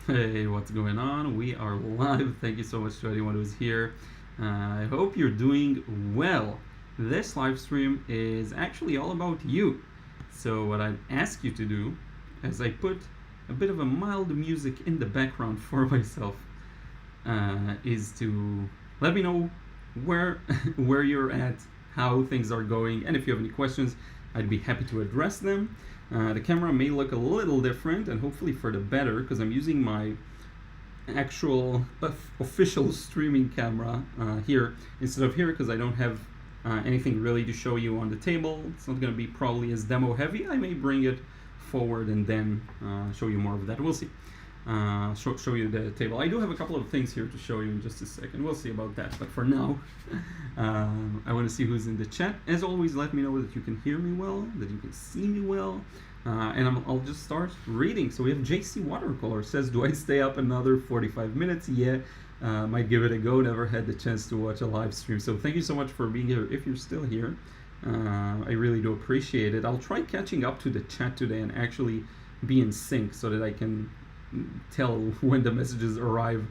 Hey, what's going on? We are live. Thank you so much to anyone who's here. I hope you're doing well. This live stream is actually all about you. So, what I ask you to do is I put a bit of a mild music in the background for myself, is to let me know where where you're at, how things are going, and if you have any questions, I'd be happy to address them. The camera may look a little different, and hopefully for the better, because I'm using my actual official streaming camera here instead of here, because I don't have anything really to show you on the table. It's not going to be probably as demo heavy. I may bring it forward and then show you more of that. We'll see. Show you the table. I do have a couple of things here to show you in just a second. We'll see about that. But for now, I want to see who's in the chat. As always, let me know that you can hear me well, that you can see me well. And I'll just start reading. So we have JC Watercolor says, do I stay up another 45 minutes? Yeah, might give it a go. Never had the chance to watch a live stream. So thank you so much for being here. If you're still here, I really do appreciate it. I'll try catching up to the chat today and actually be in sync so that I can tell when the messages arrive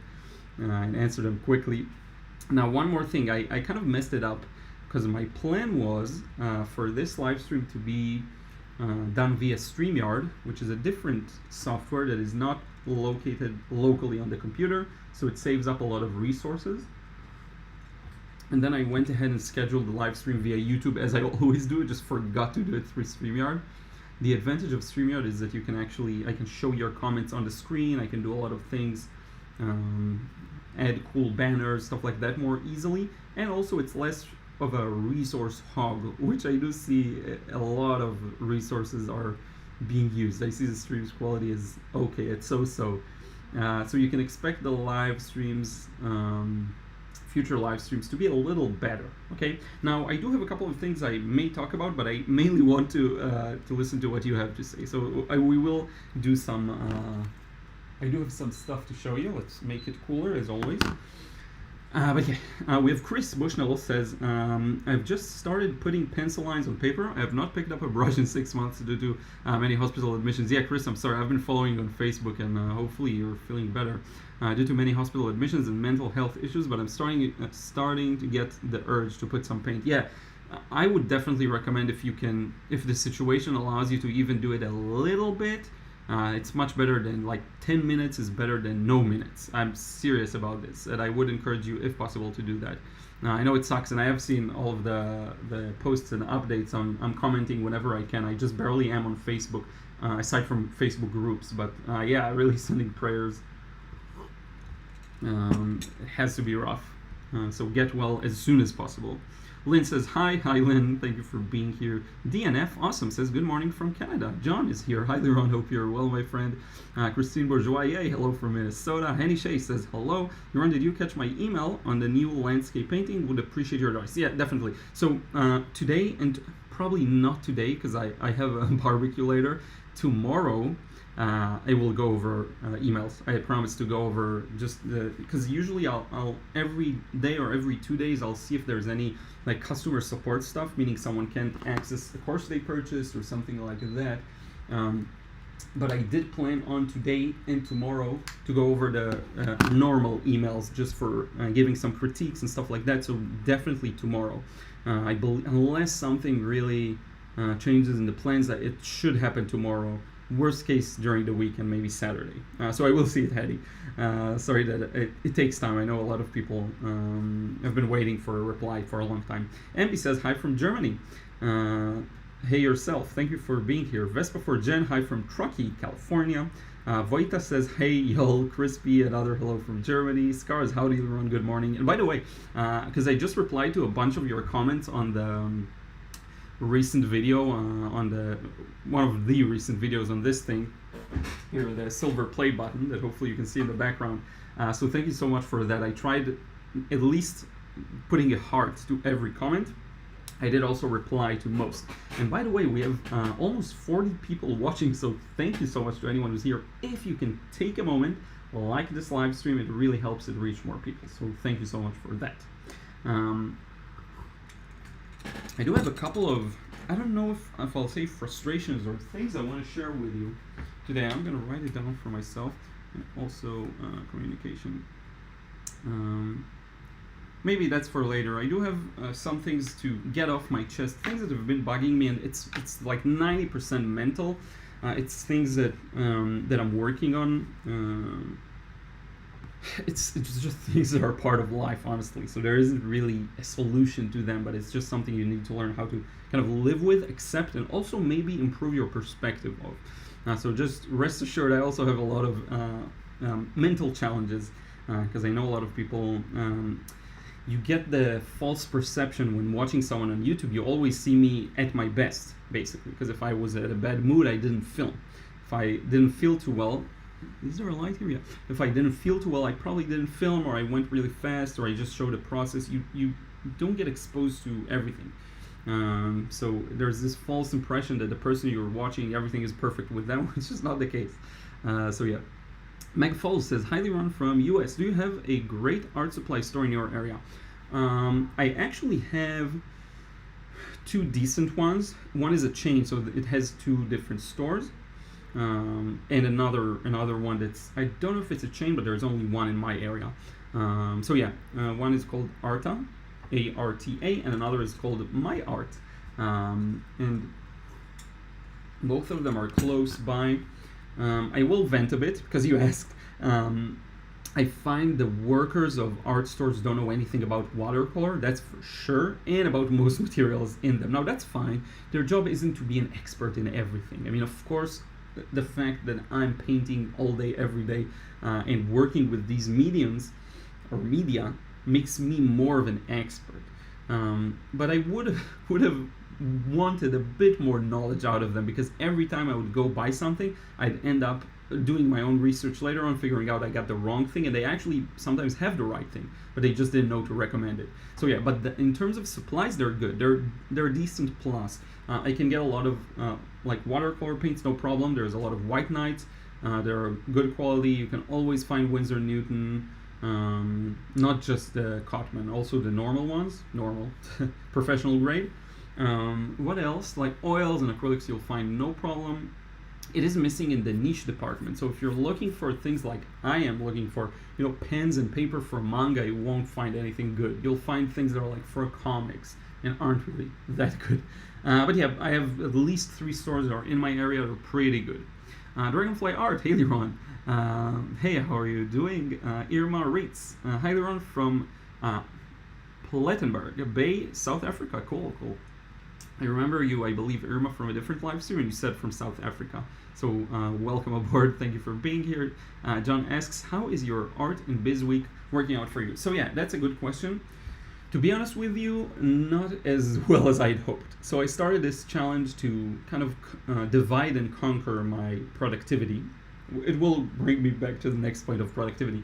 and answer them quickly. Now, one more thing, I kind of messed it up because my plan was for this live stream to be done via StreamYard, which is a different software that is not located locally on the computer, so it saves up a lot of resources. And then I went ahead and scheduled the live stream via YouTube, as I always do. I just forgot to do it through StreamYard. The advantage of StreamYard is that you can I can show your comments on the screen, I can do a lot of things, add cool banners, stuff like that more easily, and also it's less of a resource hog, which I do see a lot of resources are being used. I see the stream's quality is okay, it's so-so. So you can expect the live streams, future live streams, to be a little better. Okay. Now I do have a couple of things I may talk about, but I mainly want to listen to what you have to say. So we will do some. I do have some stuff to show you. Let's make it cooler as always. But yeah, we have Chris Bushnell says, I've just started putting pencil lines on paper. I have not picked up a brush in 6 months due to many hospital admissions. Yeah, Chris, I'm sorry. I've been following you on Facebook, and hopefully you're feeling better. Due to many hospital admissions and mental health issues, but I'm starting to get the urge to put some paint. Yeah, I would definitely recommend if the situation allows you to even do it a little bit. It's much better than, like, 10 minutes is better than no minutes. I'm serious about this, and I would encourage you, if possible, to do that. I know it sucks, and I have seen all of the posts and updates. I'm commenting whenever I can. I just barely am on Facebook, aside from Facebook groups. But yeah, really sending prayers. It has to be rough. So get well as soon as possible. Lynn says, hi Lynn, thank you for being here. DNF Awesome says, good morning from Canada. John is here. Hi Liron, hope you're well, my friend. Christine Bourgeois, yay, hello from Minnesota. Henny Shea says, hello. Liron, did you catch my email on the new landscape painting? Would appreciate your advice. Yeah, definitely. So today, and probably not today because I have a barbecue later, tomorrow I will go over emails. I promise to go over just because usually I'll every day or every 2 days I'll see if there's any like customer support stuff, meaning someone can't access the course they purchased or something like that. But I did plan on today and tomorrow to go over the normal emails just for giving some critiques and stuff like that. So definitely tomorrow. I believe unless something really changes in the plans, that it should happen tomorrow. Worst case during the week and maybe Saturday. So I will see it, Hattie. Sorry that it takes time. I know a lot of people have been waiting for a reply for a long time. Ambi says, hi from Germany. Hey yourself, thank you for being here. Vespa for Jen, hi from Truckee, California. Voita says, hey y'all, Crispy, another hello from Germany. Scars, howdy everyone, good morning. And by the way, because I just replied to a bunch of your comments on the recent video, on one of the recent videos on this thing here, the silver play button that hopefully you can see in the background. So thank you so much for that. I tried at least putting a heart to every comment. I did also reply to most. And by the way, we have almost 40 people watching, so thank you so much to anyone who's here. If you can take a moment, like this live stream, it really helps it reach more people. So thank you so much for that. I do have a couple of, I don't know if I'll say frustrations or things I want to share with you today. I'm going to write it down for myself. and also communication. Maybe that's for later. I do have some things to get off my chest, things that have been bugging me, and it's like 90% mental. It's things that that I'm working on. It's just things that are part of life, honestly. So there isn't really a solution to them, but it's just something you need to learn how to kind of live with, accept, and also maybe improve your perspective of. So just rest assured, I also have a lot of mental challenges because I know a lot of people. You get the false perception when watching someone on YouTube. You always see me at my best, basically, because if I was at a bad mood, I didn't film. If I didn't feel too well, is there a light here? Yeah. If I didn't feel too well, I probably didn't film, or I went really fast, or I just showed a process. You don't get exposed to everything. So there's this false impression that the person you're watching, everything is perfect with them, which is not the case. So yeah. Meg Falls says, "Hi Liron from US. Do you have a great art supply store in your area?" I actually have two decent ones. One is a chain, so it has two different stores, and another one that's, I don't know if it's a chain, but there's only one in my area. So yeah, one is called Arta, ARTA, and another is called My Art, and both of them are close by. I will vent a bit because you asked. I find the workers of art stores don't know anything about watercolor, that's for sure, and about most materials in them. Now that's fine. Their job isn't to be an expert in everything. I mean, of course, the fact that I'm painting all day, every day, and working with these mediums or media makes me more of an expert. But I would have wanted a bit more knowledge out of them, because every time I would go buy something, I'd end up doing my own research later on, figuring out I got the wrong thing, and they actually sometimes have the right thing, but they just didn't know to recommend it. So yeah, but in terms of supplies, they're good. They're decent plus. I can get a lot of like watercolor paints, no problem. There's a lot of white knights. They're good quality. You can always find Winsor Newton. Not just the Cotman, also the normal ones, professional grade. What else? Like oils and acrylics, you'll find no problem. It is missing in the niche department. So if you're looking for things like I am looking for, pens and paper for manga, you won't find anything good. You'll find things that are like for comics and aren't really that good. But yeah, I have at least 3 stores that are in my area that are pretty good. Dragonfly Art, hey Liron. Hey, how are you doing? Irma Reitz, hi Liron from Plettenberg Bay, South Africa. Cool. I remember you, I believe, Irma, from a different live stream, and you said from South Africa. So welcome aboard. Thank you for being here. John asks, how is your art and biz week working out for you? So yeah, that's a good question. To be honest with you, not as well as I'd hoped. So I started this challenge to kind of divide and conquer my productivity. It will bring me back to the next point of productivity.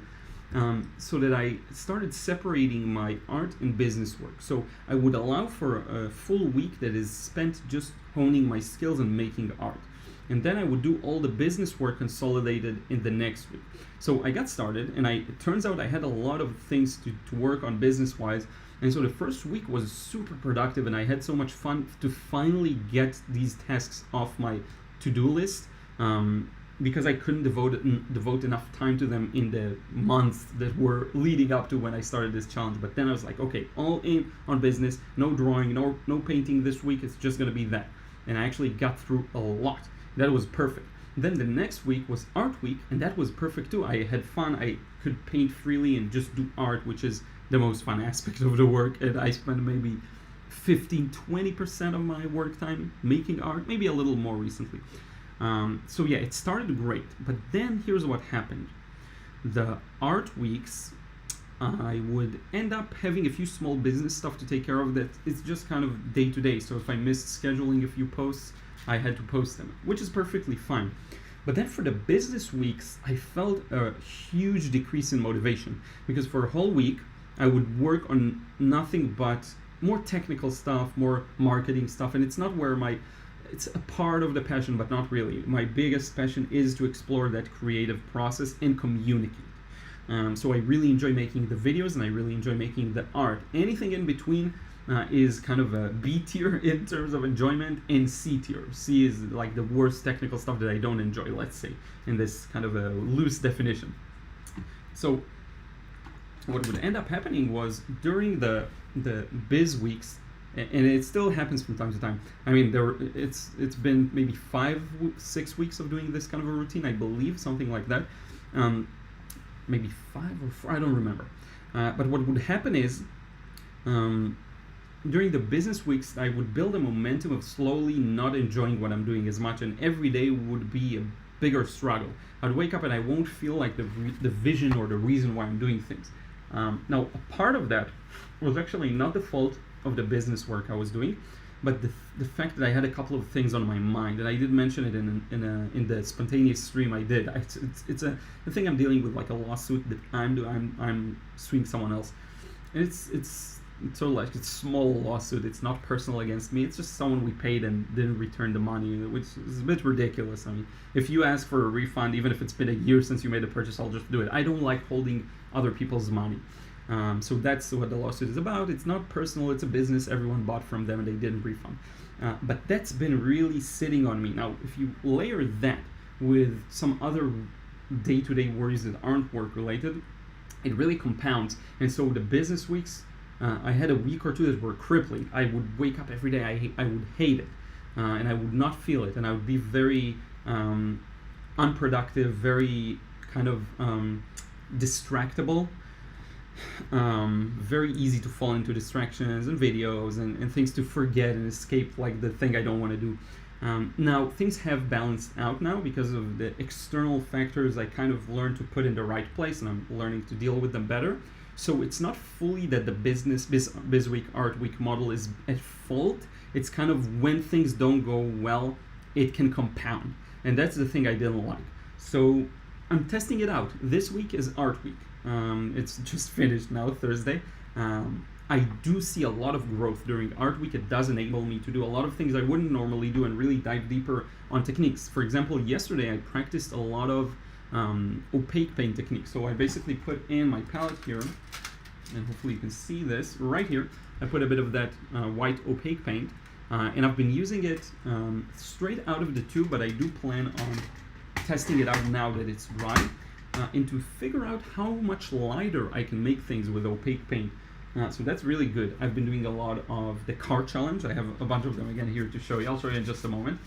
So that I started separating my art and business work. So I would allow for a full week that is spent just honing my skills and making art. And then I would do all the business work consolidated in the next week. So I got started, and it turns out I had a lot of things to work on business-wise. And so the first week was super productive, and I had so much fun to finally get these tasks off my to-do list. Because I couldn't devote enough time to them in the months that were leading up to when I started this challenge. But then I was like, okay, all in on business, no drawing, no painting this week, it's just gonna be that. And I actually got through a lot. That was perfect. Then the next week was art week, and that was perfect too. I had fun, I could paint freely and just do art, which is the most fun aspect of the work. And I spent maybe 15-20% of my work time making art, maybe a little more recently. So yeah, it started great, but then here's what happened. The art weeks, I would end up having a few small business stuff to take care of that it's just kind of day to day. So if I missed scheduling a few posts, I had to post them, which is perfectly fine. But then for the business weeks, I felt a huge decrease in motivation, because for a whole week, I would work on nothing but more technical stuff, more marketing stuff, and it's not where it's a part of the passion, but not really. My biggest passion is to explore that creative process and communicate. So I really enjoy making the videos, and I really enjoy making the art. Anything in between is kind of a B tier in terms of enjoyment, and C tier. C is like the worst technical stuff that I don't enjoy, let's say, in this kind of a loose definition. So what would end up happening was during the biz weeks, and it still happens from time to time. I mean, it's been maybe 5-6 weeks of doing this kind of a routine, I believe, something like that. Maybe 5 or 4, I don't remember. But what would happen is, during the business weeks, I would build a momentum of slowly not enjoying what I'm doing as much, and every day would be a bigger struggle. I'd wake up and I won't feel like the vision or the reason why I'm doing things. Now, a part of that was actually not the fault of the business work I was doing, but the fact that I had a couple of things on my mind, and I did mention it in the spontaneous stream I did. It's a thing I'm dealing with, like a lawsuit that I'm suing someone else. And it's sort of like it's a small lawsuit. It's not personal against me. It's just someone we paid and didn't return the money, which is a bit ridiculous. I mean, if you ask for a refund, even if it's been a year since you made the purchase, I'll just do it. I don't like holding other people's money. So that's what the lawsuit is about. It's not personal. It's a business. Everyone bought from them and they didn't refund. But that's been really sitting on me. Now, if you layer that with some other day-to-day worries that aren't work-related, it really compounds. And so the business weeks, I had a week or two that were crippling. I would wake up every day. I would hate it, and I would not feel it, and I would be very unproductive, very kind of distractible, very easy to fall into distractions and videos and things to forget and escape, like the thing I don't want to do. Now, things have balanced out now because of the external factors I kind of learned to put in the right place, and I'm learning to deal with them better. So it's not fully that the biz week, art week model is at fault. It's kind of when things don't go well, it can compound. And that's the thing I didn't like. So I'm testing it out. This week is art week. It's just finished now, Thursday. I do see a lot of growth during art week. It does enable me to do a lot of things I wouldn't normally do and really dive deeper on techniques. For example, yesterday I practiced a lot of opaque paint techniques. So I basically put in my palette here, and hopefully you can see this right here. I put a bit of that white opaque paint, and I've been using it straight out of the tube, but I do plan on testing it out now that it's dry, and to figure out how much lighter I can make things with opaque paint. So that's really good. I've been doing a lot of the car challenge. I have a bunch of them again here to show you. I'll show you in just a moment.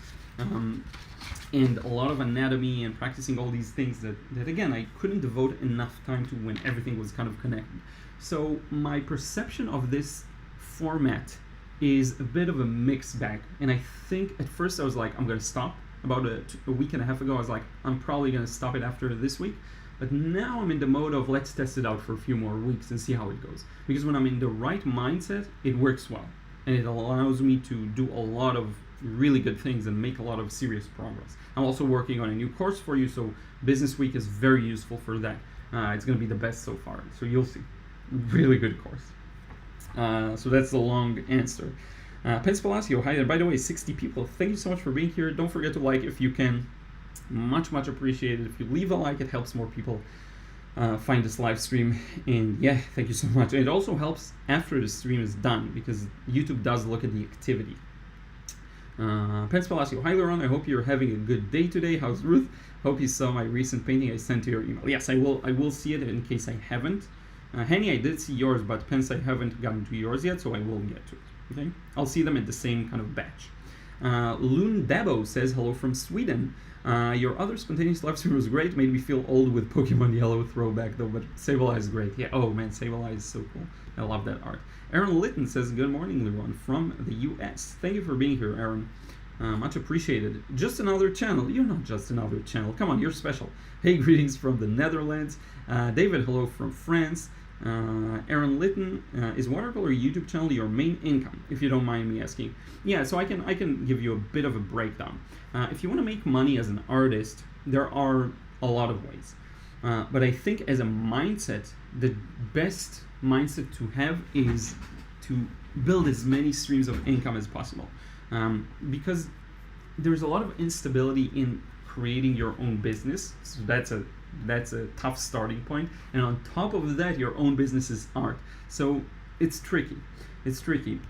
And a lot of anatomy and practicing all these things that again, I couldn't devote enough time to when everything was kind of connected. So my perception of this format is a bit of a mixed bag. And I think at first I was like, I'm going to stop. About a week and a half ago, I was like, I'm probably going to stop it after this week. But now I'm in the mode of let's test it out for a few more weeks and see how it goes. Because when I'm in the right mindset, it works well. And it allows me to do a lot of really good things and make a lot of serious progress. I'm also working on a new course for you, so Business Week is very useful for that. It's going to be the best so far, so you'll see. Really good course. So that's the long answer. Pence Palacio, hi there. By the way, 60 people. Thank you so much for being here. Don't forget to like if you can. Much appreciated. If you leave a like, it helps more people find this live stream. And yeah, thank you so much. And it also helps after the stream is done because YouTube does look at the activity. Pence Palacio, hi Liron, I hope you're having a good day today. How's Ruth? Hope you saw my recent painting I sent to your email. Yes, I will see it in case I haven't. Henny, I did see yours, but Pence, I haven't gotten to yours yet, so I will get to it. Okay, I'll see them in the same kind of batch. Loon Dabo says hello from Sweden. Your other spontaneous live stream was great. Made me feel old with Pokemon Yellow throwback though, but Sableye is great. Yeah. Oh man, Sableye is so cool. I love that art. Aaron Litton says good morning, Liron, from the U.S. Thank you for being here, Aaron. Much appreciated. Just another channel. You're not just another channel. Come on, you're special. Hey, greetings from the Netherlands. David, hello from France. Aaron Litton, is watercolor YouTube channel your main income, if you don't mind me asking? Yeah, so I can give you a bit of a breakdown. If you want to make money as an artist, there are a lot of ways. But I think as a mindset, the best mindset to have is to build as many streams of income as possible. Because there's a lot of instability in creating your own business. So that's a tough starting point. And on top of that, your own business is art. So it's tricky. it's tricky.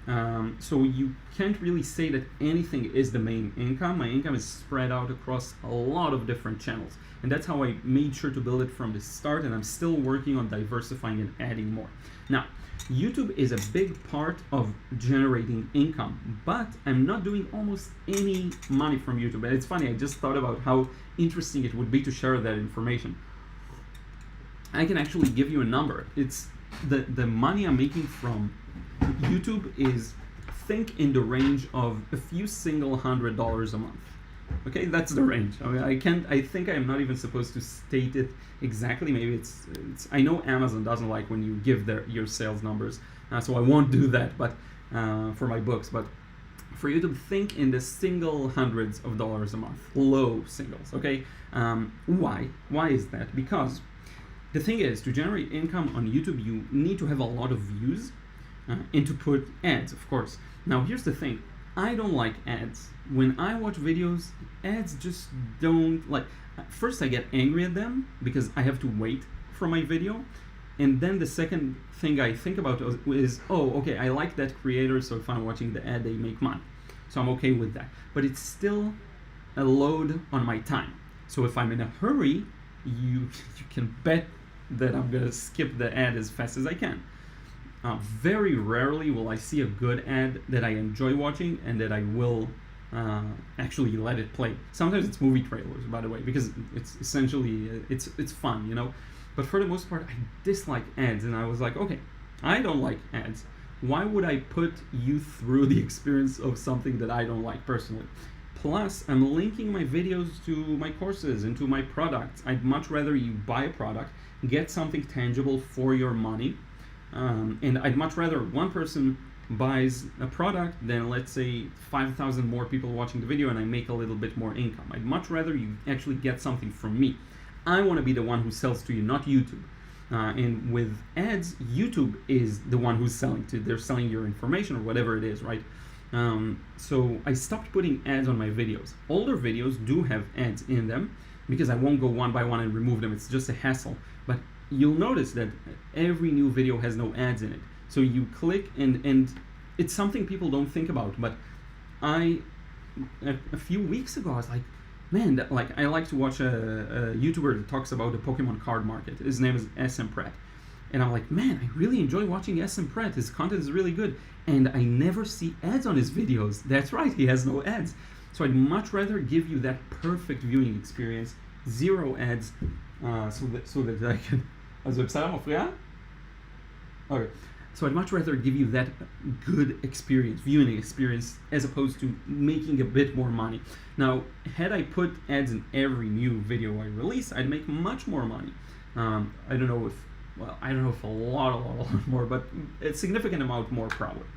So you can't really say that anything is the main income. My income is spread out across a lot of different channels, and that's how I made sure to build it from the start, and I'm still working on diversifying and adding more. Now, YouTube is a big part of generating income, but I'm not doing almost any money from YouTube. And it's funny, I just thought about how interesting it would be to share that information. I can actually give you a number. It's the money I'm making from YouTube is, think in the range of a few single $100s a month. Okay, that's the range. I mean, I think I'm not even supposed to state it exactly. Maybe it's I know Amazon doesn't like when you give your sales numbers, so I won't do that. But for my books, but for YouTube, think in the single hundreds of dollars a month, low singles. Okay, why? Why is that? Because the thing is, to generate income on YouTube, you need to have a lot of views and to put ads, of course. Now, here's the thing. I don't like ads. When I watch videos, ads just don't like. First, I get angry at them because I have to wait for my video. And then the second thing I think about is, oh, okay, I like that creator, so if I'm watching the ad, they make money. So I'm okay with that. But it's still a load on my time. So if I'm in a hurry, you can bet that I'm gonna skip the ad as fast as I can. Very rarely will I see a good ad that I enjoy watching and that I will actually let it play. Sometimes it's movie trailers, by the way, because it's essentially it's fun, you know. But for the most part, I dislike ads, and I was like, okay, I don't like ads. Why would I put you through the experience of something that I don't like personally? Plus, I'm linking my videos to my courses and to my products. I'd much rather you buy a product, get something tangible for your money, and I'd much rather one person buys a product than, let's say, 5,000 more people watching the video and I make a little bit more income. I'd much rather you actually get something from me. I want to be the one who sells to you, not YouTube. And with ads, YouTube is the one who's selling to. They're selling your information or whatever it is, right? So I stopped putting ads on my videos. Older videos do have ads in them because I won't go one by one and remove them. It's just a hassle. But you'll notice that every new video has no ads in it. So you click and it's something people don't think about. But a few weeks ago, I was like, man, I like to watch a YouTuber that talks about the Pokemon card market. His name is SM Pratt. And I'm like, man, I really enjoy watching SM Pratt. His content is really good. And I never see ads on his videos. That's right, he has no ads. So I'd much rather give you that perfect viewing experience, zero ads, so that I can... אז בסדר מפריע? Okay. So I'd much rather give you that good experience, viewing experience, as opposed to making a bit more money. Now, had I put ads in every new video I release, I'd make much more money. I don't know if a lot more, but a significant amount more probably.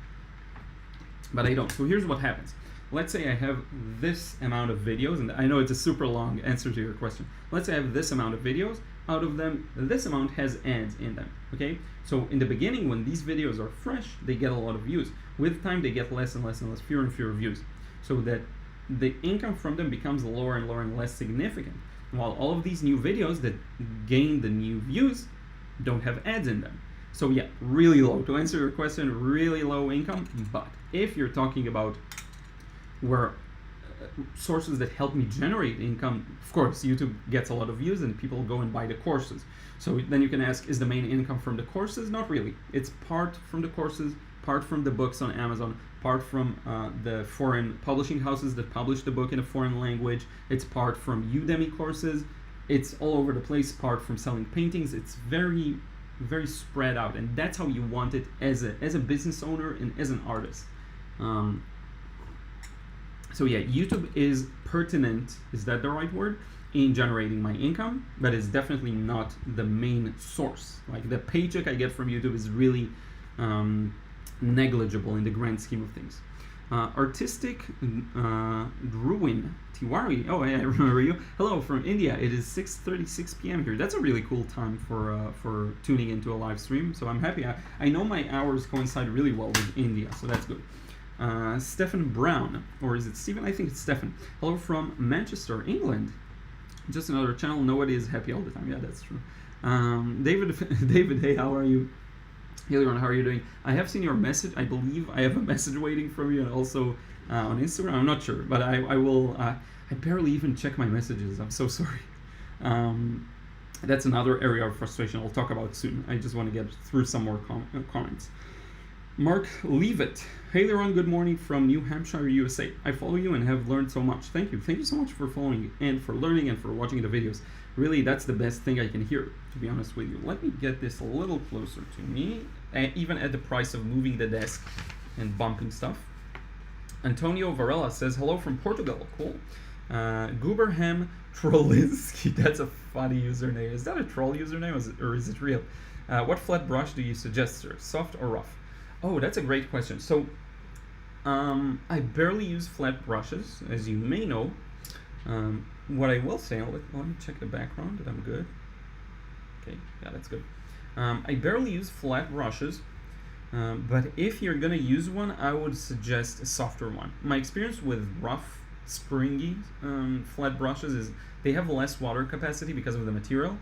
But I don't. So here's what happens. Let's say I have this amount of videos, and I know it's a super long answer to your question. Let's say I have this amount of videos. Out of them, this amount has ads in them, okay? So in the beginning, when these videos are fresh, they get a lot of views. With time, they get less and less and less, fewer and fewer views. So that the income from them becomes lower and lower and less significant. While all of these new videos that gain the new views don't have ads in them. So yeah, really low. To answer your question, really low income. But if you're talking about where sources that help me generate income, of course, YouTube gets a lot of views and people go and buy the courses. So then you can ask, is the main income from the courses? Not really. It's part from the courses, part from the books on Amazon, part from the foreign publishing houses that publish the book in a foreign language. It's part from Udemy courses. It's all over the place, part from selling paintings. It's very, very spread out, and that's how you want it as a business owner and as an artist. So yeah, YouTube is pertinent, is that the right word, in generating my income, but it's definitely not the main source. Like the paycheck I get from YouTube is really negligible in the grand scheme of things. Artistic Ruin Tiwari, oh yeah, I remember you. Hello from India. It is 6:36 p.m. here. That's a really cool time for tuning into a live stream. So I'm happy. I know my hours coincide really well with India, so that's good. Stephen Brown, or is it Stephen? I think it's Stephen. Hello from Manchester, England. Just another channel. Nobody is happy all the time. Yeah, that's true. David, hey, how are you? Liron, how are you doing? I have seen your message. I believe I have a message waiting from you, and also on Instagram. I'm not sure, but I will. I barely even check my messages. I'm so sorry. That's another area of frustration I'll talk about soon. I just want to get through some more comments. Mark Leavitt. Hey Liron, good morning from New Hampshire, USA. I follow you and have learned so much. Thank you. Thank you so much for following and for learning and for watching the videos. Really, that's the best thing I can hear, to be honest with you. Let me get this a little closer to me, even at the price of moving the desk and bumping stuff. Antonio Varela says, hello from Portugal. Cool. Guberham Trollinski. That's a funny username. Is that a troll username or is it real? What flat brush do you suggest, sir? Soft or rough? Oh, that's a great question. So, I barely use flat brushes, as you may know. What I will say, let me check the background that I'm good. Okay, yeah, that's good. I barely use flat brushes, but if you're gonna use one, I would suggest a softer one. My experience with rough, springy flat brushes is they have less water capacity because of the material,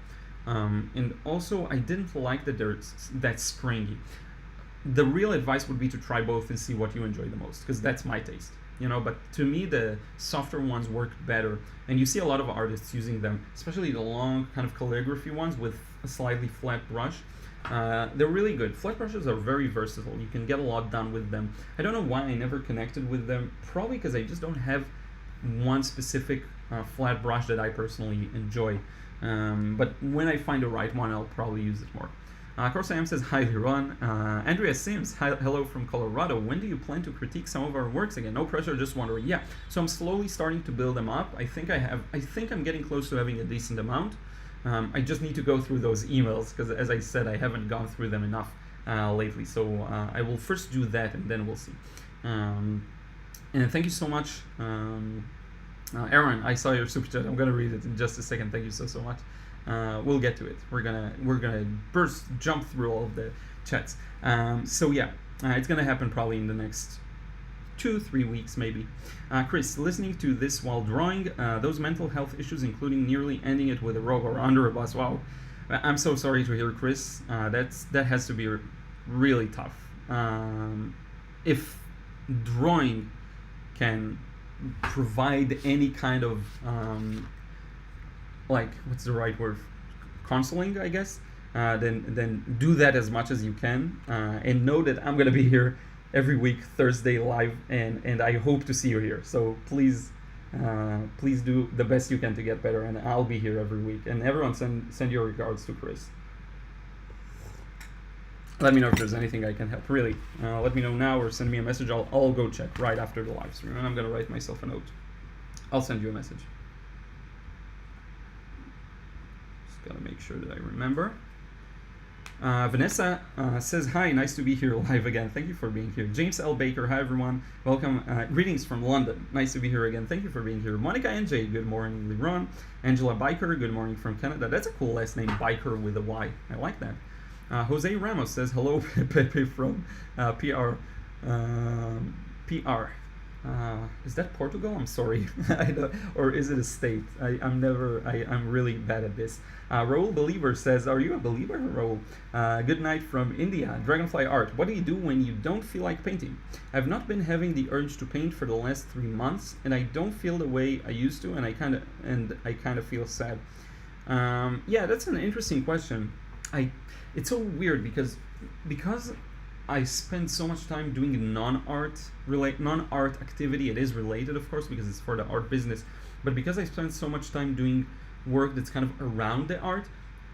and also I didn't like that they're that springy. The real advice would be to try both and see what you enjoy the most, because that's my taste, you know. But to me, the softer ones work better, and you see a lot of artists using them, especially the long kind of calligraphy ones with a slightly flat brush. They're really good. Flat brushes are very versatile. You can get a lot done with them. I don't know why I never connected with them. Probably because I just don't have one specific flat brush that I personally enjoy. But when I find the right one, I'll probably use it more. Corsaam says, hi Liron. Andrea Sims, hello from Colorado. When do you plan to critique some of our works again? No pressure, just wondering. Yeah, so I'm slowly starting to build them up. I think I'm getting close to having a decent amount. I just need to go through those emails, because as I said, I haven't gone through them enough lately. So I will first do that, and then we'll see. And thank you so much. Aaron, I saw your super chat. I'm gonna read it in just a second. Thank you so much. We'll get to it. We're gonna jump through all of the chats. So yeah, it's gonna happen probably in the next 2-3 weeks maybe. Chris, listening to this while drawing, those mental health issues, including nearly ending it with a rope or under a bus. Wow, I'm so sorry to hear, Chris. That has to be really tough. If drawing can provide any kind of like, what's the right word, counseling, I guess, then do that as much as you can, and know that I'm gonna be here every week Thursday live, and I hope to see you here. So please do the best you can to get better, and I'll be here every week. And everyone send your regards to Chris. Let me know if there's anything I can help, really. Let me know now or send me a message. I'll go check right after the live stream, and I'm gonna write myself a note. I'll send you a message. Just gotta make sure that I remember. Vanessa says, hi, nice to be here live again. Thank you for being here. James L. Baker, hi everyone. Welcome. Greetings from London. Nice to be here again. Thank you for being here. Monica NJ, good morning. Liron. Angela Biker, good morning from Canada. That's a cool last name, Biker with a Y. I like that. Jose Ramos says, hello, Pepe from PR. Is that Portugal? I'm sorry. Or is it a state? I'm really bad at this. Raul Believer says, are you a believer, Raul? Good night from India. Dragonfly Art, what do you do when you don't feel like painting? I've not been having the urge to paint for the last 3 months, and I don't feel the way I used to, and I kind of feel sad. Yeah, that's an interesting question. It's so weird because I spend so much time doing non-art activity. It is related, of course, because it's for the art business, but because I spend so much time doing work that's kind of around the art,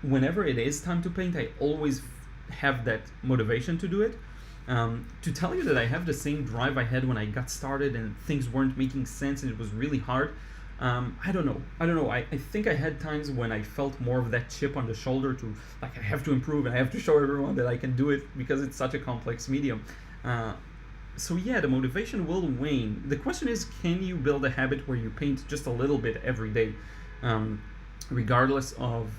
whenever it is time to paint, I always have that motivation to do it. To tell you that I have the same drive I had when I got started and things weren't making sense and it was really hard, I don't know. I think I had times when I felt more of that chip on the shoulder to, like, I have to improve and I have to show everyone that I can do it because it's such a complex medium. So yeah, the motivation will wane. The question is, can you build a habit where you paint just a little bit every day, regardless of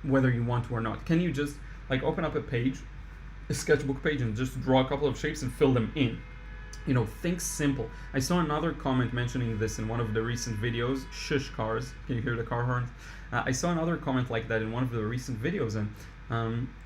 whether you want to or not? Can you just, like, open up a sketchbook page, and just draw a couple of shapes and fill them in? You know, think simple. I saw another comment mentioning this in one of the recent videos. Shush cars. Can you hear the car horns? I saw another comment like that in one of the recent videos, and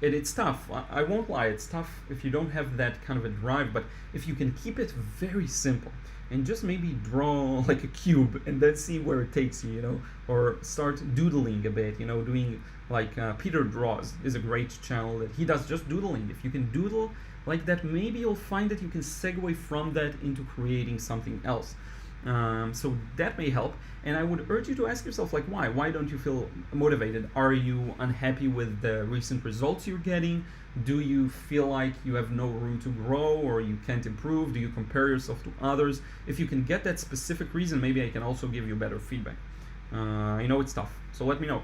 It's tough. I won't lie, it's tough if you don't have that kind of a drive, but if you can keep it very simple and just maybe draw like a cube and then see where it takes you, or start doodling a bit, doing like Peter Draws is a great channel that he does just doodling. If you can doodle like that, maybe you'll find that you can segue from that into creating something else. So that may help, and I would urge you to ask yourself, like, why don't you feel motivated? Are you unhappy with the recent results you're getting? Do you feel like you have no room to grow, or you can't improve? Do you compare yourself to others? If you can get that specific reason, maybe I can also give you better feedback. I know it's tough, so let me know.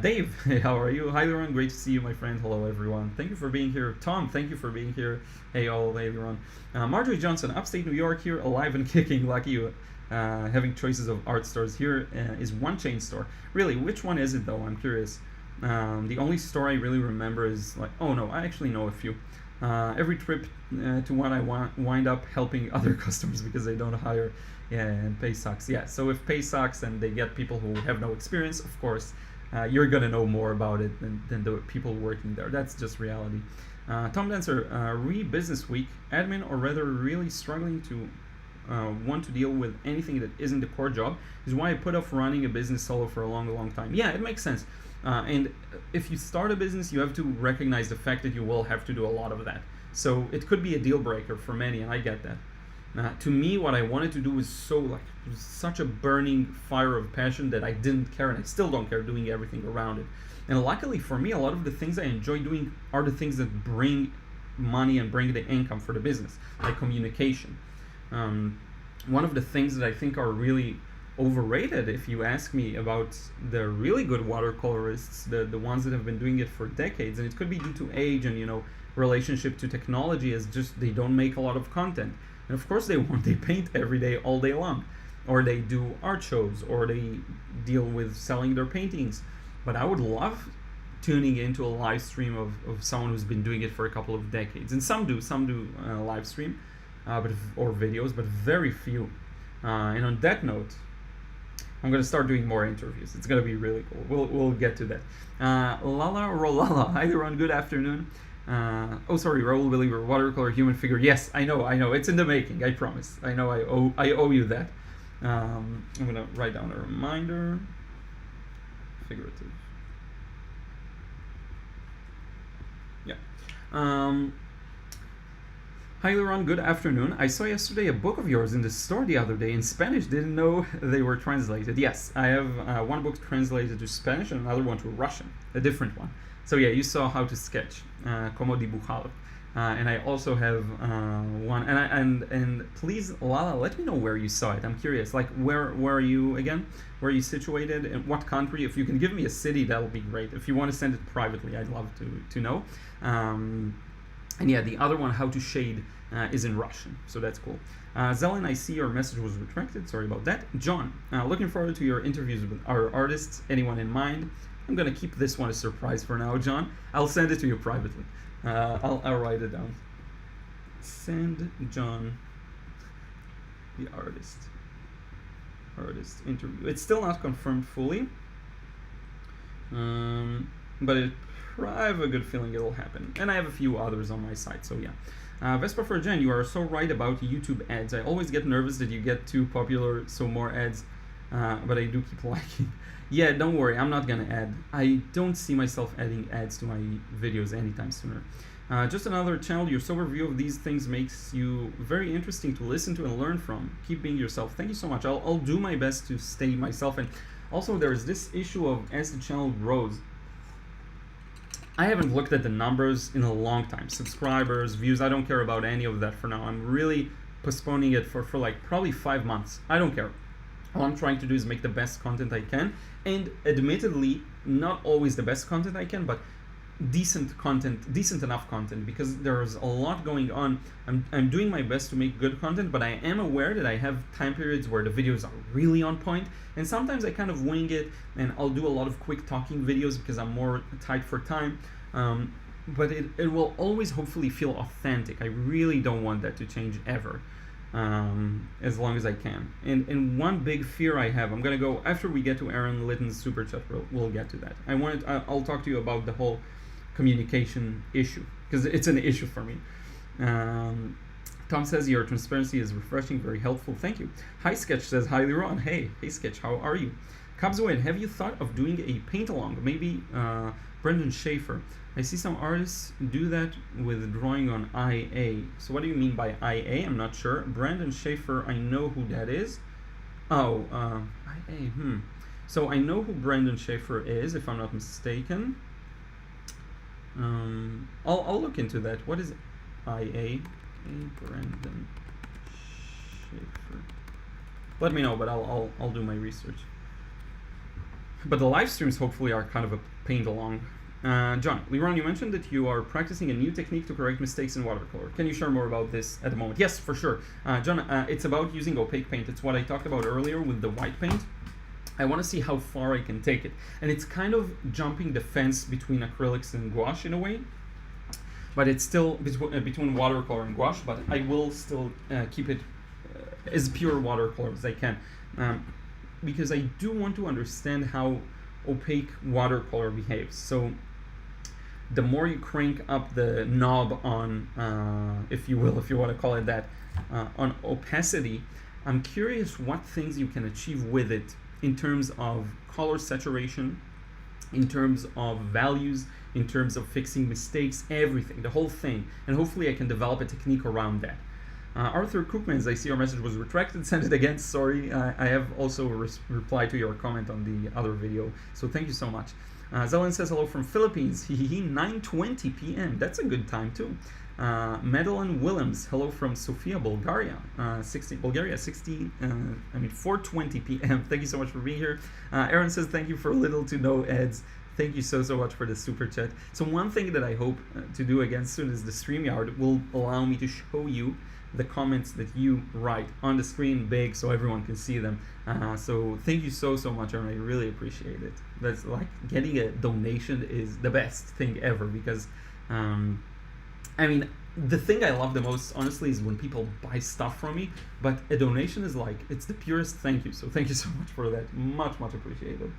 Dave, how are you? Hi, Liron. Great to see you, my friend. Hello, everyone. Thank you for being here. Tom, thank you for being here. Hey, all. Hey, Liron. Marjorie Johnson, upstate New York here, alive and kicking. Lucky you. Having choices of art stores here is one chain store. Really, which one is it, though? I'm curious. The only store I really remember is like, oh, no, I actually know a few. Every trip to one, I wind up helping other customers because they don't hire. Yeah, and pay sucks. Yeah, so if pay sucks and they get people who have no experience, of course, you're gonna know more about it than the people working there. That's just reality. Tom Dancer, Business Week, admin, or rather really struggling to want to deal with anything that isn't the core job is why I put off running a business solo for a long time. Yeah, it makes sense. And if you start a business, you have to recognize the fact that you will have to do a lot of that. So it could be a deal breaker for many, and I get that. To me, what I wanted to do was such a burning fire of passion that I didn't care, and I still don't care, doing everything around it. And luckily for me, a lot of the things I enjoy doing are the things that bring money and bring the income for the business, like communication. One of the things that I think are really overrated, if you ask me, about the really good watercolorists, the ones that have been doing it for decades, and it could be due to age and relationship to technology, is just they don't make a lot of content. And of course they paint every day, all day long, or they do art shows, or they deal with selling their paintings. But I would love tuning into a live stream of someone who's been doing it for a couple of decades. And some do live stream, or videos, but very few. And on that note, I'm gonna start doing more interviews. It's gonna be really cool. We'll get to that. Lala Rolala, hi Liron, good afternoon. Raoul Willie, watercolor human figure. Yes, I know. It's in the making. I promise. I know. I owe you that. I'm gonna write down a reminder. Figurative. Yeah. Hi Liron, good afternoon. I saw yesterday a book of yours in the store the other day in Spanish. Didn't know they were translated. Yes, I have one book translated to Spanish and another one to Russian, a different one. So yeah, you saw how to sketch, como dibujar, and I also have one. And please, Lala, let me know where you saw it. I'm curious. Like, where are you again? Where are you situated? In what country? If you can give me a city, that'll be great. If you want to send it privately, I'd love to know. And yeah, the other one, how to shade, is in Russian, so that's cool. Zelen, I see your message was retracted. Sorry about that. John, looking forward to your interviews with our artists. Anyone in mind? I'm gonna keep this one a surprise for now, John. I'll send it to you privately. I'll write it down. Send John the artist interview. It's still not confirmed fully, but I have a good feeling it'll happen. And I have a few others on my side, so yeah. Vespa for Jen, you are so right about YouTube ads. I always get nervous that you get too popular, so more ads, but I do keep liking. Yeah, don't worry, I'm not gonna add. I don't see myself adding ads to my videos anytime sooner. Just another channel, your sober view of these things makes you very interesting to listen to and learn from. Keep being yourself. Thank you so much. I'll do my best to stay myself. And also there's this issue of as the channel grows, I haven't looked at the numbers in a long time. Subscribers, views, I don't care about any of that for now. I'm really postponing it for like probably 5 months. I don't care. All I'm trying to do is make the best content I can, and admittedly, not always the best content I can, but decent enough content, because there's a lot going on. I'm doing my best to make good content, but I am aware that I have time periods where the videos are really on point, and sometimes I kind of wing it, and I'll do a lot of quick talking videos because I'm more tight for time. But it will always hopefully feel authentic. I really don't want that to change ever. As long as I can. And one big fear I have, I'm gonna go after we get to Aaron Litton's super chat. We'll get to that. I'll talk to you about the whole communication issue, because it's an issue for me. Tom says your transparency is refreshing, very helpful. Thank you. Hi Sketch says hi Liron. Hey Sketch, how are you? Cubs win. Have you thought of doing a paint along? Maybe Brendan Schaefer. I see some artists do that with drawing on IA. So what do you mean by IA? I'm not sure. Brandon Schaefer, I know who that is. Oh, IA. So I know who Brandon Schaefer is, if I'm not mistaken. I'll look into that. What is IA? Brandon Schaefer. Let me know, but I'll do my research. But the live streams hopefully are kind of a paint along. John, Liron, you mentioned that you are practicing a new technique to correct mistakes in watercolor. Can you share more about this at the moment? Yes, for sure. John, it's about using opaque paint. It's what I talked about earlier with the white paint. I want to see how far I can take it. And it's kind of jumping the fence between acrylics and gouache in a way. But it's still between watercolor and gouache, but I will still keep it as pure watercolor as I can. Because I do want to understand how opaque watercolor behaves. So the more you crank up the knob on, if you will, if you want to call it that, on opacity, I'm curious what things you can achieve with it in terms of color saturation, in terms of values, in terms of fixing mistakes, everything, the whole thing. And hopefully I can develop a technique around that. Arthur Koopmans, I see your message was retracted. Send it again. Sorry, I have also replied to your comment on the other video. So thank you so much. Zelen says hello from Philippines. 9:20 p.m. That's a good time too. Madeline Willems, hello from Sofia, Bulgaria. 4:20 p.m. Thank you so much for being here. Aaron says thank you for little to no ads. Thank you so much for the super chat. So one thing that I hope to do again soon is the StreamYard will allow me to show you the comments that you write on the screen big so everyone can see them. So thank you so much, Aaron. I really appreciate it. That's like getting a donation is the best thing ever, because I mean, the thing I love the most, honestly, is when people buy stuff from me, but a donation is like, it's the purest thank you. So thank you so much for that. Much appreciated.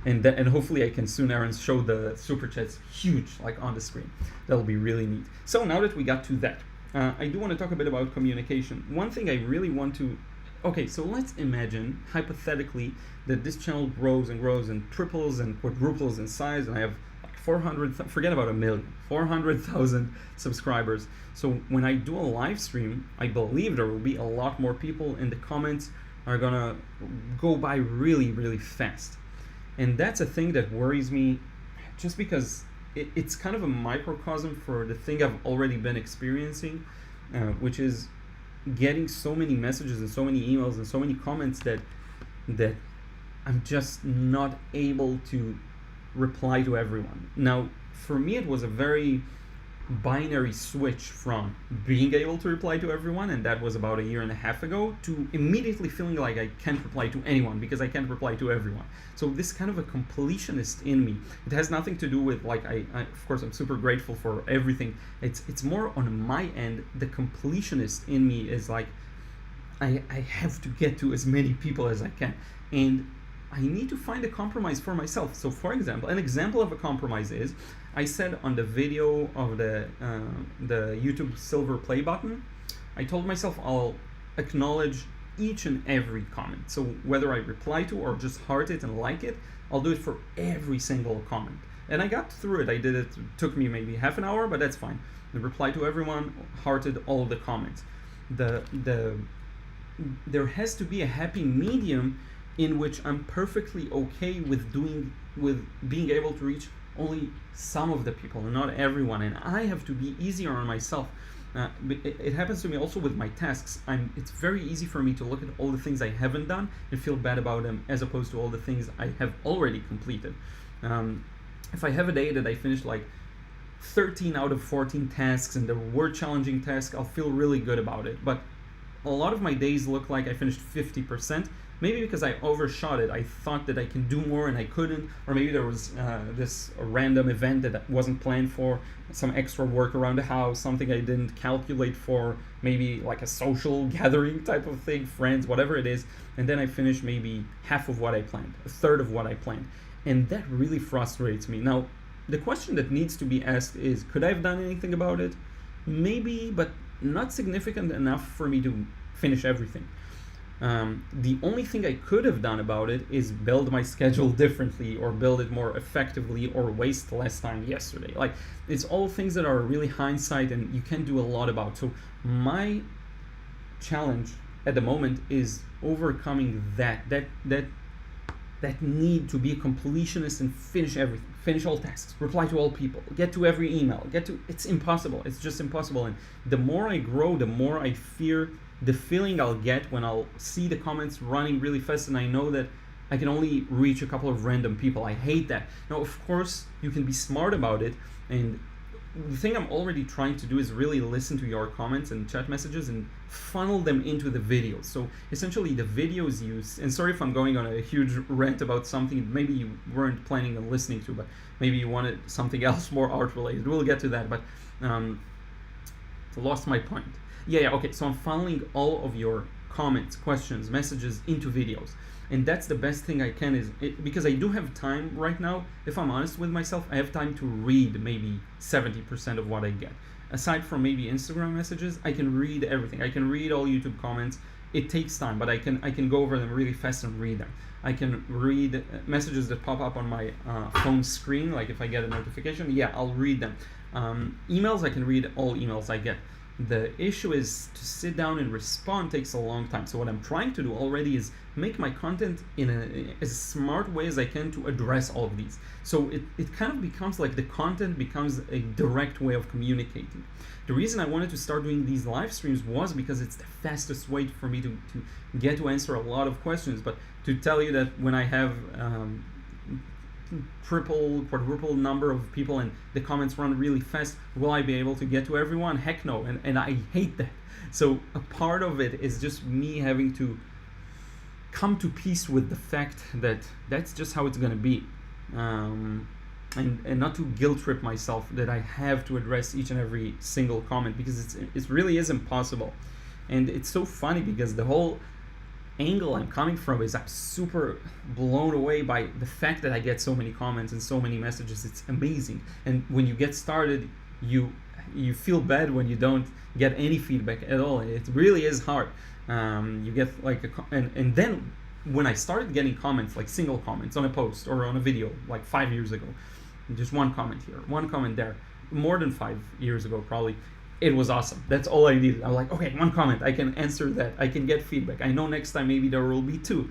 And hopefully I can soon, Aaron, show the super chats huge, like on the screen. That'll be really neat. So now that we got to that, I do want to talk a bit about communication. One thing I really want to, okay, so let's imagine hypothetically that this channel grows and grows and triples and quadruples in size, and I have like 400, forget about a million, 400,000 subscribers. So when I do a live stream, I believe there will be a lot more people, and the comments are gonna go by really fast. And that's a thing that worries me, just because it's kind of a microcosm for the thing I've already been experiencing, which is getting so many messages and so many emails and so many comments that I'm just not able to reply to everyone. Now, for me, it was a very binary switch from being able to reply to everyone, and that was about a year and a half ago, to immediately feeling like I can't reply to anyone because I can't reply to everyone. So this kind of a completionist in me. It has nothing to do with like I of course I'm super grateful for everything. It's more on my end. The completionist in me is like I have to get to as many people as I can, and I need to find a compromise for myself. So for example, an example of a compromise is, I said on the video of the YouTube silver play button, I told myself I'll acknowledge each and every comment. So whether I reply to or just heart it and like it, I'll do it for every single comment. And I got through it. I did it. It took me maybe half an hour, but that's fine. I replied to everyone, hearted all of the comments. There has to be a happy medium in which I'm perfectly okay with being able to reach only some of the people and not everyone, and I have to be easier on myself. It happens to me also with my tasks. It's very easy for me to look at all the things I haven't done and feel bad about them, as opposed to all the things I have already completed. If I have a day that I finished like 13 out of 14 tasks and there were challenging tasks, I'll feel really good about it. But a lot of my days look like I finished 50%. Maybe because I overshot it. I thought that I can do more and I couldn't, or maybe there was this random event that wasn't planned for, some extra work around the house, something I didn't calculate for, maybe like a social gathering type of thing, friends, whatever it is, and then I finished maybe half of what I planned, a third of what I planned. And that really frustrates me. Now, the question that needs to be asked is, could I have done anything about it? Maybe, but not significant enough for me to finish everything. The only thing I could have done about it is build my schedule differently, or build it more effectively, or waste less time yesterday. Like, it's all things that are really hindsight and you can't do a lot about. So my challenge at the moment is overcoming that need to be a completionist and finish everything, finish all tasks, reply to all people, get to every email, it's impossible. It's just impossible. And the more I grow, the more I fear the feeling I'll get when I'll see the comments running really fast and I know that I can only reach a couple of random people. I hate that. Now, of course, you can be smart about it, and the thing I'm already trying to do is really listen to your comments and chat messages and funnel them into the videos. So essentially the videos use, and sorry if I'm going on a huge rant about something maybe you weren't planning on listening to, but maybe you wanted something else more art related. We'll get to that, but lost my point. Yeah, okay, so I'm funneling all of your comments, questions, messages into videos. And that's the best thing I can, because I do have time right now. If I'm honest with myself, I have time to read maybe 70% of what I get. Aside from maybe Instagram messages, I can read everything. I can read all YouTube comments. It takes time, but I can go over them really fast and read them. I can read messages that pop up on my phone screen, like if I get a notification, yeah, I'll read them. Emails, I can read all emails I get. The issue is to sit down and respond takes a long time. So what I'm trying to do already is make my content in as smart way as I can to address all of these. So it kind of becomes like the content becomes a direct way of communicating. The reason I wanted to start doing these live streams was because it's the fastest way for me to get to answer a lot of questions. But to tell you that when I have triple, quadruple number of people and the comments run really fast, will I be able to get to everyone? Heck no, and I hate that. So a part of it is just me having to come to peace with the fact that that's just how it's going to be, and not to guilt trip myself that I have to address each and every single comment, because it really is impossible. And it's so funny because the whole angle I'm coming from is I'm super blown away by the fact that I get so many comments and so many messages. It's amazing. And when you get started, you feel bad when you don't get any feedback at all. It really is hard. You get like and then when I started getting comments, like single comments on a post or on a video, like 5 years ago, just one comment here, one comment there, more than 5 years ago probably, it was awesome. That's all I needed. I'm like, okay, one comment, I can answer that, I can get feedback. I know next time maybe there will be 2.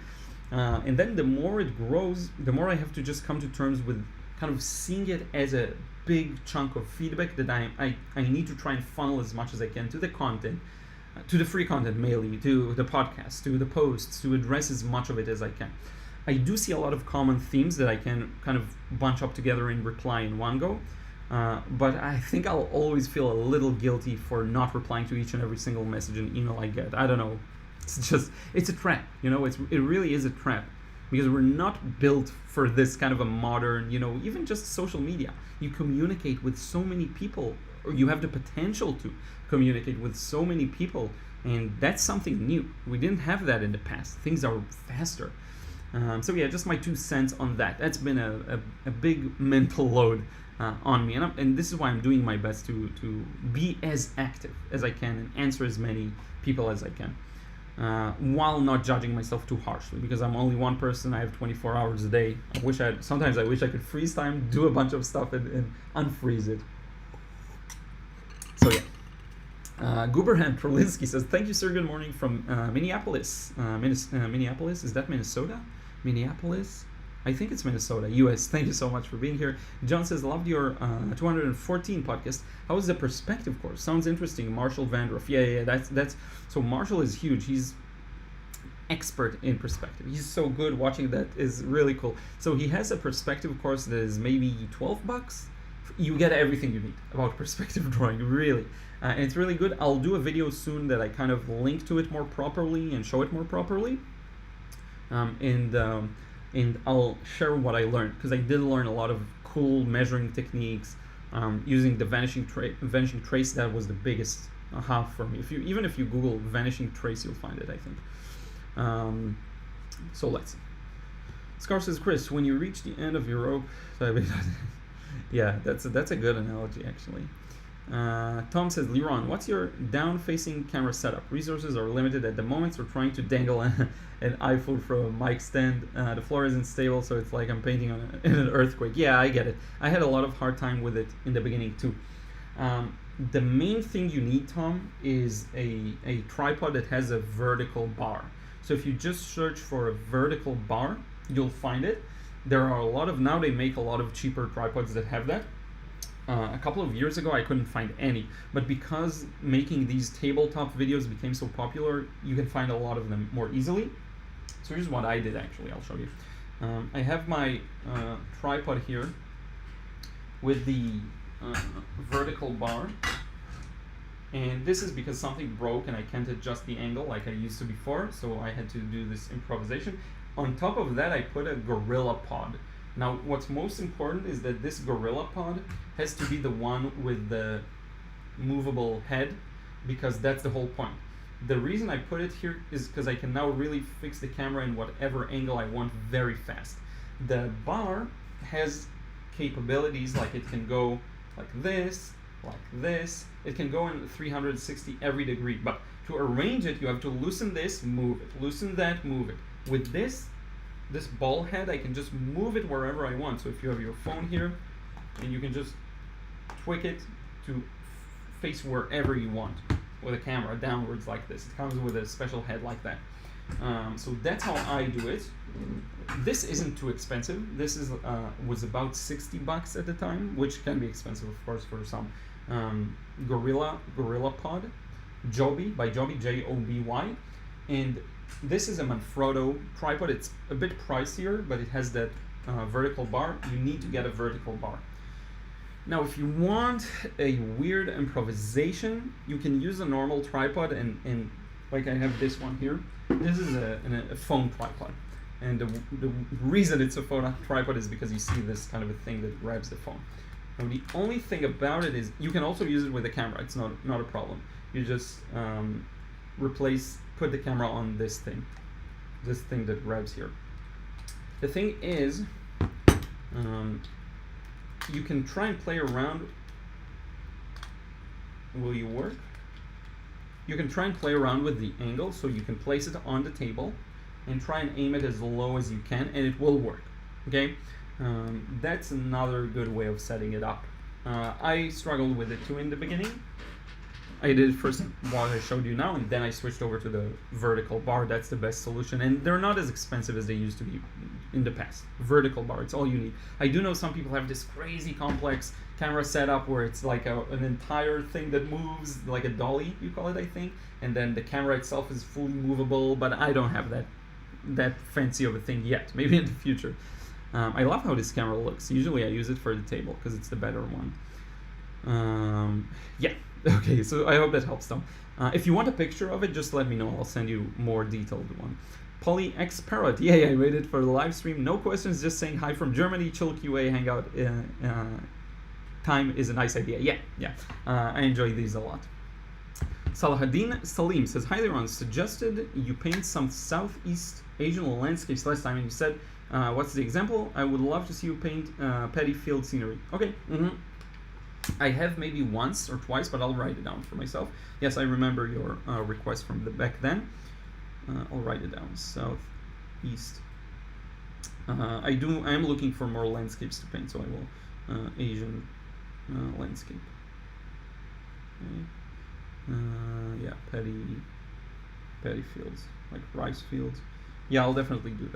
And then the more it grows, the more I have to just come to terms with kind of seeing it as a big chunk of feedback that I need to try and funnel as much as I can to the content, to the free content mainly, to the podcast, to the posts, to address as much of it as I can. I do see a lot of common themes that I can kind of bunch up together and reply in one go. But I think I'll always feel a little guilty for not replying to each and every single message and email I get. I don't know. It's a trap, it really is a trap, because we're not built for this kind of a modern, even just social media. You communicate with so many people, or you have the potential to communicate with so many people, and that's something new. We didn't have that in the past. Things are faster. So yeah, just my 2 cents on that. That's been a big mental load on me, and this is why I'm doing my best to be as active as I can and answer as many people as I can, while not judging myself too harshly, because I'm only one person. I have 24 hours a day. Sometimes I wish I could freeze time, do a bunch of stuff and unfreeze it. So yeah. Guberham Trolinsky says, thank you, sir. Good morning from Minneapolis. Minneapolis, is that Minnesota? Minneapolis? I think it's Minnesota, US. Thank you so much for being here. John says, loved your 214 podcast. How is the perspective course? Sounds interesting. Marshall Vandroff. Yeah. That's so Marshall is huge. He's expert in perspective. He's so good. Watching that is really cool. So he has a perspective course that is maybe $12. You get everything you need about perspective drawing, really. And it's really good. I'll do a video soon that I kind of link to it more properly and show it more properly. And I'll share what I learned, because I did learn a lot of cool measuring techniques, using the vanishing trace. That was the biggest aha for me. Even if you Google vanishing trace, you'll find it, I think. So let's see. Scar says, Chris, when you reach the end of your rope, yeah, that's a good analogy actually. Tom says, Liron, what's your down-facing camera setup? Resources are limited at the moment, so we're trying to dangle an iPhone from a mic stand. The floor isn't stable, so it's like I'm painting in an earthquake. Yeah, I get it. I had a lot of hard time with it in the beginning too. The main thing you need, Tom, is a tripod that has a vertical bar. So if you just search for a vertical bar, you'll find it. There are a lot of, now they make a lot of cheaper tripods that have that. A couple of years ago I couldn't find any, but because making these tabletop videos became so popular, you can find a lot of them more easily. So here's what I did actually, I'll show you. I have my tripod here with the vertical bar, and this is because something broke and I can't adjust the angle like I used to before, so I had to do this improvisation. On top of that I put a Gorilla Pod. Now, what's most important is that this Gorilla Pod has to be the one with the movable head, because that's the whole point. The reason I put it here is because I can now really fix the camera in whatever angle I want very fast. The bar has capabilities like it can go like this, it can go in 360 every degree, but to arrange it, you have to loosen this, move it, loosen that, move it. With this ball head, I can just move it wherever I want. So if you have your phone here, and you can just tweak it to face wherever you want with a camera downwards like this. It comes with a special head like that. So that's how I do it. This isn't too expensive. This is was about $60 at the time, which can be expensive, of course, for some. Gorilla Pod, Joby by Joby, Joby, and this is a Manfrotto tripod. It's a bit pricier, but it has that vertical bar. You need to get a vertical bar. Now, if you want a weird improvisation, you can use a normal tripod, and like I have this one here. This is a phone tripod. And the reason it's a phone tripod is because you see this kind of a thing that grabs the phone. Now, the only thing about it is you can also use it with a camera. It's not a problem. You just put the camera on this thing that grabs here. The thing is, you can try and play around. Will you work? You can try and play around with the angle, so you can place it on the table and try and aim it as low as you can, and it will work. Okay, that's another good way of setting it up. I struggled with it too in the beginning. I did first what I showed you now, and then I switched over to the vertical bar. That's the best solution, and they're not as expensive as they used to be in the past. Vertical bar, it's all you need. I do know some people have this crazy complex camera setup where it's like an entire thing that moves, like a dolly, you call it, I think, and then the camera itself is fully movable, but I don't have that fancy of a thing yet. Maybe in the future. I love how this camera looks. Usually I use it for the table because it's the better one. Yeah. Okay, so I hope that helps them. If you want a picture of it, just let me know. I'll send you more detailed one. Polly X Parrot. Yeah, I waited for the live stream. No questions, just saying hi from Germany. Chill QA hangout time is a nice idea. Yeah. I enjoy these a lot. Salahuddin Salim says, hi Liron, suggested you paint some Southeast Asian landscapes last time, and you said, what's the example? I would love to see you paint paddy field scenery. Okay. I have maybe once or twice, but I'll write it down for myself. Yes, I remember your request from back then. I'll write it down. Southeast. I am looking for more landscapes to paint, so I will Asian landscape. Okay. Yeah, paddy fields, like rice fields. Yeah, I'll definitely do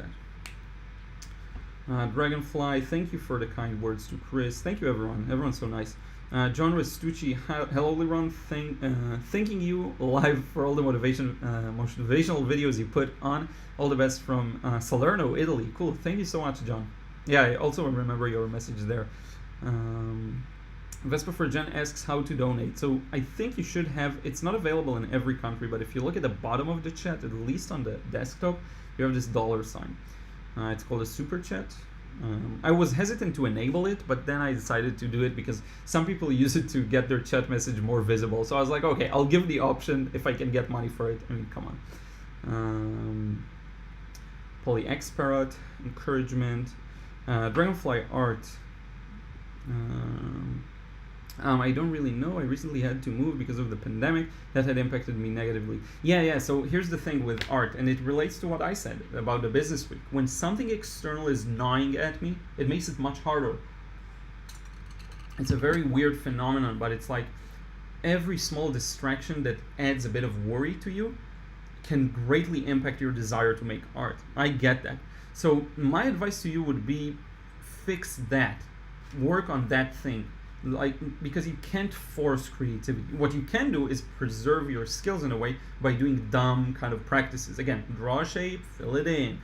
that. Dragonfly, thank you for the kind words to Chris. Thank you, everyone. Everyone's so nice. John Restucci, hello Liron, thanking you live for all the motivational videos you put on. All the best from Salerno, Italy. Cool, thank you so much, John. Yeah, I also remember your message there. Vespa for Jen asks how to donate. So I think you should have, it's not available in every country, but if you look at the bottom of the chat, at least on the desktop, you have this $sign. It's called a super chat. I was hesitant to enable it, but then I decided to do it because some people use it to get their chat message more visible. So I was like, okay, I'll give the option if I can get money for it. I mean, come on. Polyexparrot, Encouragement, Dragonfly Art. I don't really know. I recently had to move because of the pandemic. That had impacted me negatively. Yeah. So here's the thing with art, and it relates to what I said about the business week. When something external is gnawing at me, it makes it much harder. It's a very weird phenomenon, but it's like every small distraction that adds a bit of worry to you can greatly impact your desire to make art. I get that. So my advice to you would be fix that. Work on that thing. Because you can't force creativity. What you can do is preserve your skills in a way by doing dumb kind of practices. Again, draw a shape, fill it in,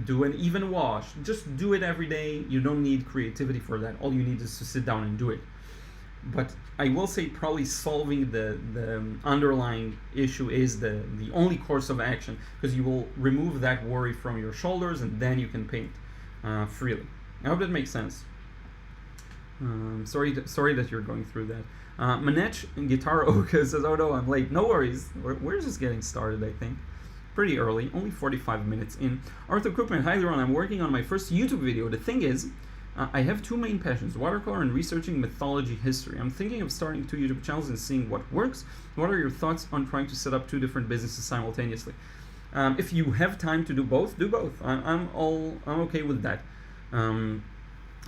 do an even wash. Just do it every day. You don't need creativity for that. All you need is to sit down and do it. But I will say probably solving the underlying issue is the only course of action, because you will remove that worry from your shoulders and then you can paint freely. I hope that makes sense. Sorry that you're going through that. Manech Guitar Oka says, oh no, I'm late. No worries. We're just getting started, I think. Pretty early, only 45 minutes in. Arthur Koopman, hi Liron, I'm working on my first YouTube video. The thing is, I have two main passions, watercolor and researching mythology history. I'm thinking of starting 2 YouTube channels and seeing what works. What are your thoughts on trying to set up 2 different businesses simultaneously? If you have time to do both, do both. I'm okay with that.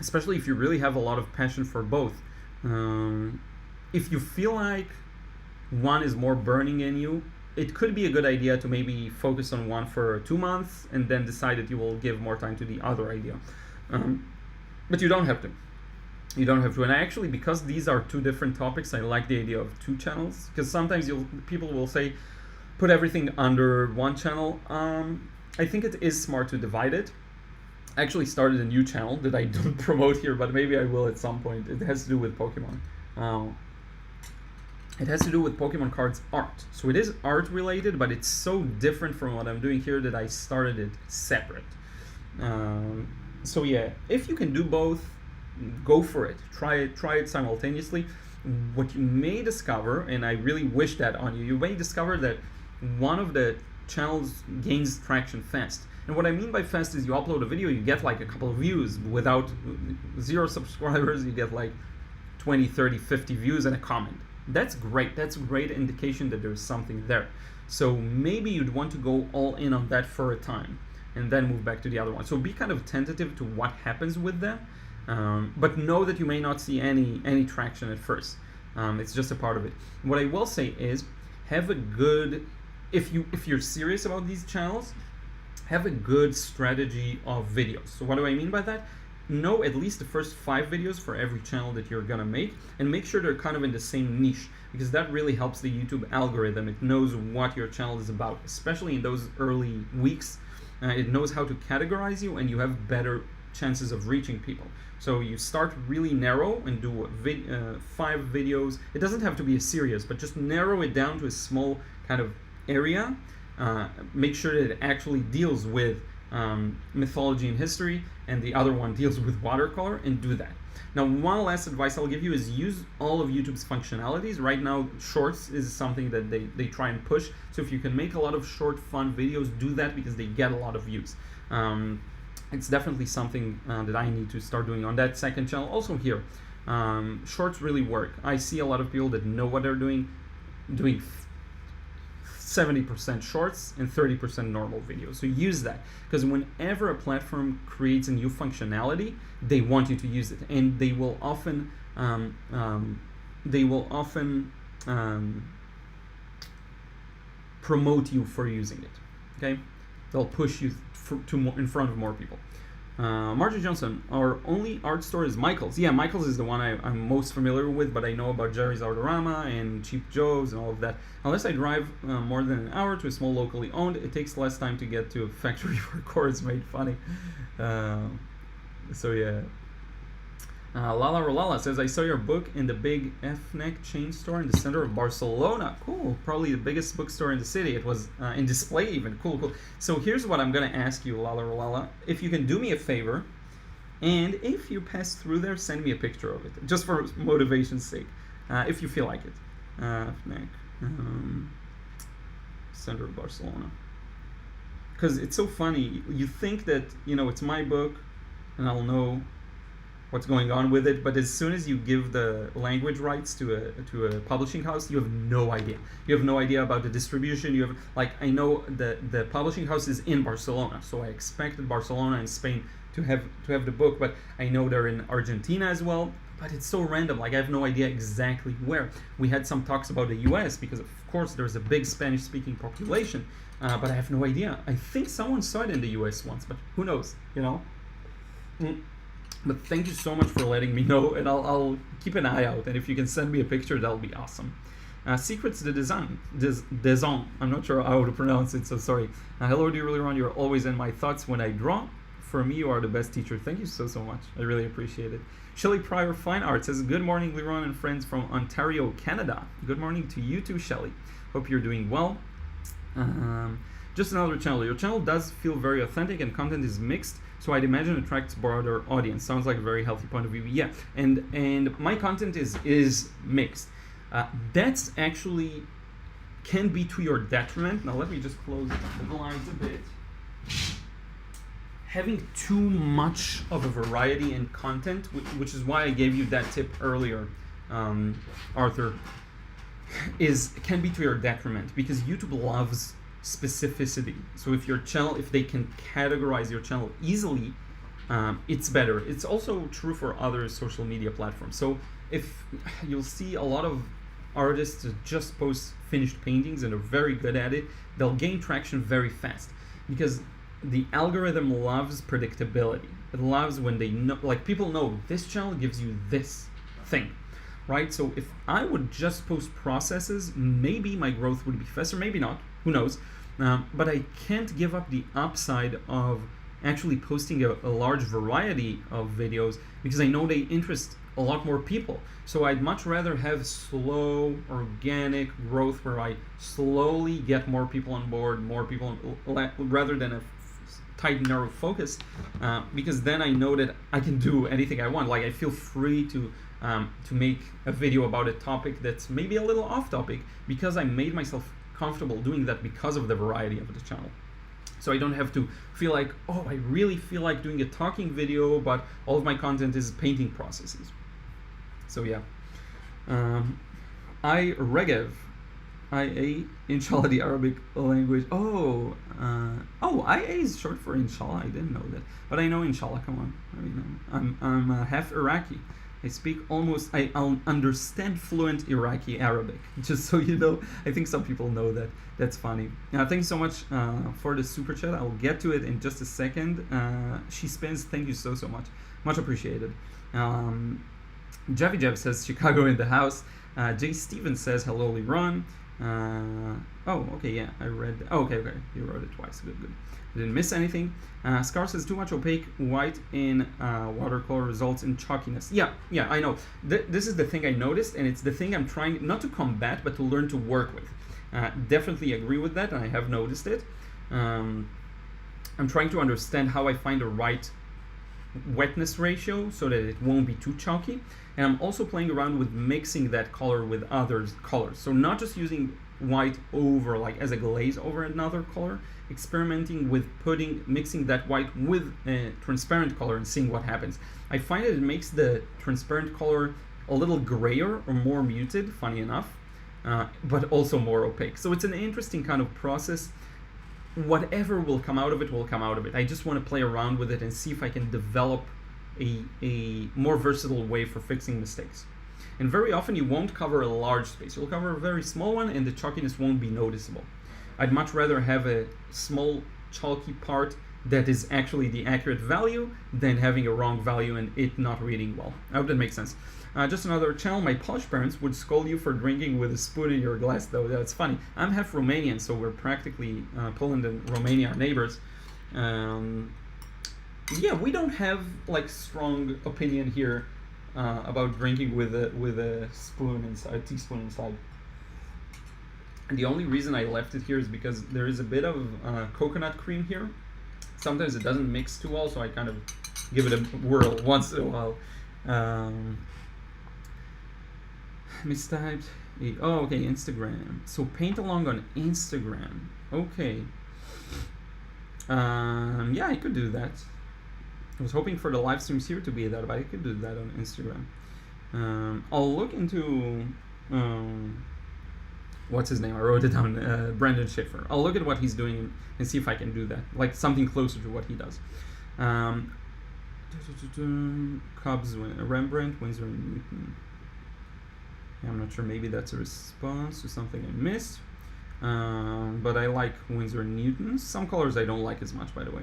Especially if you really have a lot of passion for both. If you feel like one is more burning in you, it could be a good idea to maybe focus on one for 2 months and then decide that you will give more time to the other idea. But you don't have to. You don't have to. And actually, because these are 2 different topics, I like the idea of 2 channels. Because sometimes people will say, put everything under one channel. I think it is smart to divide it. I actually started a new channel that I don't promote here, but maybe I will at some point. It has to do with Pokemon. It has to do with Pokemon cards art. So it is art related, but it's so different from what I'm doing here that I started it separate. So yeah, if you can do both, go for it. Try it simultaneously. What you may discover, and I really wish that on you, you may discover that one of the channels gains traction fast. And what I mean by fast is you upload a video, you get like a couple of views. Without 0 subscribers, you get like 20, 30, 50 views and a comment. That's great. That's a great indication that there's something there. So maybe you'd want to go all in on that for a time and then move back to the other one. So be kind of tentative to what happens with them, but know that you may not see any traction at first. It's just a part of it. What I will say is, have a good, if you're serious about these channels, have a good strategy of videos. So what do I mean by that? Know at least the first 5 videos for every channel that you're gonna make, and make sure they're kind of in the same niche, because that really helps the YouTube algorithm. It knows what your channel is about, especially in those early weeks. It knows how to categorize you, and you have better chances of reaching people. So you start really narrow and do 5 videos. It doesn't have to be a series, but just narrow it down to a small kind of area. Make sure that it actually deals with mythology and history, and the other one deals with watercolor, and do that. Now, one last advice I'll give you is use all of YouTube's functionalities. Right now, Shorts is something that they try and push. So if you can make a lot of short, fun videos, do that, because they get a lot of views. It's definitely something that I need to start doing on that second channel. Also here, Shorts really work. I see a lot of people that know what they're doing 70% shorts and 30% normal videos. So use that, because whenever a platform creates a new functionality, they want you to use it, and they will often promote you for using it. Okay, they'll push you in front of more people. Marjorie Johnson, our only art store is Michael's. Yeah, Michael's is the one I'm most familiar with, but I know about Jerry's Artorama and Cheap Joe's and all of that. Unless I drive more than an hour to a small locally owned, it takes less time to get to a factory where chords made funny. So yeah. Lala Rolala says, I saw your book in the big FNAC chain store in the center of Barcelona. Cool, probably the biggest bookstore in the city. It was in display even. Cool. So here's what I'm gonna ask you, Lala Rolala. If you can do me a favor, and if you pass through there, send me a picture of it, just for motivation's sake, if you feel like it. FNAC, center of Barcelona. because it's so funny. You think that, it's my book and I'll know what's going on with it, but as soon as you give the language rights to a publishing house, you have no idea. You have no idea about the distribution. You have, like, I know the publishing house is in Barcelona, so I expected Barcelona and Spain to have the book, but I know they're in Argentina as well. But it's so random. Like, I have no idea exactly where. We had some talks about the U.S. because of course there's a big Spanish-speaking population, but I have no idea. I think someone saw it in the U.S. once, but who knows? But thank you so much for letting me know, and I'll keep an eye out. And if you can send me a picture, that'll be awesome. Secrets de Design. I'm not sure how to pronounce it, so sorry. Hello, dear Liron. You're always in my thoughts when I draw. For me, you are the best teacher. Thank you so much. I really appreciate it. Shelley Pryor Fine Art says, good morning, Liron and friends from Ontario, Canada. Good morning to you too, Shelley. Hope you're doing well. Just another channel. Your channel does feel very authentic and content is mixed, so I'd imagine it attracts broader audience. Sounds like a very healthy point of view. Yeah, and my content is mixed. That's actually can be to your detriment. Now let me just close the blinds a bit. Having too much of a variety in content, which is why I gave you that tip earlier, Arthur, can be to your detriment, because YouTube loves specificity. So if they can categorize your channel easily, it's better. It's also true for other social media platforms. So if you'll see a lot of artists that just post finished paintings and are very good at it, they'll gain traction very fast, because the algorithm loves predictability. It loves when they know, like, people know this channel gives you this thing, right? So if I would just post processes, maybe my growth would be faster, maybe not, who knows? But I can't give up the upside of actually posting a large variety of videos, because I know they interest a lot more people. So I'd much rather have slow, organic growth where I slowly get more people on board, rather than a tight, narrow focus, because then I know that I can do anything I want. Like, I feel free to make a video about a topic that's maybe a little off topic, because I made myself comfortable doing that because of the variety of the channel. So I don't have to feel like, oh, I really feel like doing a talking video, but all of my content is painting processes. So yeah. IA, inshallah, the Arabic language. IA is short for inshallah. I didn't know that, but I know inshallah. Come on, I mean, I'm half Iraqi. I understand fluent Iraqi Arabic. Just so you know, I think some people know that. That's funny. Thank you so much for the super chat. I'll get to it in just a second. She spins. Thank you so much. Much appreciated. Javi Jev says Chicago in the house. Jay Stevens says hello, Liron. Okay, yeah, I read. Okay, you wrote it twice. Good. I didn't miss anything. Scar says too much opaque white in watercolor results in chalkiness. Yeah, I know. This is the thing I noticed, and it's the thing I'm trying not to combat, but to learn to work with. Definitely agree with that, and I have noticed it. I'm trying to understand how I find the right wetness ratio so that it won't be too chalky, and I'm also playing around with mixing that color with other colors, so not just using white over, like as a glaze over another color, experimenting with mixing that white with a transparent color and seeing what happens. I find that it makes the transparent color a little grayer or more muted, funny enough, but also more opaque. So it's an interesting kind of process. Whatever will come out of it will come out of it. I just want to play around with it and see if I can develop a more versatile way for fixing mistakes. And very often you won't cover a large space. You'll cover a very small one and the chalkiness won't be noticeable. I'd much rather have a small chalky part that is actually the accurate value than having a wrong value and it not reading well. I hope that makes sense. Just another channel. My Polish parents would scold you for drinking with a spoon in your glass, though. That's funny. I'm half Romanian, so we're practically Poland and Romania are neighbors. Yeah, we don't have like strong opinion here about drinking with a spoon inside, a teaspoon inside. And the only reason I left it here is because there is a bit of coconut cream here. Sometimes it doesn't mix too well, so I kind of give it a whirl once in a while. Mistyped. Oh, okay, Instagram. So paint along on Instagram. Okay. Yeah, I could do that. I was hoping for the live streams here to be that, but I could do that on Instagram. I'll look into what's his name? I wrote it down. Brandon Schiffer. I'll look at what he's doing and see if I can do that, like something closer to what he does. Cubs, Rembrandt, Winsor and Newton. Yeah, I'm not sure. Maybe that's a response to something I missed. But I like Winsor and Newton. Some colors I don't like as much, by the way.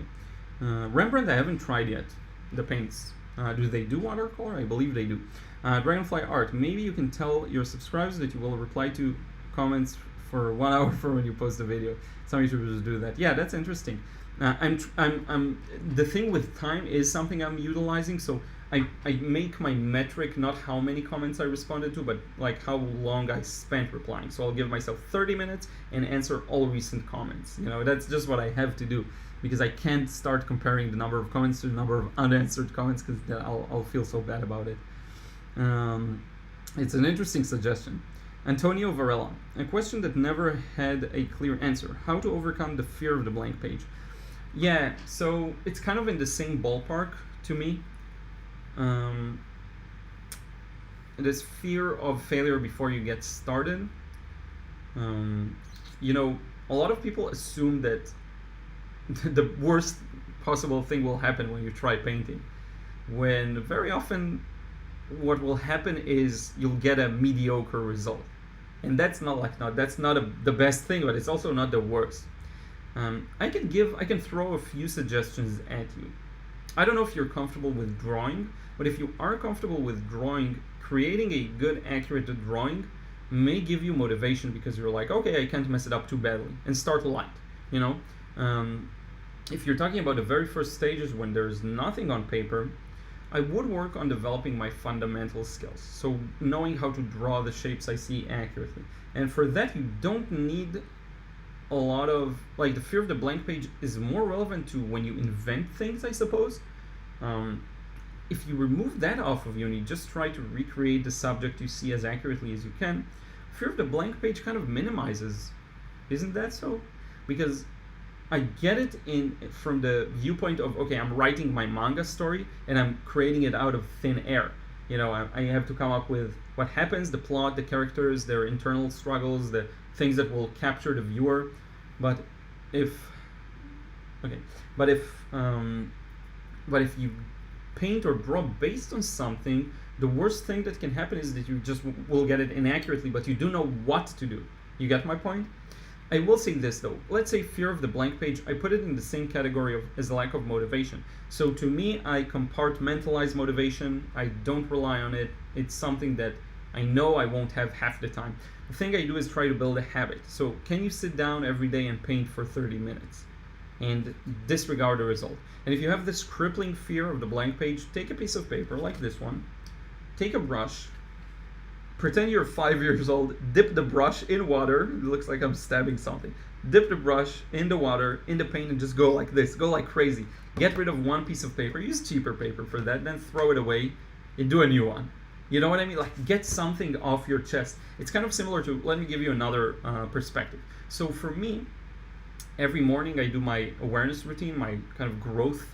Rembrandt I haven't tried yet. The paints. Do they do watercolor? I believe they do. Dragonfly Art. Maybe you can tell your subscribers that you will reply to comments for 1 hour for when you post a video. Some YouTubers do that. Yeah, that's interesting. The thing with time is something I'm utilizing. So I make my metric not how many comments I responded to, but like how long I spent replying. So I'll give myself 30 minutes and answer all recent comments. You know, that's just what I have to do, because I can't start comparing the number of comments to the number of unanswered comments, because I'll feel so bad about it. It's an interesting suggestion. Antonio Varela, a question that never had a clear answer: how to overcome the fear of the blank page? Yeah, so it's kind of in the same ballpark to me. This fear of failure before you get started. You know, a lot of people assume that the worst possible thing will happen when you try painting, when very often what will happen is you'll get a mediocre result, and that's not the best thing, but it's also not the worst. I can throw a few suggestions at you. I don't know if you're comfortable with drawing, but if you are comfortable with drawing, creating a good, accurate drawing may give you motivation, because you're like, okay, I can't mess it up too badly, and start light. You know, if you're talking about the very first stages when there's nothing on paper, I would work on developing my fundamental skills. So knowing how to draw the shapes I see accurately. And for that, you don't need a lot of, like, the fear of the blank page is more relevant to when you invent things, I suppose. If you remove that off of you and you just try to recreate the subject you see as accurately as you can, fear of the blank page kind of minimizes. Isn't that so? Because I get it from the viewpoint of, okay, I'm writing my manga story and I'm creating it out of thin air. You know, I have to come up with what happens, the plot, the characters, their internal struggles, the things that will capture the viewer. But if you paint or draw based on something, the worst thing that can happen is that you just will get it inaccurately, but you do know what to do. You get my point? I will say this though. Let's say fear of the blank page, I put it in the same category as lack of motivation. So to me, I compartmentalize motivation. I don't rely on it. It's something that I know I won't have half the time. The thing I do is try to build a habit. So can you sit down every day and paint for 30 minutes and disregard the result? And if you have this crippling fear of the blank page, take a piece of paper like this one, take a brush, pretend you're 5 years old, dip the brush in water. It looks like I'm stabbing something. Dip the brush in the water, in the paint, and just go like this. Go like crazy. Get rid of one piece of paper. Use cheaper paper for that. Then throw it away and do a new one. You know what I mean? Like, get something off your chest. It's kind of similar to, let me give you another perspective. So for me, every morning I do my awareness routine, my kind of growth,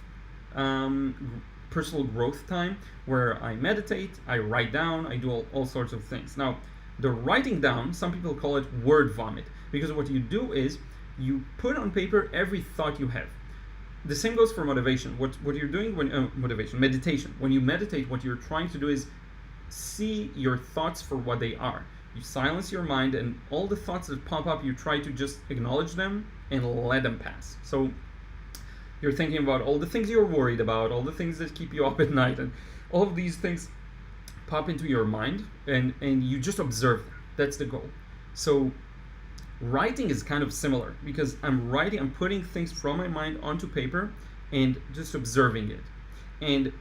personal growth time, where I meditate, I write down, I do all sorts of things. Now, the writing down, some people call it word vomit, because what you do is you put on paper every thought you have. The same goes for motivation. What you're doing when meditation. When you meditate, what you're trying to do is see your thoughts for what they are. You silence your mind, and all the thoughts that pop up, you try to just acknowledge them and let them pass. So you're thinking about all the things you're worried about, all the things that keep you up at night, and all of these things pop into your mind, and you just observe them. That's the goal. So writing is kind of similar, because I'm putting things from my mind onto paper and just observing it. And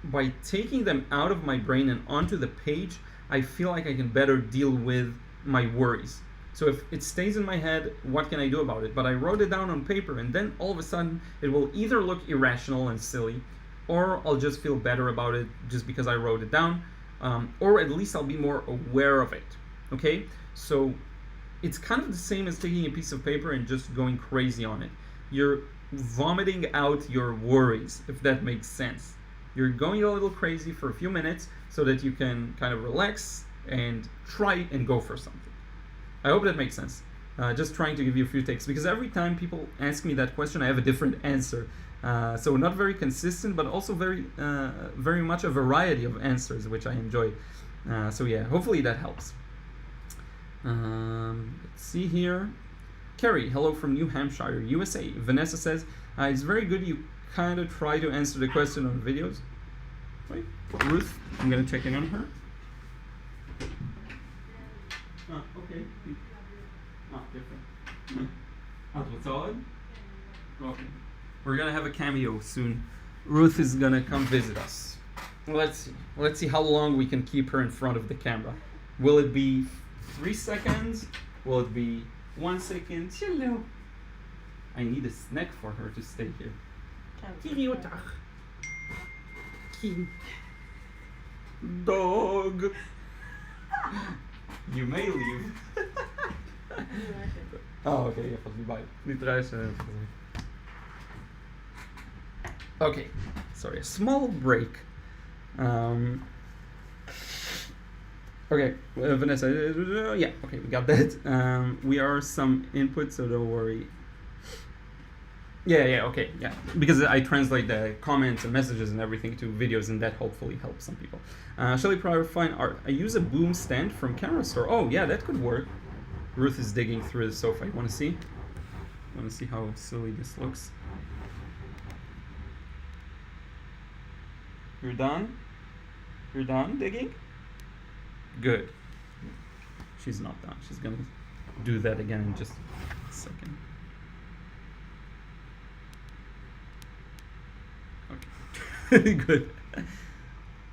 by taking them out of my brain and onto the page, I feel like I can better deal with my worries. So if it stays in my head, what can I do about it? But I wrote it down on paper, and then all of a sudden it will either look irrational and silly, or I'll just feel better about it just because I wrote it down, or at least I'll be more aware of it. Okay? So it's kind of the same as taking a piece of paper and just going crazy on it. You're vomiting out your worries, if that makes sense. You're going a little crazy for a few minutes so that you can kind of relax and try and go for something. I hope that makes sense. Just trying to give you a few takes, because every time people ask me that question, I have a different answer. So not very consistent, but also very much a variety of answers, which I enjoy. So yeah, hopefully that helps. Let's see here. Carrie, hello from New Hampshire, USA. Vanessa says, it's very good you kind of try to answer the question on videos. Wait, Ruth, I'm going to check in on her. Okay. Different. Solid? Okay. We're going to have a cameo soon. Ruth is going to come visit us. Let's see how long we can keep her in front of the camera. Will it be 3 seconds? Will it be 1 second? Hello. I need a snack for her to stay here. Dog. You may leave. Oh, okay. Bye. Okay. Sorry, a small break. Okay, Vanessa, yeah, okay, we got that. We are some input, so don't worry. Yeah, okay, yeah. Because I translate the comments and messages and everything to videos, and that hopefully helps some people. Shelley Pryor, fine art. I use a boom stand from Camera Store. Oh, yeah, that could work. Ruth is digging through the sofa. You want to see? Want to see how silly this looks? You're done? You're done digging? Good. She's not done. She's gonna do that again in just a second. Okay. Good.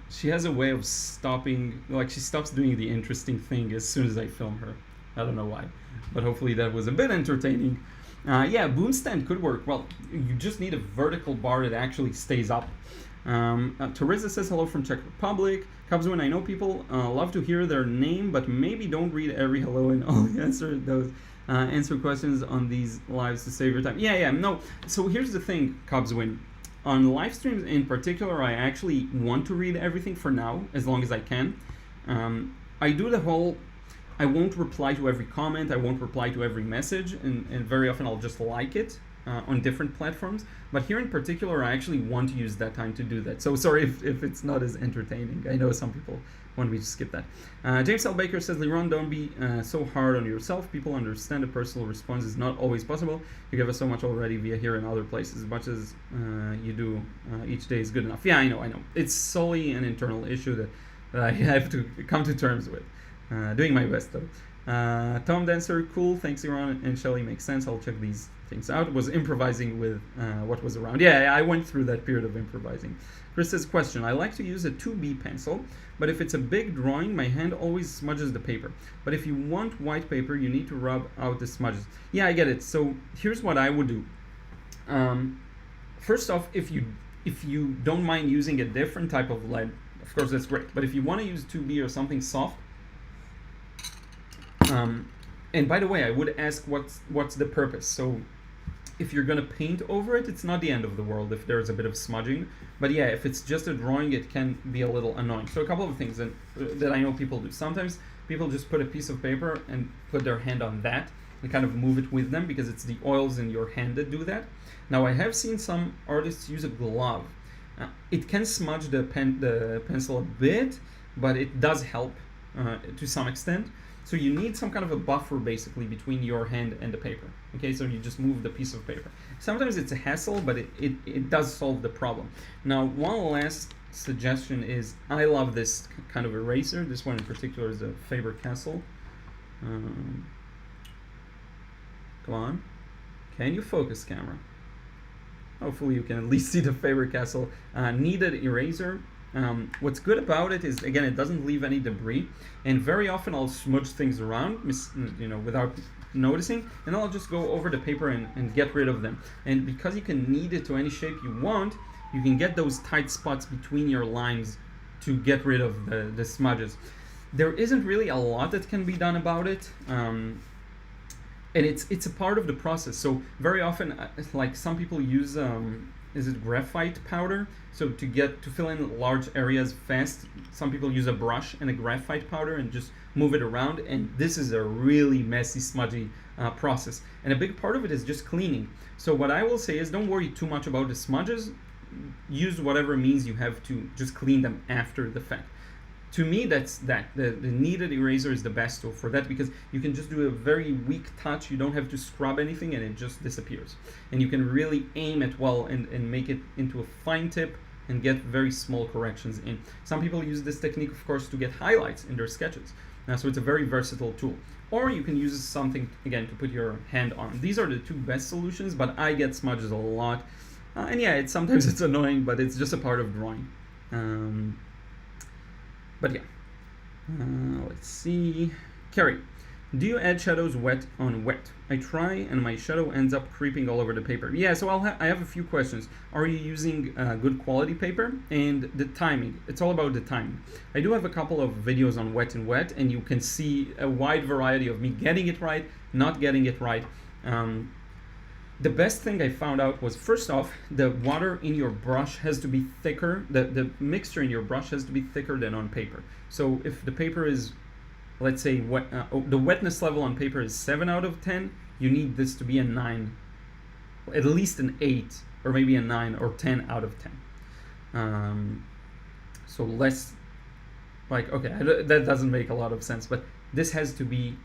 She has a way of stopping, like she stops doing the interesting thing as soon as I film her. I don't know why, but hopefully that was a bit entertaining. Yeah, boom stand could work. Well, you just need a vertical bar that actually stays up. Teresa says hello from Czech Republic. Cubswin, I know people love to hear their name, but maybe don't read every hello and only answer questions on these lives to save your time. Yeah, no. So here's the thing, Cubswin. On live streams in particular, I actually want to read everything for now, as long as I can. I do the whole, I won't reply to every comment, I won't reply to every message, and very often I'll just like it. On different platforms, but here in particular I actually want to use that time to do that. So sorry if it's not as entertaining. I know some people want me to skip that. James L. Baker says, Liron, don't be so hard on yourself. People understand a personal response is not always possible. You give us so much already via here and other places. As much as you do each day is good enough. Yeah, I know. It's solely an internal issue that I have to come to terms with. Doing my best though. Tom Dancer, cool, thanks Liron and Shelley, makes sense. I'll check these things out. Was improvising with what was around. Yeah, I went through that period of improvising. Chris says, question, I like to use a 2B pencil, but if it's a big drawing, my hand always smudges the paper. But if you want white paper, you need to rub out the smudges. Yeah, I get it. So here's what I would do. First off, if you don't mind using a different type of lead, of course that's great. But if you want to use 2B or something soft, and by the way, I would ask what's the purpose. So if you're going to paint over it, it's not the end of the world if there's a bit of smudging. But yeah, if it's just a drawing, it can be a little annoying. So a couple of things that I know people do. Sometimes people just put a piece of paper and put their hand on that and kind of move it with them because it's the oils in your hand that do that. Now I have seen some artists use a glove. It can smudge the pencil a bit, but it does help to some extent. So you need some kind of a buffer basically between your hand and the paper. Okay, so you just move the piece of paper. Sometimes it's a hassle, but it does solve the problem. Now, one last suggestion is, I love this kind of eraser. This one in particular is a Faber-Castell. Come on. Can you focus, camera? Hopefully you can at least see the Faber-Castell kneaded eraser. What's good about it is, again, it doesn't leave any debris, and very often I'll smudge things around, without noticing, and I'll just go over the paper and get rid of them. And because you can knead it to any shape you want, you can get those tight spots between your lines to get rid of the smudges. There isn't really a lot that can be done about it. and it's a part of the process. So very often, like some people use is it graphite powder? So to fill in large areas fast, some people use a brush and a graphite powder and just move it around. And this is a really messy, smudgy process. And a big part of it is just cleaning. So what I will say is, don't worry too much about the smudges. Use whatever means you have to just clean them after the fact. To me, that's that. The kneaded eraser is the best tool for that, because you can just do a very weak touch. You don't have to scrub anything and it just disappears. And you can really aim it well and make it into a fine tip and get very small corrections in. Some people use this technique, of course, to get highlights in their sketches. So it's a very versatile tool. Or you can use something, again, to put your hand on. These are the two best solutions, but I get smudges a lot. And yeah, sometimes it's annoying, but it's just a part of drawing. But yeah, let's see. Carrie, do you add shadows wet on wet? I try and my shadow ends up creeping all over the paper. Yeah, so I have a few questions. Are you using good quality paper? And the timing, it's all about the timing. I do have a couple of videos on wet and wet, and you can see a wide variety of me getting it right, not getting it right. The best thing I found out was, first off, the water in your brush has to be thicker. The mixture in your brush has to be thicker than on paper. So if the paper is, let's say, the wetness level on paper is 7 out of 10, you need this to be a 9, at least an 8, or maybe a 9 or 10 out of 10. So less, like, okay, that doesn't make a lot of sense, but this has to be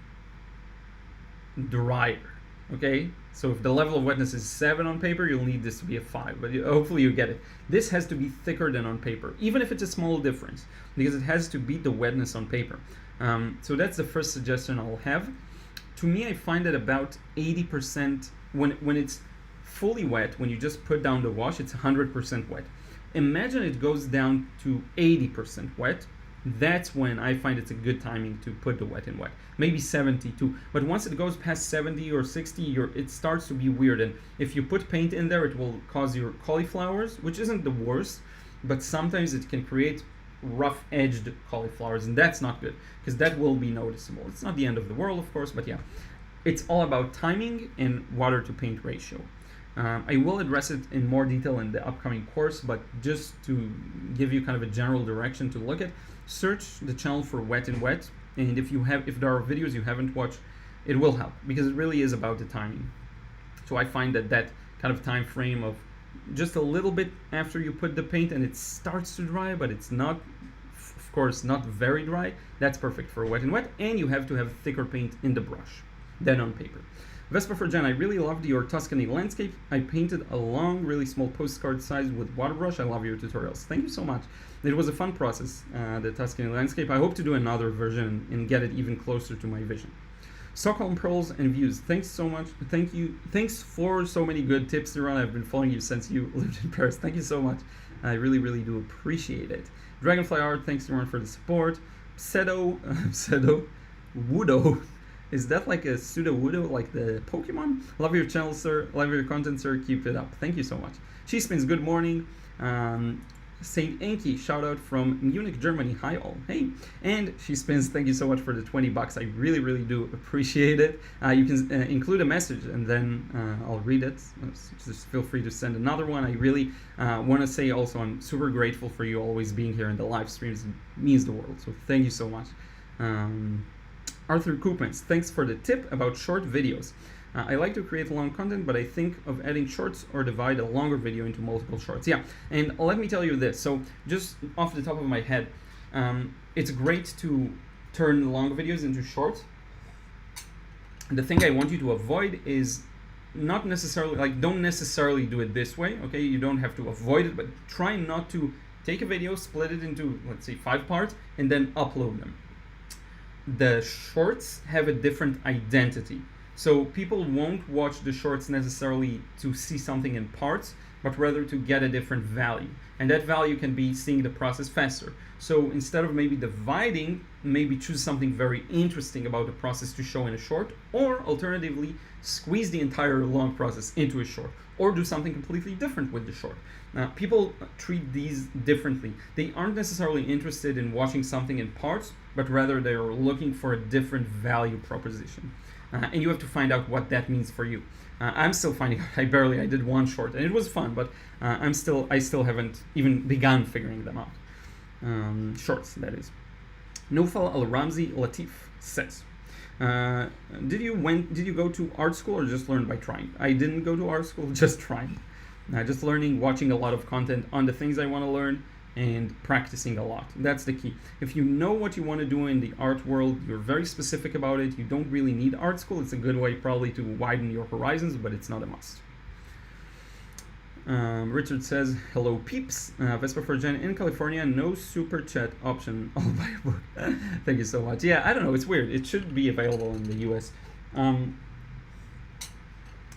drier. Okay, so if the level of wetness is 7 on paper, you'll need this to be a 5, but hopefully you get it. This has to be thicker than on paper, even if it's a small difference, because it has to beat the wetness on paper. So that's the first suggestion I'll have. To me, I find that about 80%, when it's fully wet, when you just put down the wash, it's 100% wet. Imagine it goes down to 80% wet. That's when I find it's a good timing to put the wet in wet. Maybe 72, but once it goes past 70 or 60, it starts to be weird. And if you put paint in there, it will cause your cauliflowers, which isn't the worst, but sometimes it can create rough-edged cauliflowers, and that's not good, because that will be noticeable. It's not the end of the world, of course, but yeah, it's all about timing and water to paint ratio. I will address it in more detail in the upcoming course, but just to give you kind of a general direction to look at, search the channel for wet and wet, and if there are videos you haven't watched, it will help, because it really is about the timing. So I find that kind of time frame of just a little bit after you put the paint and it starts to dry, but it's not, of course, not very dry, that's perfect for wet and wet, and you have to have thicker paint in the brush than on paper. Vespa for Jen, I really loved your Tuscany landscape. I painted a long, really small postcard size with water brush. I love your tutorials. Thank you so much. It was a fun process, the Tuscany landscape. I hope to do another version and get it even closer to my vision. Stockholm Pearls and Views, thanks so much. Thank you. Thanks for so many good tips, Liron. I've been following you since you lived in Paris. Thank you so much. I really, really do appreciate it. Dragonfly Art, thanks Liron for the support. Pseudo Woodo. Is that like a Sudowoodo, like the Pokemon? Love your channel, sir. Love your content, sir. Keep it up. Thank you so much. She Spins, good morning. Saint Enki, shout out from Munich, Germany. Hi all. Hey. And She Spins, thank you so much for the $20. I really, really do appreciate it. You can include a message and then I'll read it. Just feel free to send another one. I really want to say also I'm super grateful for you always being here in the live streams. It means the world. So thank you so much. Arthur Coopmans, thanks for the tip about short videos. I like to create long content, but I think of adding shorts or divide a longer video into multiple shorts. Yeah, and let me tell you this. So just off the top of my head, it's great to turn long videos into shorts. The thing I want you to avoid is not necessarily, like, don't necessarily do it this way, okay? You don't have to avoid it, but try not to take a video, split it into, let's say, 5 parts, and then upload them. The shorts have a different identity. So people won't watch the shorts necessarily to see something in parts, but rather to get a different value. And that value can be seeing the process faster. So instead of maybe dividing, maybe choose something very interesting about the process to show in a short, or alternatively, squeeze the entire long process into a short, or do something completely different with the short. People treat these differently. They aren't necessarily interested in watching something in parts, but rather they're looking for a different value proposition. and you have to find out what that means for you. I'm still finding out. I did one short, and it was fun, but I still haven't even begun figuring them out. Shorts, that is. Nofal Al Ramzi Latif says, did you go to art school or just learn by trying? I didn't go to art school, just trying. Just learning, watching a lot of content on the things I want to learn, and practicing a lot. That's the key. If you know what you want to do in the art world, you're very specific about it, you don't really need art school. It's a good way probably to widen your horizons, but it's not a must. Richard says, hello peeps. Vespa for Jen in California, no super chat option. I'll buy a book. Thank you so much. Yeah, I don't know, it's weird. It should be available in the US.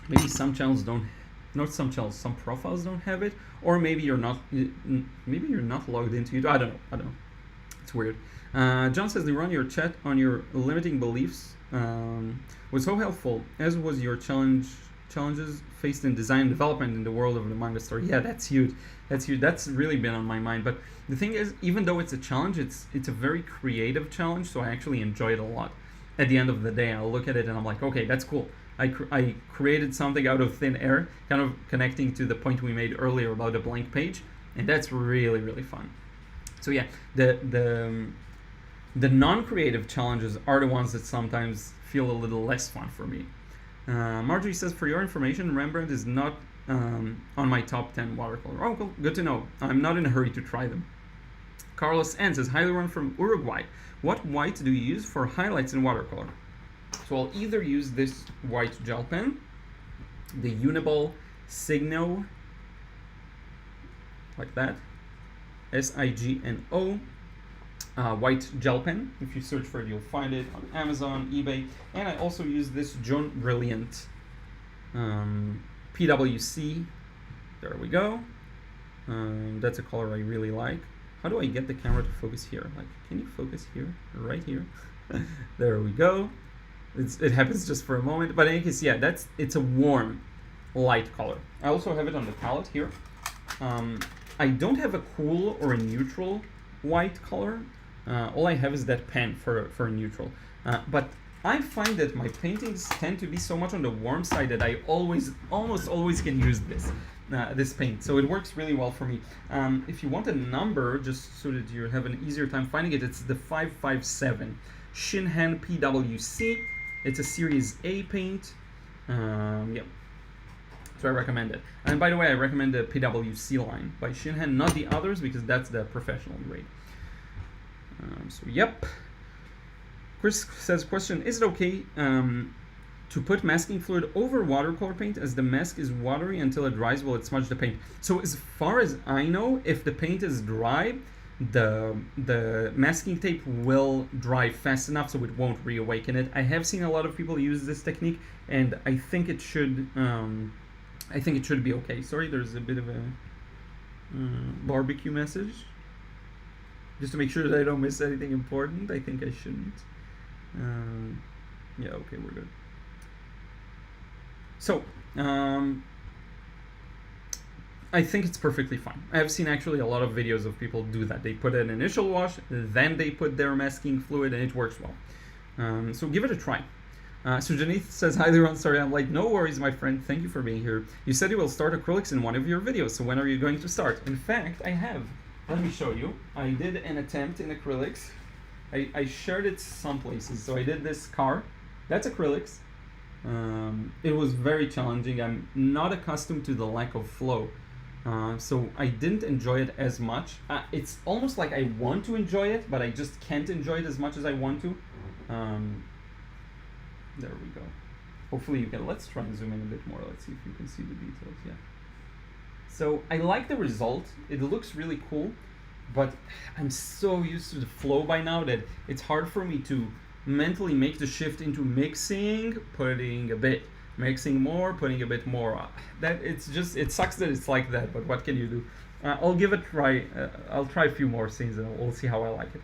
Maybe some channels don't, not some channels, some profiles don't have it, or maybe you're not logged into it. I don't know. It's weird. John says, Liron, your chat on your limiting beliefs was so helpful, as was your challenges faced in design and development in the world of the manga story. Yeah, that's huge. That's really been on my mind. But the thing is, even though it's a challenge, it's a very creative challenge, so I actually enjoy it a lot. At the end of the day, I'll look at it and I'm like, okay, that's cool. I created something out of thin air, kind of connecting to the point we made earlier about a blank page, and that's really, really fun. So yeah, the non-creative challenges are the ones that sometimes feel a little less fun for me. Marjorie says, for your information, Rembrandt is not on my top 10 watercolor. Oh, cool. Good to know. I'm not in a hurry to try them. Carlos N says, hi Liron from Uruguay. What white do you use for highlights in watercolor? So I'll either use this white gel pen, the Uniball Signo, like that, Signo, white gel pen. If you search for it, you'll find it on Amazon, eBay. And I also use this John Brilliant PWC. There we go. That's a color I really like. How do I get the camera to focus here? Like, can you focus here? Right here. There we go. It happens just for a moment, but in any case, yeah, it's a warm, light color. I also have it on the palette here. I don't have a cool or a neutral white color. All I have is that pen for a neutral. But I find that my paintings tend to be so much on the warm side that I almost always can use this paint. So it works really well for me. If you want a number, just so that you have an easier time finding it, it's the 557 Shinhan PWC. It's a Series A paint. Yeah. So I recommend it. And by the way, I recommend the PWC line by Shinhan, not the others, because that's the professional grade. So yep. Chris says, question, is it okay to put masking fluid over watercolor paint as the mask is watery until it dries while it smudges the paint? So as far as I know, if the paint is dry, the masking tape will dry fast enough so it won't reawaken it. I have seen a lot of people use this technique, and I think it should be okay. Sorry, there's a bit of a barbecue message. Just to make sure that I don't miss anything important. I think I shouldn't. Yeah, okay, we're good. So, I think it's perfectly fine. I have seen actually a lot of videos of people do that. They put an initial wash, then they put their masking fluid, and it works well. So give it a try. So Janith says, hi Liron, sorry, I'm like, no worries, my friend, thank you for being here. You said you will start acrylics in one of your videos, so when are you going to start? In fact, I have. Let me show you. I did an attempt in acrylics. I shared it some places. So I did this car. That's acrylics. It was very challenging. I'm not accustomed to the lack of flow. So I didn't enjoy it as much. It's almost like I want to enjoy it, but I just can't enjoy it as much as I want to. There we go. Hopefully you can, let's try and zoom in a bit more. Let's see if you can see the details, yeah. So I like the result. It looks really cool, but I'm so used to the flow by now that it's hard for me to mentally make the shift into mixing, putting a bit, mixing more, putting a bit more. That it's just, it sucks that it's like that, but what can you do? I'll give it a try. I'll try a few more scenes and we'll see how I like it.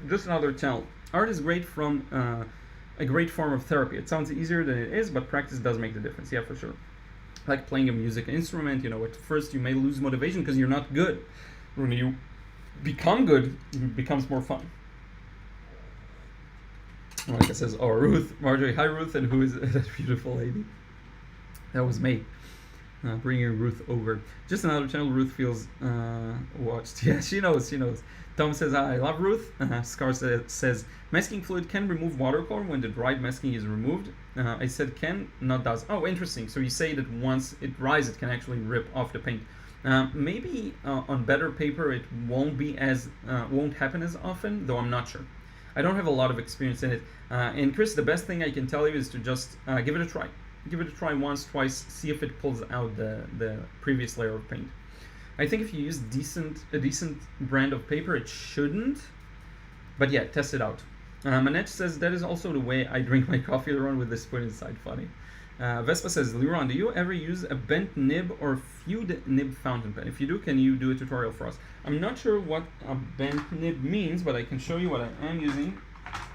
Just another channel. Art is great from a great form of therapy. It sounds easier than it is, but practice does make the difference. Yeah, for sure. Like playing a music instrument, you know, at first you may lose motivation because you're not good. When you become good, it becomes more fun. Monica says, oh, Ruth, Marjorie, hi Ruth, and who is that beautiful lady? That was me. Bringing Ruth over. Just another channel Ruth feels watched. Yeah, she knows, she knows. Tom says, I love Ruth. Scar says, masking fluid can remove watercolor when the dried masking is removed. I said can, not does. Oh, interesting. So you say that once it dries, it can actually rip off the paint. Maybe on better paper it won't be as won't happen as often, though I'm not sure. I don't have a lot of experience in it. And Chris, the best thing I can tell you is to just give it a try. Give it a try once, twice, see if it pulls out the previous layer of paint. I think if you use a decent brand of paper, it shouldn't. But yeah, test it out. Manette says, that is also the way I drink my coffee, Liron, with the spoon inside. Funny. Vespa says, Liron, do you ever use a bent nib or fewed nib fountain pen? If you do, can you do a tutorial for us? I'm not sure what a bent nib means, but I can show you what I am using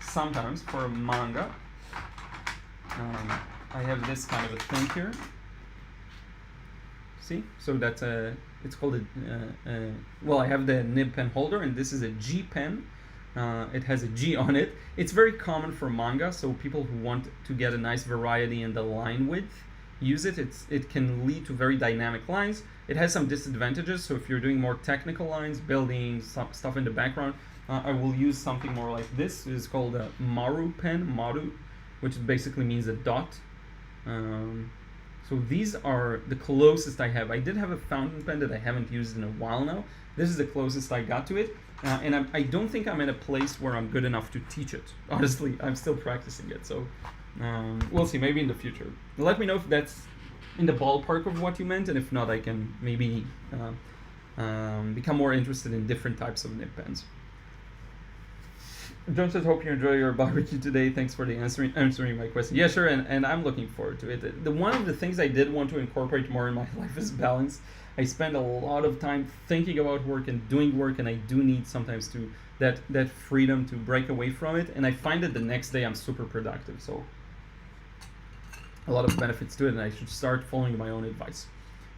sometimes for manga. I have this kind of a thing here. See? So that's it's called well, I have the nib pen holder, and this is a G pen. It has a G on it. It's very common for manga, so people who want to get a nice variety in the line width use it. It can lead to very dynamic lines. It has some disadvantages, so if you're doing more technical lines, buildings, stuff in the background, I will use something more like this. It's called a Maru pen, Maru, which basically means a dot. So these are the closest I have. I did have a fountain pen that I haven't used in a while now. This is the closest I got to it. And I don't think I'm at a place where I'm good enough to teach it. Honestly, I'm still practicing it. So we'll see, maybe in the future. Let me know if that's in the ballpark of what you meant. And if not, I can maybe become more interested in different types of nib pens. John says, hope you enjoy your barbecue today. Thanks for the answering my question. Yeah, sure, and I'm looking forward to it. One of the things I did want to incorporate more in my life is balance. I spend a lot of time thinking about work and doing work, and I do need sometimes to that freedom to break away from it. And I find that the next day I'm super productive. So a lot of benefits to it, and I should start following my own advice.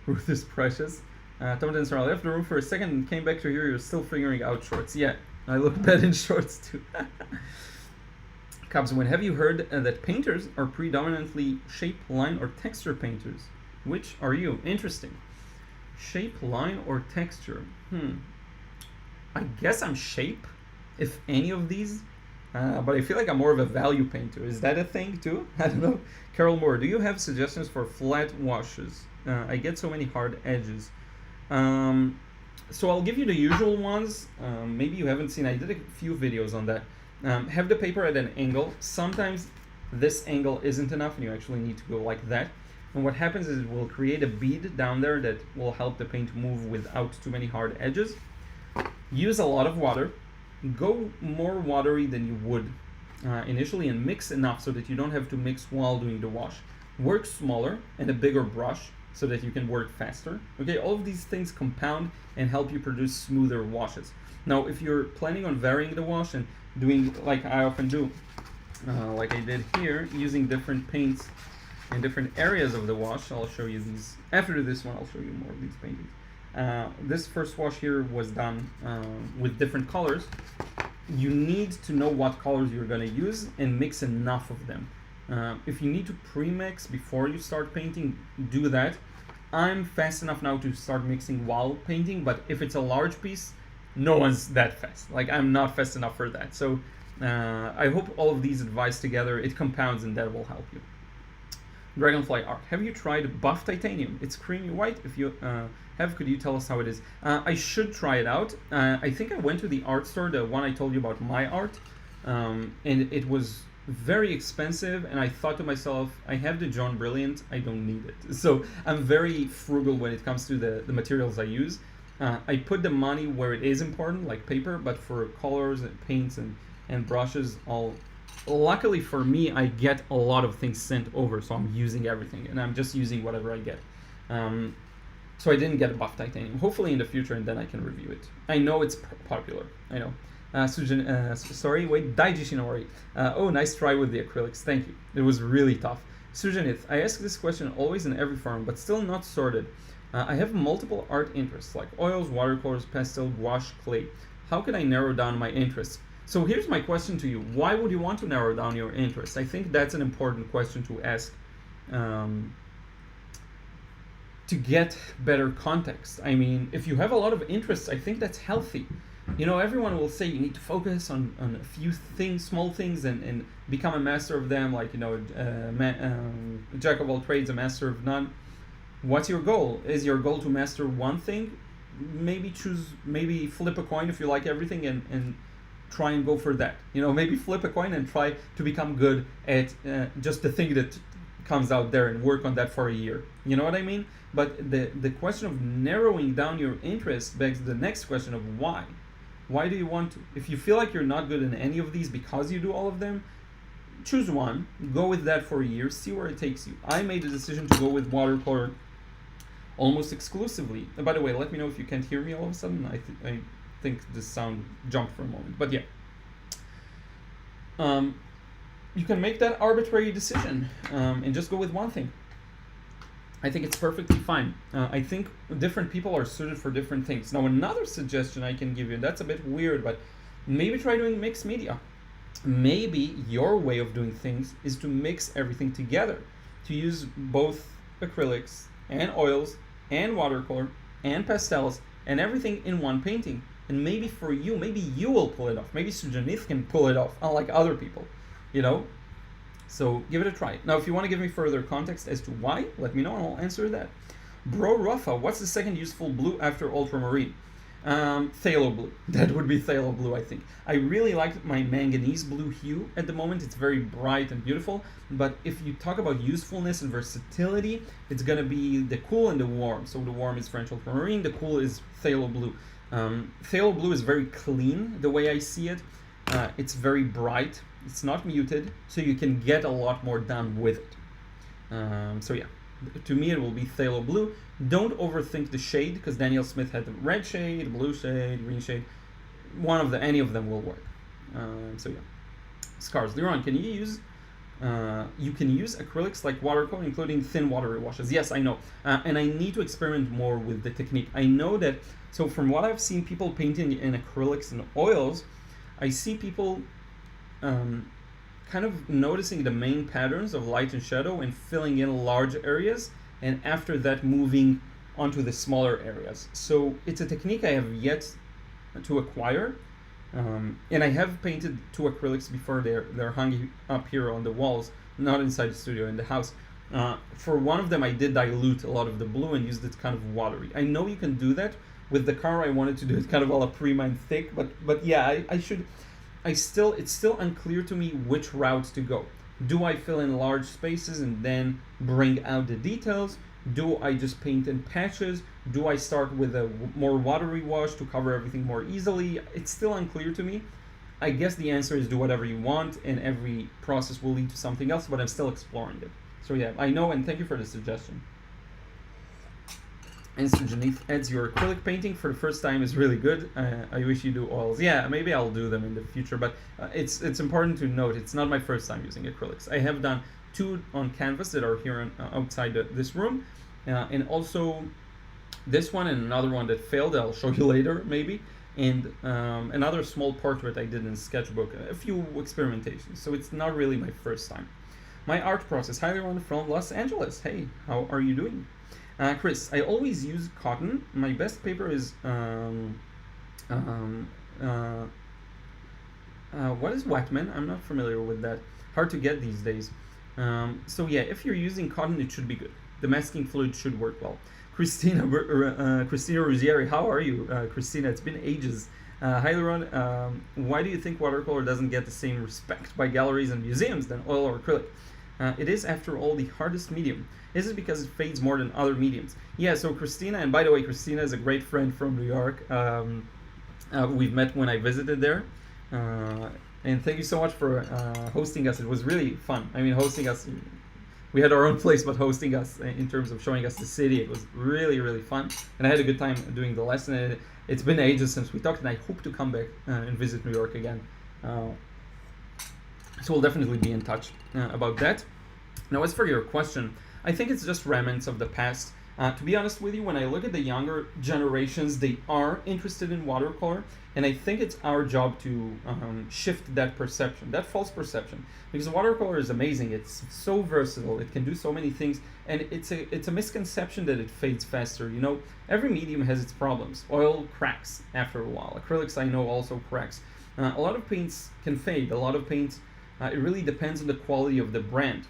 Ruth is precious. Tom Denser, I left the room for a second and came back to here. You're still figuring out shorts. Yeah. I look bad in shorts too. Cubs, when have you heard that painters are predominantly shape, line, or texture painters? Which are you? Interesting. Shape, line, or texture? I guess I'm shape, if any of these. But I feel like I'm more of a value painter. Is that a thing too? I don't know. Carol Moore, do you have suggestions for flat washes? I get so many hard edges. So I'll give you the usual ones. Maybe you haven't seen, I did a few videos on that. Have the paper at an angle. Sometimes this angle isn't enough and you actually need to go like that. And what happens is it will create a bead down there that will help the paint move without too many hard edges. Use a lot of water. Go more watery than you would initially, and mix enough so that you don't have to mix while doing the wash. Work smaller and a bigger brush so that you can work faster. Okay, all of these things compound and help you produce smoother washes. Now, if you're planning on varying the wash and doing like I often do, like I did here, using different paints in different areas of the wash, I'll show you these. After this one, I'll show you more of these paintings. This first wash here was done with different colors. You need to know what colors you're going to use and mix enough of them. If you need to pre-mix before you start painting, do that. I'm fast enough now to start mixing while painting, but if it's a large piece, no one's that fast. Like, I'm not fast enough for that. So I hope all of these advice together, it compounds, and that will help you. Dragonfly Art. Have you tried buff titanium? It's creamy white. If you have, could you tell us how it is? I should try it out. I think I went to the art store, the one I told you about, My Art, and it was very expensive, and I thought to myself, I have the John Brilliant, I don't need it. So I'm very frugal when it comes to the materials I use. I put the money where it is important, like paper, but for colors and paints and brushes, luckily for me, I get a lot of things sent over, so I'm using everything, and I'm just using whatever I get. So I didn't get a buff titanium. Hopefully in the future, and then I can review it. I know it's popular, I know. Sujan, sorry, wait, Daiji Shinori. Oh, nice try with the acrylics, thank you. It was really tough. Sujanith, I ask this question always in every forum, but still not sorted. I have multiple art interests, like oils, watercolors, pastel, gouache, clay. How can I narrow down my interests? So here's my question to you. Why would you want to narrow down your interest? I think that's an important question to ask to get better context. I mean, if you have a lot of interests, I think that's healthy. You know, everyone will say you need to focus on a few things, small things, and become a master of them, like, you know, jack of all trades, a master of none. What's your goal? Is your goal to master one thing? Maybe flip a coin if you like everything and try and go for that. You know, maybe flip a coin and try to become good at just the thing that comes out there and work on that for a year. You know what I mean? But the question of narrowing down your interest begs the next question of why. Why do you want to? If you feel like you're not good in any of these because you do all of them, choose one, go with that for a year, see where it takes you. I made a decision to go with watercolor almost exclusively. And by the way, let me know if you can't hear me all of a sudden. I think the sound jumped for a moment, but yeah. You can make that arbitrary decision and just go with one thing. I think it's perfectly fine. I think different people are suited for different things. Now, another suggestion I can give you, that's a bit weird, but maybe try doing mixed media. Maybe your way of doing things is to mix everything together, to use both acrylics and oils and watercolor and pastels and everything in one painting. And maybe for you, maybe you will pull it off. Maybe Sujanith can pull it off, unlike other people, you know? So give it a try. Now, if you want to give me further context as to why, let me know and I'll answer that. Bro Rafa, what's the second useful blue after ultramarine? Phthalo blue. That would be phthalo blue, I think. I really like my manganese blue hue at the moment. It's very bright and beautiful. But if you talk about usefulness and versatility, it's going to be the cool and the warm. So the warm is French ultramarine. The cool is phthalo blue. Phthalo blue is very clean, the way I see it. It's very bright. It's not muted, so you can get a lot more done with it. So yeah, to me it will be phthalo blue. Don't overthink the shade, because Daniel Smith had the red shade, blue shade, green shade. Any of them will work. So yeah, scars. Liron, can you use? You can use acrylics like watercolor, including thin watery washes. Yes, I know, and I need to experiment more with the technique. I know that. So from what I've seen people painting in acrylics and oils, I see people kind of noticing the main patterns of light and shadow and filling in large areas, and after that moving onto the smaller areas. So it's a technique I have yet to acquire, and I have painted two acrylics before. They're hung up here on the walls, not inside the studio, in the house. For one of them I did dilute a lot of the blue and used it kind of watery. I know you can do that. With the car I wanted to do it kind of all a pre-mined thick, but yeah, it's still unclear to me which route to go. Do I fill in large spaces and then bring out the details? Do I just paint in patches? Do I start with a more watery wash to cover everything more easily? It's still unclear to me. I guess the answer is do whatever you want, and every process will lead to something else, but I'm still exploring it. So yeah, I know, and thank you for the suggestion. And Sujanith adds, your acrylic painting for the first time is really good. I wish you do oils. Yeah, maybe I'll do them in the future, but it's important to note it's not my first time using acrylics. I have done two on canvas that are here outside this room, and also this one and another one that failed. I'll show you later, maybe. And another small portrait I did in sketchbook, a few experimentations. So it's not really my first time. My art process. Hi everyone from Los Angeles. Hey, how are you doing? Chris, I always use cotton. My best paper is what is Wetman? I'm not familiar with that. Hard to get these days. So yeah, if you're using cotton, it should be good. The masking fluid should work well. Christina Ruggieri, how are you? Christina, it's been ages. Hi Liron, why do you think watercolor doesn't get the same respect by galleries and museums than oil or acrylic? It is, after all, the hardest medium. Is it because it fades more than other mediums? Yeah, so Christina, and by the way, Christina is a great friend from New York. We've met when I visited there. And thank you so much for hosting us. It was really fun. I mean, hosting us, we had our own place, but hosting us in terms of showing us the city, it was really, really fun. And I had a good time doing the lesson. It's been ages since we talked, and I hope to come back and visit New York again. So we'll definitely be in touch about that. Now, as for your question, I think it's just remnants of the past. To be honest with you, when I look at the younger generations, they are interested in watercolor, and I think it's our job to shift that perception, that false perception, because watercolor is amazing. It's so versatile. It can do so many things, and it's a misconception that it fades faster. You know, every medium has its problems. Oil cracks after a while. Acrylics, I know, also cracks. A lot of paints can fade. A lot of paints, it really depends on the quality of the brand.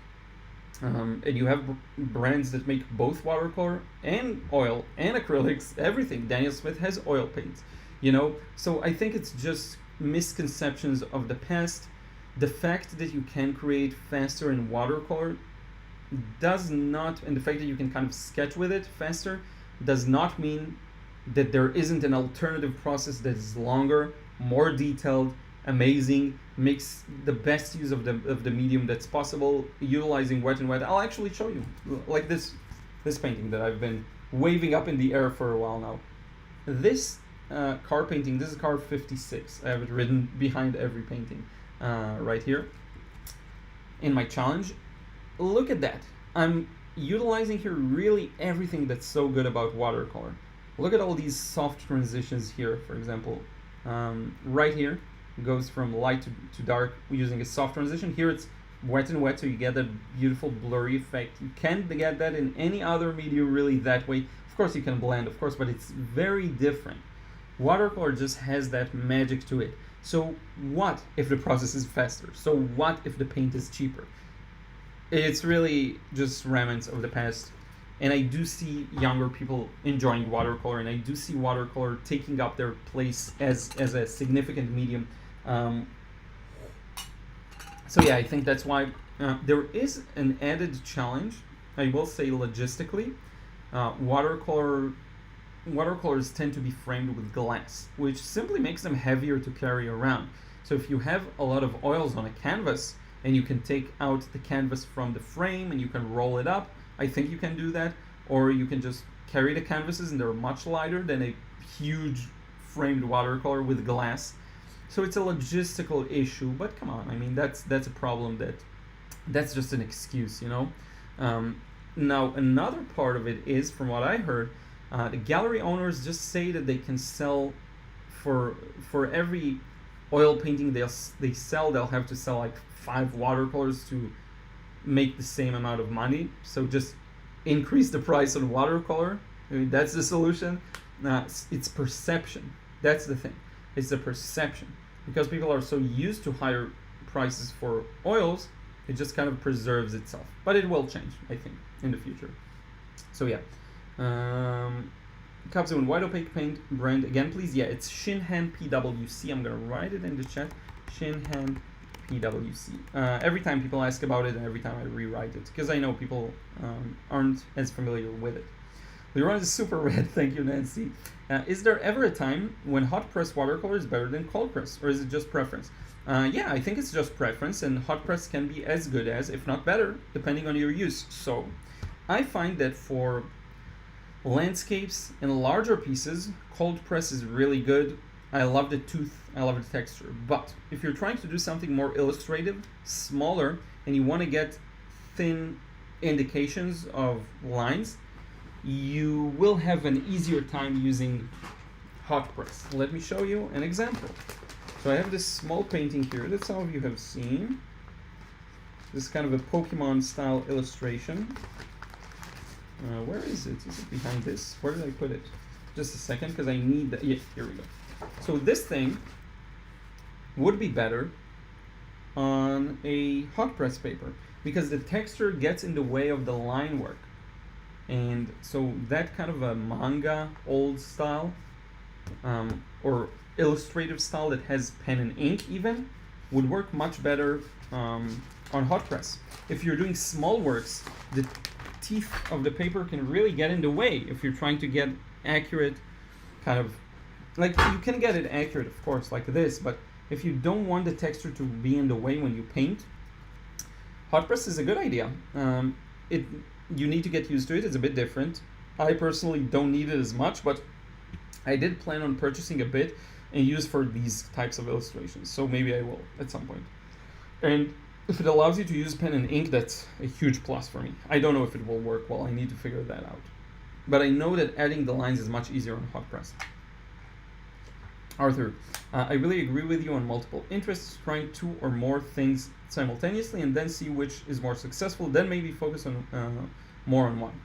And you have brands that make both watercolor and oil and acrylics, everything. Daniel Smith has oil paints, you know. So I think it's just misconceptions of the past. The fact that you can create faster in watercolor does not, and the fact that you can kind of sketch with it faster does not mean that there isn't an alternative process that is longer, more detailed, amazing, makes the best use of the medium that's possible, utilizing wet and wet. I'll actually show you, like this painting that I've been waving up in the air for a while now. This car painting, this is car 56. I have it written behind every painting right here in my challenge. Look at that. I'm utilizing here really everything that's so good about watercolor. Look at all these soft transitions here, for example. Right here goes from light to dark using a soft transition. Here it's wet and wet, so you get that beautiful blurry effect. You can't get that in any other medium really that way. Of course you can blend, of course, but it's very different. Watercolor just has that magic to it. So what if the process is faster? So what if the paint is cheaper? It's really just remnants of the past. And I do see younger people enjoying watercolor, and I do see watercolor taking up their place as a significant medium. So yeah, I think that's why there is an added challenge. I will say logistically, watercolors tend to be framed with glass, which simply makes them heavier to carry around. So if you have a lot of oils on a canvas, and you can take out the canvas from the frame and you can roll it up, I think you can do that, or you can just carry the canvases and they're much lighter than a huge framed watercolor with glass. So it's a logistical issue, but come on, I mean, that's a problem that's just an excuse, you know? Now, another part of it is, from what I heard, the gallery owners just say that they can sell for every oil painting they sell, they'll have to sell like 5 watercolors to make the same amount of money. So just increase the price on watercolor. I mean, that's the solution. It's perception. That's the thing. It's the perception. Because people are so used to higher prices for oils, it just kind of preserves itself. But it will change, I think, in the future. So yeah. Capsule White Opaque Paint brand again, please. Yeah, it's Shinhan PWC. I'm gonna write it in the chat. Shinhan PWC. Every time people ask about it, and every time I rewrite it, because I know people aren't as familiar with it. Liron is super red. Thank you, Nancy. Is there ever a time when hot press watercolor is better than cold press, or is it just preference? Yeah, I think it's just preference, and hot press can be as good as, if not better, depending on your use. So I find that for landscapes and larger pieces, cold press is really good. I love the tooth, I love the texture. But if you're trying to do something more illustrative, smaller, and you want to get thin indications of lines, you will have an easier time using hot press. Let me show you an example. So I have this small painting here that some of you have seen. This is kind of a Pokemon style illustration. Where is it? Is it behind this? Where did I put it? Just a second, because I need that. Yeah, here we go. So this thing would be better on a hot press paper because the texture gets in the way of the line work. And so that kind of a manga old style or illustrative style that has pen and ink even would work much better on hot press. If you're doing small works, the teeth of the paper can really get in the way if you're trying to get accurate kind of, like, you can get it accurate, of course, like this, but if you don't want the texture to be in the way when you paint, hot press is a good idea. You need to get used to it. It's a bit different. I personally don't need it as much, but I did plan on purchasing a bit and use for these types of illustrations, so maybe I will at some point. And if it allows you to use pen and ink, that's a huge plus for me. I don't know if it will work well. I need to figure that out. but I know that adding the lines is much easier on hot press. Arthur, I really agree with you on multiple interests, trying 2 or more things simultaneously and then see which is more successful, then maybe focus on more on one.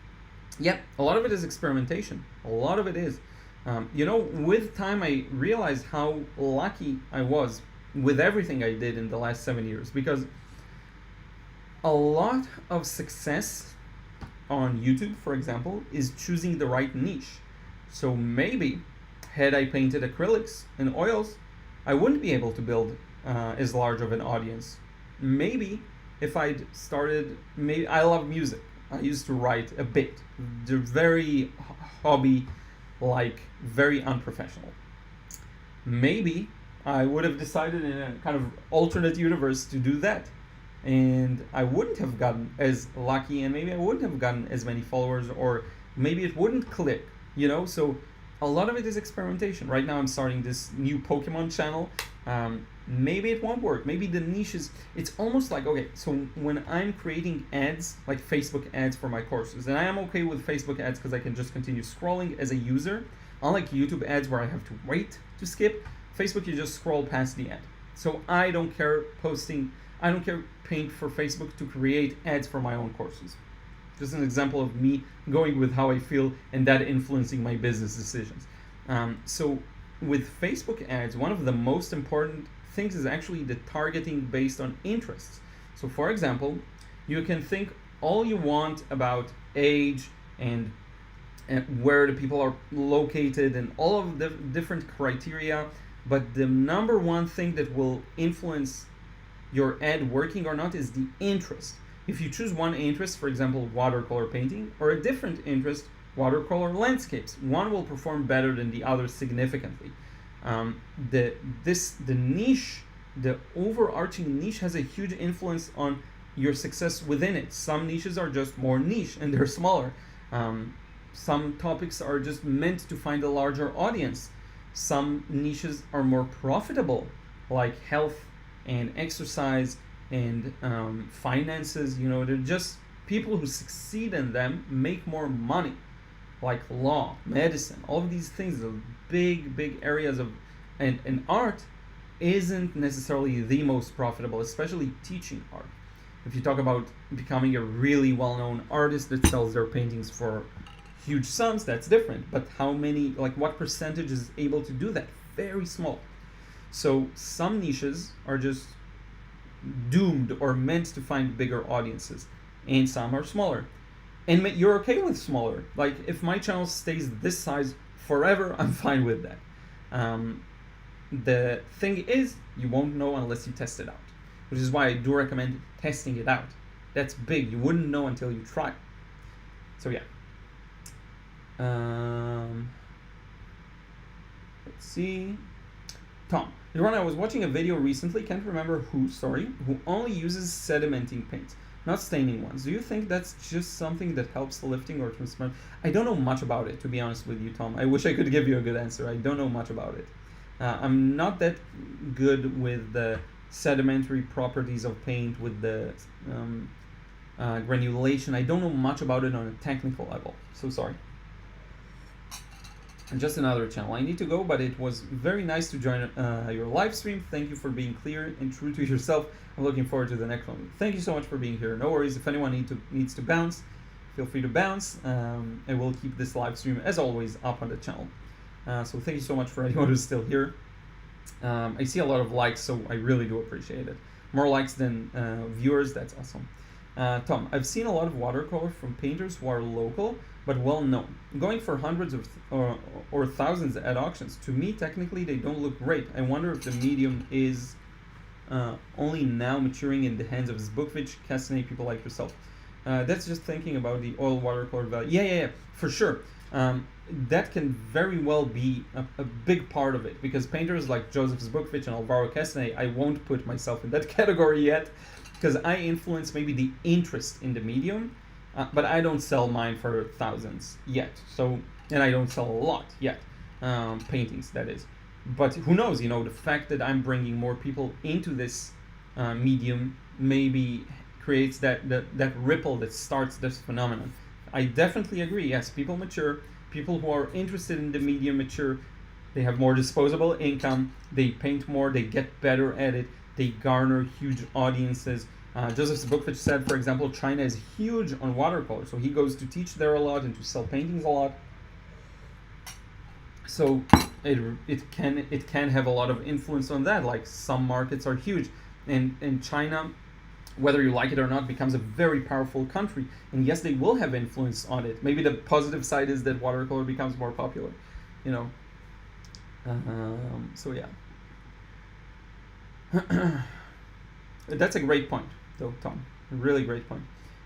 Yeah, a lot of it is experimentation. A lot of it is. With time I realized how lucky I was with everything I did in the last 7 years, because a lot of success on YouTube, for example, is choosing the right niche. So maybe had I painted acrylics and oils, I wouldn't be able to build as large of an audience. Maybe if I'd started, maybe I love music. I used to write a bit. They're very hobby, like very unprofessional. Maybe I would have decided in a kind of alternate universe to do that. And I wouldn't have gotten as lucky, and maybe I wouldn't have gotten as many followers, or maybe it wouldn't click, So a lot of it is experimentation. Right now I'm starting this new Pokemon channel. Maybe it won't work. Maybe the niche is, it's almost like, okay, so when I'm creating ads, like Facebook ads for my courses, and I am okay with Facebook ads because I can just continue scrolling as a user. Unlike YouTube ads where I have to wait to skip, Facebook you just scroll past the ad. So I don't care paying for Facebook to create ads for my own courses. Just an example of me going with how I feel and that influencing my business decisions. So with Facebook ads, one of the most important things is actually the targeting based on interests. So for example, you can think all you want about age and where the people are located and all of the different criteria, but the number one thing that will influence your ad working or not is the interest. If you choose one interest, for example, watercolor painting, or a different interest, watercolor landscapes, one will perform better than the other significantly. The niche, the overarching niche has a huge influence on your success within it. Some niches are just more niche and they're smaller. Some topics are just meant to find a larger audience. Some niches are more profitable, like health and exercise and finances. They're just people who succeed in them make more money, like law, medicine, all of these things are big areas of, and art isn't necessarily the most profitable, especially teaching art. If you talk about becoming a really well-known artist that sells their paintings for huge sums, that's different. But how many, like what percentage is able to do that? Very small. So some niches are just doomed or meant to find bigger audiences, and some are smaller. And you're okay with smaller. Like if my channel stays this size forever, I'm fine with that. The thing is, you won't know unless you test it out, which is why I do recommend testing it out. That's big. You wouldn't know until you try. So yeah. Let's see. Tom, Liron, I was watching a video recently, can't remember who only uses sedimenting paints, not staining ones. Do you think that's just something that helps the lifting or transparent? I don't know much about it, to be honest with you, Tom. I wish I could give you a good answer. I don't know much about it. I'm not that good with the sedimentary properties of paint, with the granulation. I don't know much about it on a technical level, so sorry. And just another channel. I need to go, but it was very nice to join your live stream. Thank you for being clear and true to yourself. I'm looking forward to the next one. Thank you so much for being here. No worries. If anyone needs to bounce, feel free to bounce. And we'll keep this live stream, as always, up on the channel. So thank you so much for anyone who's still here. I see a lot of likes, so I really do appreciate it. More likes than viewers, that's awesome. Tom, I've seen a lot of watercolor from painters who are local but well known, going for hundreds of or thousands at auctions. To me, technically, they don't look great. I wonder if the medium is only now maturing in the hands of Zbukvich, Castanet, people like yourself. That's just thinking about the oil watercolor value. Yeah, for sure. That can very well be a big part of it, because painters like Joseph Zbukvich and Alvaro Castanet, I won't put myself in that category yet, because I influence maybe the interest in the medium, but I don't sell mine for thousands yet. So, and I don't sell a lot yet, paintings that is. But who knows, the fact that I'm bringing more people into this medium maybe creates that ripple that starts this phenomenon. I definitely agree. Yes, people mature. People who are interested in the medium mature. They have more disposable income. They paint more. They get better at it. They garner huge audiences. Joseph Bookfitch said, for example, China is huge on watercolor, so he goes to teach there a lot and to sell paintings a lot. So it can have a lot of influence on that. Like some markets are huge, and China, whether you like it or not, becomes a very powerful country. And yes, they will have influence on it. Maybe the positive side is that watercolor becomes more popular, you know. So yeah. That's a great point, though, Tom. A really great point.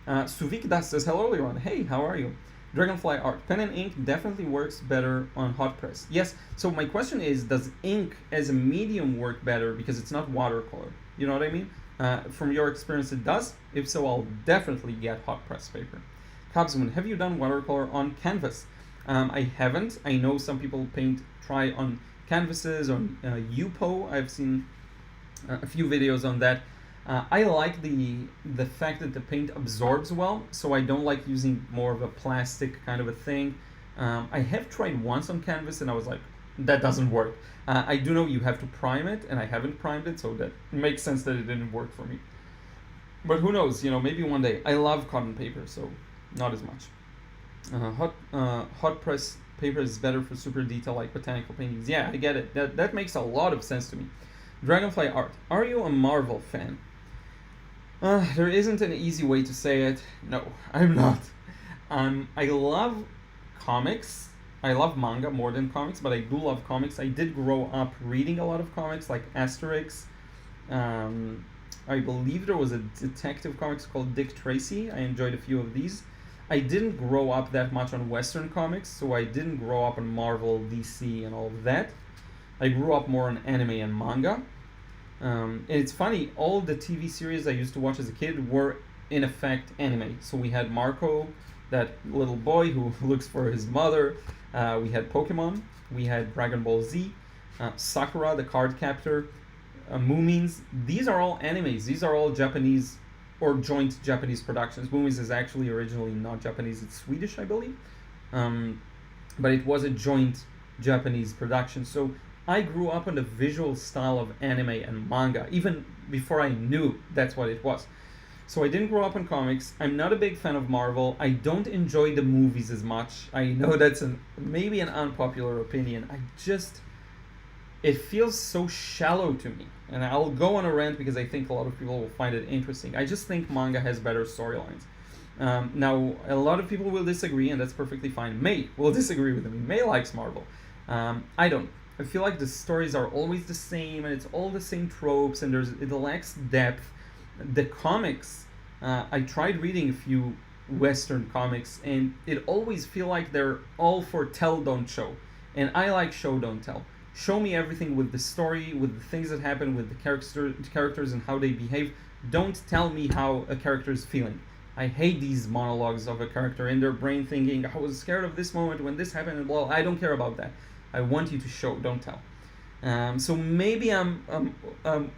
Suvik Das says, hello, Liron. Hey, how are you? Dragonfly art. Pen and ink definitely works better on hot press. Yes, so my question is, does ink as a medium work better because it's not watercolor? You know what I mean? From your experience, it does? If so, I'll definitely get hot press paper. Cobsman, have you done watercolor on canvas? I haven't. I know some people try on canvases, on Yupo. I've seen a few videos on that. I like the fact that the paint absorbs well, so I don't like using more of a plastic kind of a thing. I have tried once on canvas and I was like, that doesn't work. I do know you have to prime it, and I haven't primed it, so that makes sense that it didn't work for me. But who knows, maybe one day. I love cotton paper, so not as much. Hot press paper is better for super detail like botanical paintings. Yeah, I get it. That makes a lot of sense to me. Dragonfly art. Are you a Marvel fan? There isn't an easy way to say it. No, I'm not. I love comics. I love manga more than comics, but I do love comics. I did grow up reading a lot of comics, like Asterix. I believe there was a detective comics called Dick Tracy. I enjoyed a few of these. I didn't grow up that much on Western comics, so I didn't grow up on Marvel, DC, and all of that. I grew up more on anime and manga. And it's funny, all the TV series I used to watch as a kid were in effect anime. So we had Marco, that little boy who looks for his mother. We had Pokemon. We had Dragon Ball Z. Sakura, the card captor. Moomins. These are all animes. These are all Japanese or joint Japanese productions. Moomins is actually originally not Japanese. It's Swedish, I believe. But it was a joint Japanese production. So I grew up on the visual style of anime and manga, even before I knew that's what it was. So I didn't grow up on comics. I'm not a big fan of Marvel. I don't enjoy the movies as much. I know that's maybe an unpopular opinion. It feels so shallow to me. And I'll go on a rant because I think a lot of people will find it interesting. I just think manga has better storylines. Now, a lot of people will disagree, and that's perfectly fine. May will disagree with me. May likes Marvel. I don't. I feel like the stories are always the same, and it's all the same tropes, and it lacks depth. The comics, I tried reading a few Western comics, and it always feel like they're all for tell, don't show. And I like show, don't tell. Show me everything with the story, with the things that happen, with the characters and how they behave. Don't tell me how a character is feeling. I hate these monologues of a character in their brain thinking, I was scared of this moment when this happened, and well, I don't care about that. I want you to show, don't tell. So maybe I'm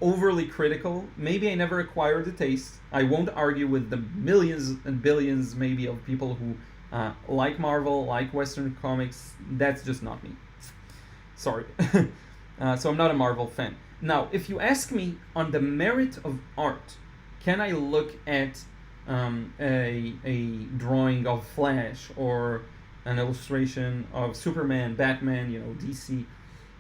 overly critical. Maybe I never acquired the taste. I won't argue with the millions and billions maybe of people who like Marvel, like Western comics. That's just not me. Sorry. So I'm not a Marvel fan. Now, if you ask me on the merit of art, can I look at a drawing of Flash or an illustration of Superman, Batman, DC,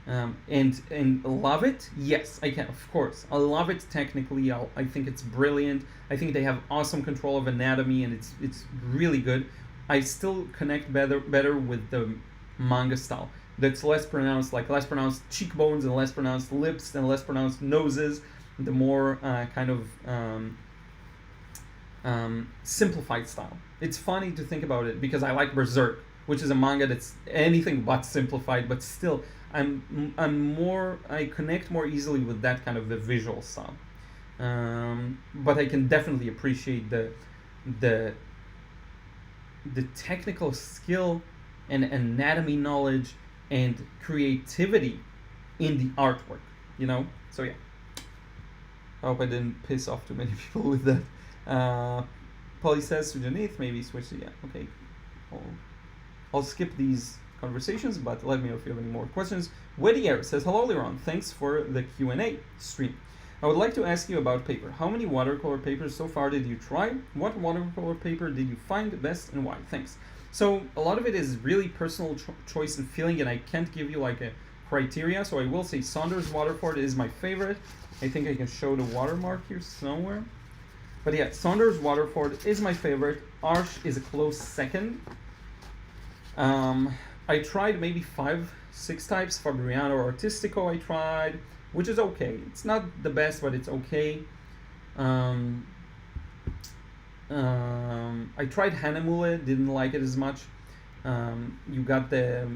and love it? Yes, I can, of course. I love it technically. I think it's brilliant. I think they have awesome control of anatomy, and it's really good. I still connect better with the manga style. That's less pronounced cheekbones and less pronounced lips and less pronounced noses. The more kind of simplified style. It's funny to think about it because I like Berserk, which is a manga that's anything but simplified, but still I connect more easily with that kind of a visual style. But I can definitely appreciate the technical skill and anatomy knowledge and creativity in the artwork, So yeah. I hope I didn't piss off too many people with that. Polly says to Janith, maybe switch to, yeah, okay. I'll, I'll skip these conversations, but let me know if you have any more questions. Whittier says, hello Liron, thanks for the Q&A stream. I would like to ask you about paper. How many watercolor papers so far did you try? What watercolor paper did you find best and why? Thanks. So a lot of it is really personal choice and feeling, and I can't give you like a criteria. So I will say Saunders Waterford is my favorite. I think I can show the watermark here somewhere. But yeah, Saunders Waterford is my favorite. Arches is a close second. I tried maybe 5-6 types. Fabriano Artistico I tried, which is okay. It's not the best, but it's okay. I tried Hanemule, didn't like it as much. You got the,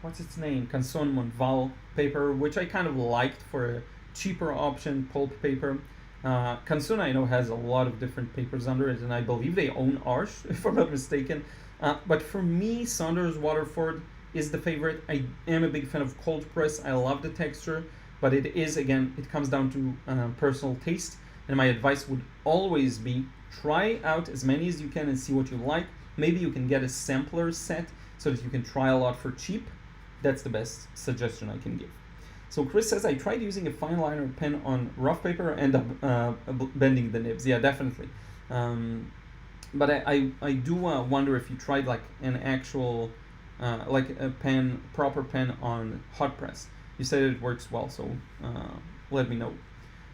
what's its name? Canson Montval paper, which I kind of liked for a cheaper option, pulp paper. Canson, I know, has a lot of different papers under it, and I believe they own Arches, if I'm not mistaken. But for me, Saunders Waterford is the favorite. I am a big fan of cold press. I love the texture, but it is, again, it comes down to personal taste. And my advice would always be try out as many as you can and see what you like. Maybe you can get a sampler set so that you can try a lot for cheap. That's the best suggestion I can give. So Chris says, I tried using a fine liner pen on rough paper and bending the nibs. Yeah, definitely. But I do wonder if you tried like an actual, like a pen, proper pen on hot press. You said it works well, so let me know.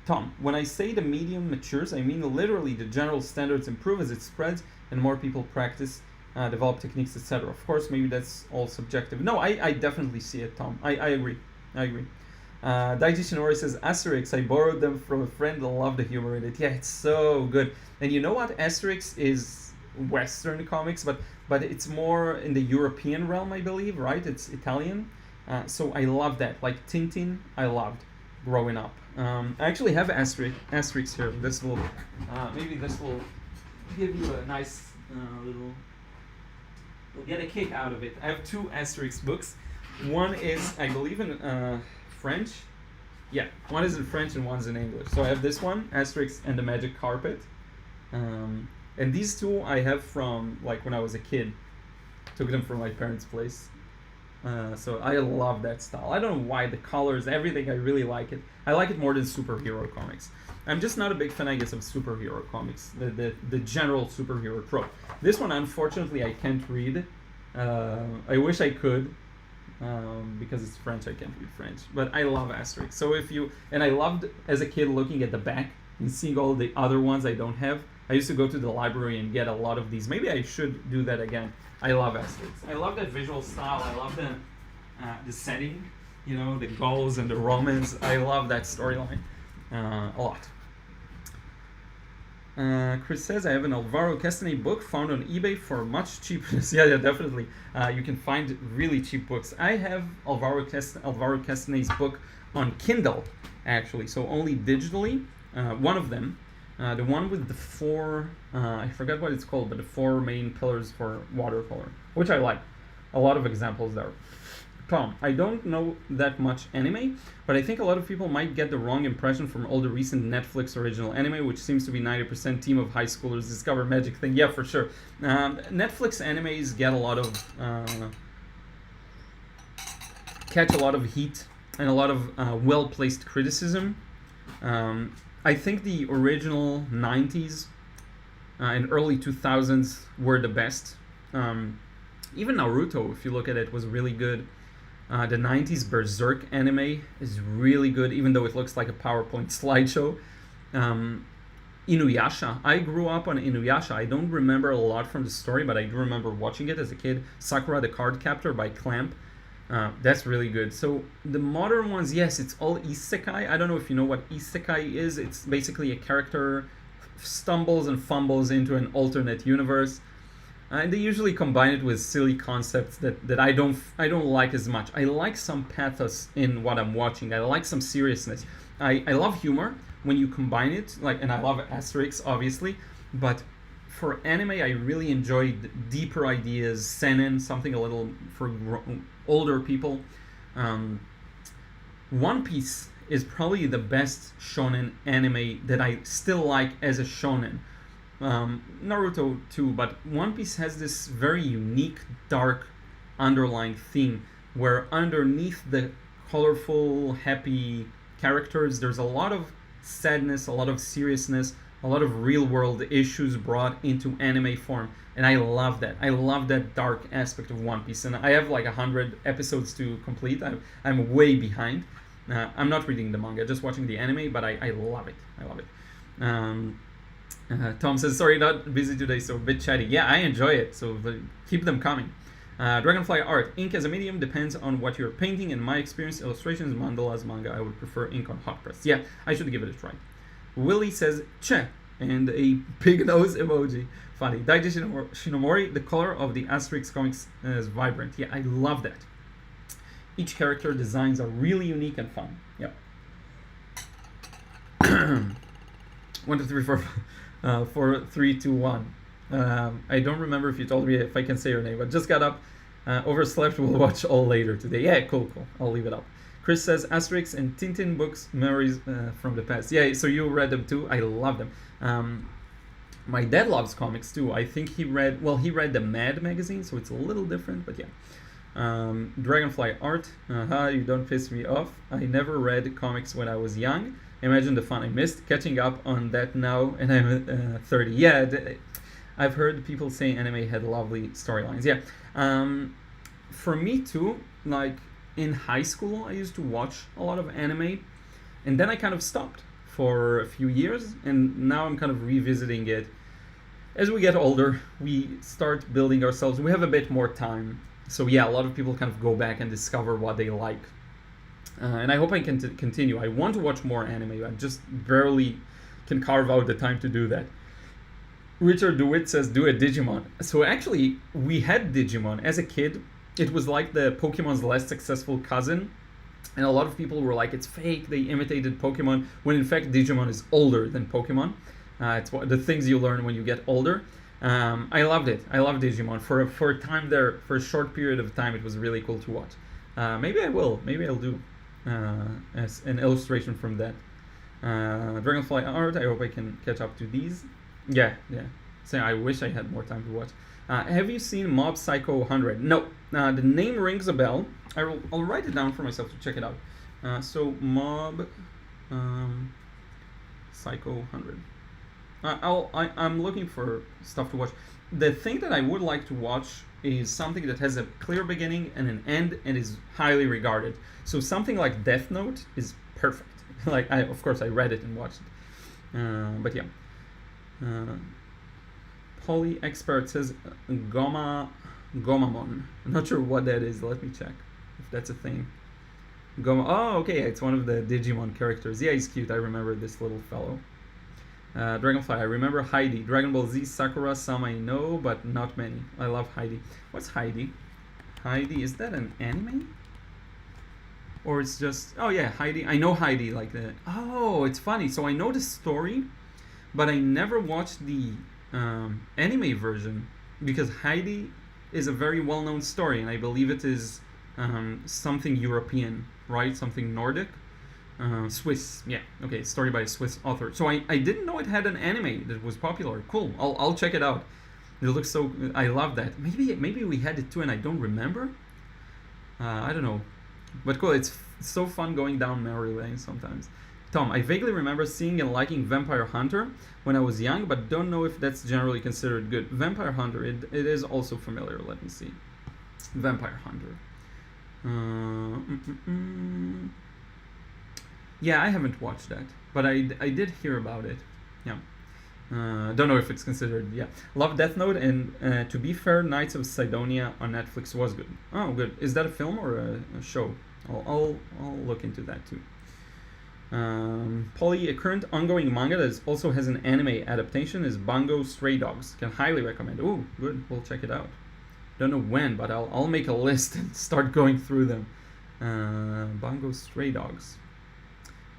Tom, when I say the medium matures, I mean literally the general standards improve as it spreads and more people practice, develop techniques, etc. Of course, maybe that's all subjective. No, I definitely see it, Tom. I agree. Daiji Shinori says, Asterix, I borrowed them from a friend. I love the humor in it. Yeah, it's so good. And you know what? Asterix is Western comics, but it's more in the European realm, I believe, right? It's Italian. So I love that. Like Tintin, I loved growing up. I actually have Asterix here. This will, maybe this will give you a nice little, you'll get a kick out of it. I have 2 Asterix books. One is, I believe, in French. Yeah, one is in French and one's in English. So I have this one, Asterix and the Magic Carpet. And these 2 I have from like when I was a kid. Took them from my parents' place. So I love that style. I don't know why, the colors, everything, I really like it. I like it more than superhero comics. I'm just not a big fan, I guess, of superhero comics, the general superhero trope. This one, unfortunately, I can't read. I wish I could, because it's French, I can't read French. But I love Asterix. So and I loved, as a kid, looking at the back and seeing all the other ones I don't have. I used to go to the library and get a lot of these. Maybe I should do that again. I love Asterix. I love that visual style. I love the setting, you know, the Gauls and the Romans. I love that storyline a lot. Chris says, I have an Alvaro Castaneda book found on eBay for much cheapness. yeah, definitely. You can find really cheap books. I have Alvaro Castaneda's book on Kindle, actually, so only digitally. One of them. The one with the 4, I forgot what it's called, but the 4 main pillars for watercolor, which I like. A lot of examples there. Tom, I don't know that much anime, but I think a lot of people might get the wrong impression from all the recent Netflix original anime, which seems to be 90% team of high schoolers discover magic thing. Yeah, for sure. Netflix animes get a lot of, catch a lot of heat and a lot of well-placed criticism. I think the original 90s and early 2000s were the best. Even Naruto, if you look at it, was really good. The 90s Berserk anime is really good, even though it looks like a PowerPoint slideshow. Inuyasha. I grew up on Inuyasha. I don't remember a lot from the story, but I do remember watching it as a kid. Sakura the Card Captor by Clamp. That's really good. So the modern ones, yes, it's all isekai. I don't know if you know what isekai is. It's basically a character stumbles and fumbles into an alternate universe. And they usually combine it with silly concepts that I don't like as much. I like some pathos in what I'm watching. I like some seriousness. I love humor when you combine it, and I love Asterix, obviously, but for anime, I really enjoyed deeper ideas, seinen, something a little for older people. One Piece is probably the best shonen anime that I still like as a shonen. Naruto too, but One Piece has this very unique, dark, underlying theme where underneath the colorful, happy characters, there's a lot of sadness, a lot of seriousness, a lot of real world issues brought into anime form. And I love that. I love that dark aspect of One Piece. And I have like 100 episodes to complete. I'm way behind. I'm not reading the manga, just watching the anime, but I love it. I love it. Tom says, sorry, not busy today, so a bit chatty. Yeah, I enjoy it, so keep them coming. Dragonfly art. Ink as a medium depends on what you're painting. In my experience, illustrations, mandalas, manga, I would prefer ink on hot press. Yeah, I should give it a try. Willie says, che, and a pig nose emoji. Funny. Daiji Shinomori, the color of the Asterix comics is vibrant. Yeah, I love that. Each character designs are really unique and fun. Yep. 1, 2, 3, 4, 4, 3, 2, 1. I don't remember if you told me if I can say your name, but just got up, overslept. We'll watch all later today. Yeah, cool. I'll leave it up. Chris says Asterix and Tintin books, memories from the past. Yeah, so you read them too. I love them. My dad loves comics too. I think he read the Mad magazine, so it's a little different, but yeah. Dragonfly art. You don't piss me off. I never read comics when I was young. Imagine the fun I missed. Catching up on that now, and I'm 30. Yeah, I've heard people say anime had lovely storylines. Yeah. For me too, like in high school, I used to watch a lot of anime, and then I kind of stopped for a few years, and now I'm kind of revisiting it. As we get older, we start building ourselves. We have a bit more time. So yeah, a lot of people kind of go back and discover what they like. And I hope I can continue. I want to watch more anime. I just barely can carve out the time to do that. Richard DeWitt says, do a Digimon. So actually, we had Digimon. As a kid, it was like the Pokemon's less successful cousin. And a lot of people were like, it's fake, they imitated Pokemon, when in fact Digimon is older than Pokemon. It's the things you learn when you get older. I loved it. I loved Digimon. For a time there, for a short period of time, it was really cool to watch. Maybe I will. Maybe I'll do as an illustration from that. Dragonfly art. I hope I can catch up to these. Yeah. So I wish I had more time to watch. Have you seen Mob Psycho 100? No. The name rings a bell. I'll write it down for myself to check it out. So Mob Psycho 100. I'm looking for stuff to watch. The thing that I would like to watch is something that has a clear beginning and an end and is highly regarded. So something like Death Note is perfect. Of course I read it and watched it. But yeah. Poly Expert says Gomamon. I'm not sure what that is. Let me check if that's a thing. Oh, okay. It's one of the Digimon characters. Yeah, he's cute. I remember this little fellow. Dragonfly, I remember Heidi. Dragon Ball Z, Sakura, some I know, but not many. I love Heidi. What's Heidi? Heidi, is that an anime? Or it's just... Oh yeah, Heidi. I know Heidi like that. Oh, it's funny. So I know the story, but I never watched the anime version because Heidi is a very well-known story, and I believe it is something European, right? Something Nordic. Swiss, yeah, okay, story by a Swiss author. So I didn't know it had an anime that was popular. Cool, I'll check it out. It looks so, I love that. Maybe we had it too and I don't remember. I don't know, but cool. It's so fun going down memory lane sometimes. Tom, I vaguely remember seeing and liking Vampire Hunter when I was young, but don't know if that's generally considered good. Vampire Hunter, it is also familiar. Let me see. Vampire Hunter. Yeah, I haven't watched that, but I did hear about it. Yeah. Don't know if it's considered. Yeah. Love Death Note, and to be fair, Knights of Sidonia on Netflix was good. Oh, good. Is that a film or a show? I'll look into that too. Polly, a current ongoing manga that also has an anime adaptation is Bungo Stray Dogs. Can highly recommend. Oh, good. We'll check it out. Don't know when, but I'll make a list and start going through them. Bungo Stray Dogs.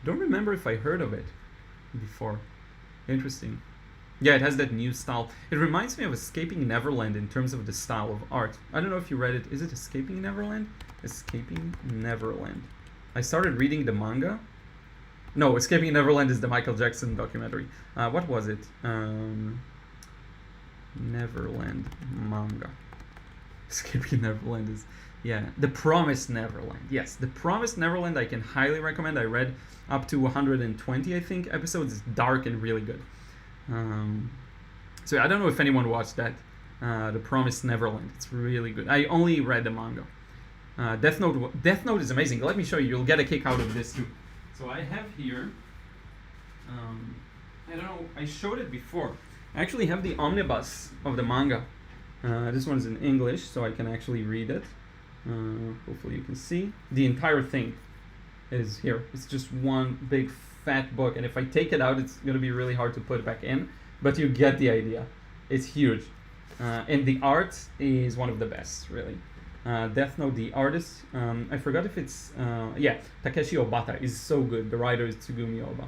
Don't remember if I heard of it before. Interesting. Yeah, it has that new style. It reminds me of Escaping Neverland in terms of the style of art. I don't know if you read it. Is it Escaping Neverland? Escaping Neverland. I started reading the manga. No, Escaping Neverland is the Michael Jackson documentary. What was it? Neverland manga. Escaping Neverland is, yeah, The Promised Neverland. Yes, The Promised Neverland I can highly recommend. I read up to 120, I think, episodes. It's dark and really good. So I don't know if anyone watched that. The Promised Neverland. It's really good. I only read the manga. Death Note is amazing. Let me show you. You'll get a kick out of this too. So I have here. I don't know. I showed it before. I actually have the omnibus of the manga. This one's in English, so I can actually read it. Hopefully you can see. The entire thing is here. It's just one big fat book, and if I take it out, it's going to be really hard to put back in, but you get the idea. It's huge. And the art is one of the best, really. Death Note, the artist, I forgot if it's, Takeshi Obata is so good. The writer is Tsugumi Oba.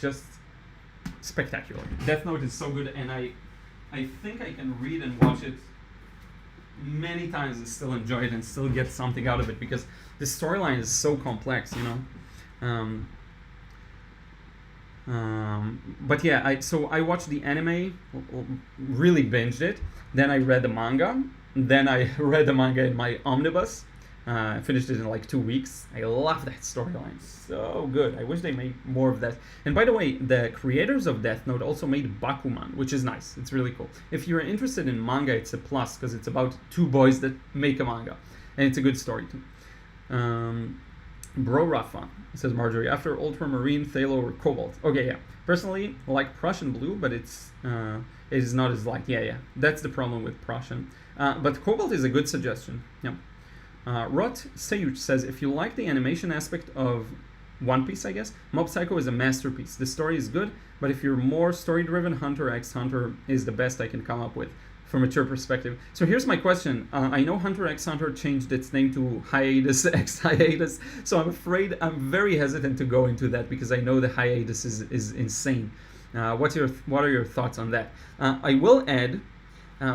Just spectacular. Death Note is so good, and I think I can read and watch it many times and still enjoy it and still get something out of it, because the storyline is so complex, you know. But yeah, I watched the anime, really binged it, then I read the manga, then I read the manga in my omnibus. I finished it in like 2 weeks. I love that storyline, so good. I wish they made more of that. And by the way, the creators of Death Note also made Bakuman, which is nice. It's really cool. If you're interested in manga, it's a plus, because it's about two boys that make a manga, and it's a good story too. Bro Rafa, says Marjorie, after Ultramarine, Phthalo, or Cobalt. Okay, yeah. Personally, I like Prussian blue, but it is not as like, yeah. That's the problem with Prussian. But Cobalt is a good suggestion. Yeah. Rot Seyuch says, if you like the animation aspect of One Piece, I guess, Mob Psycho is a masterpiece. The story is good, but if you're more story-driven, Hunter x Hunter is the best I can come up with from a mature perspective. So here's my question. I know Hunter x Hunter changed its name to Hiatus x Hiatus, so I'm afraid I'm very hesitant to go into that, because I know the hiatus is insane. What are your thoughts on that? I will add,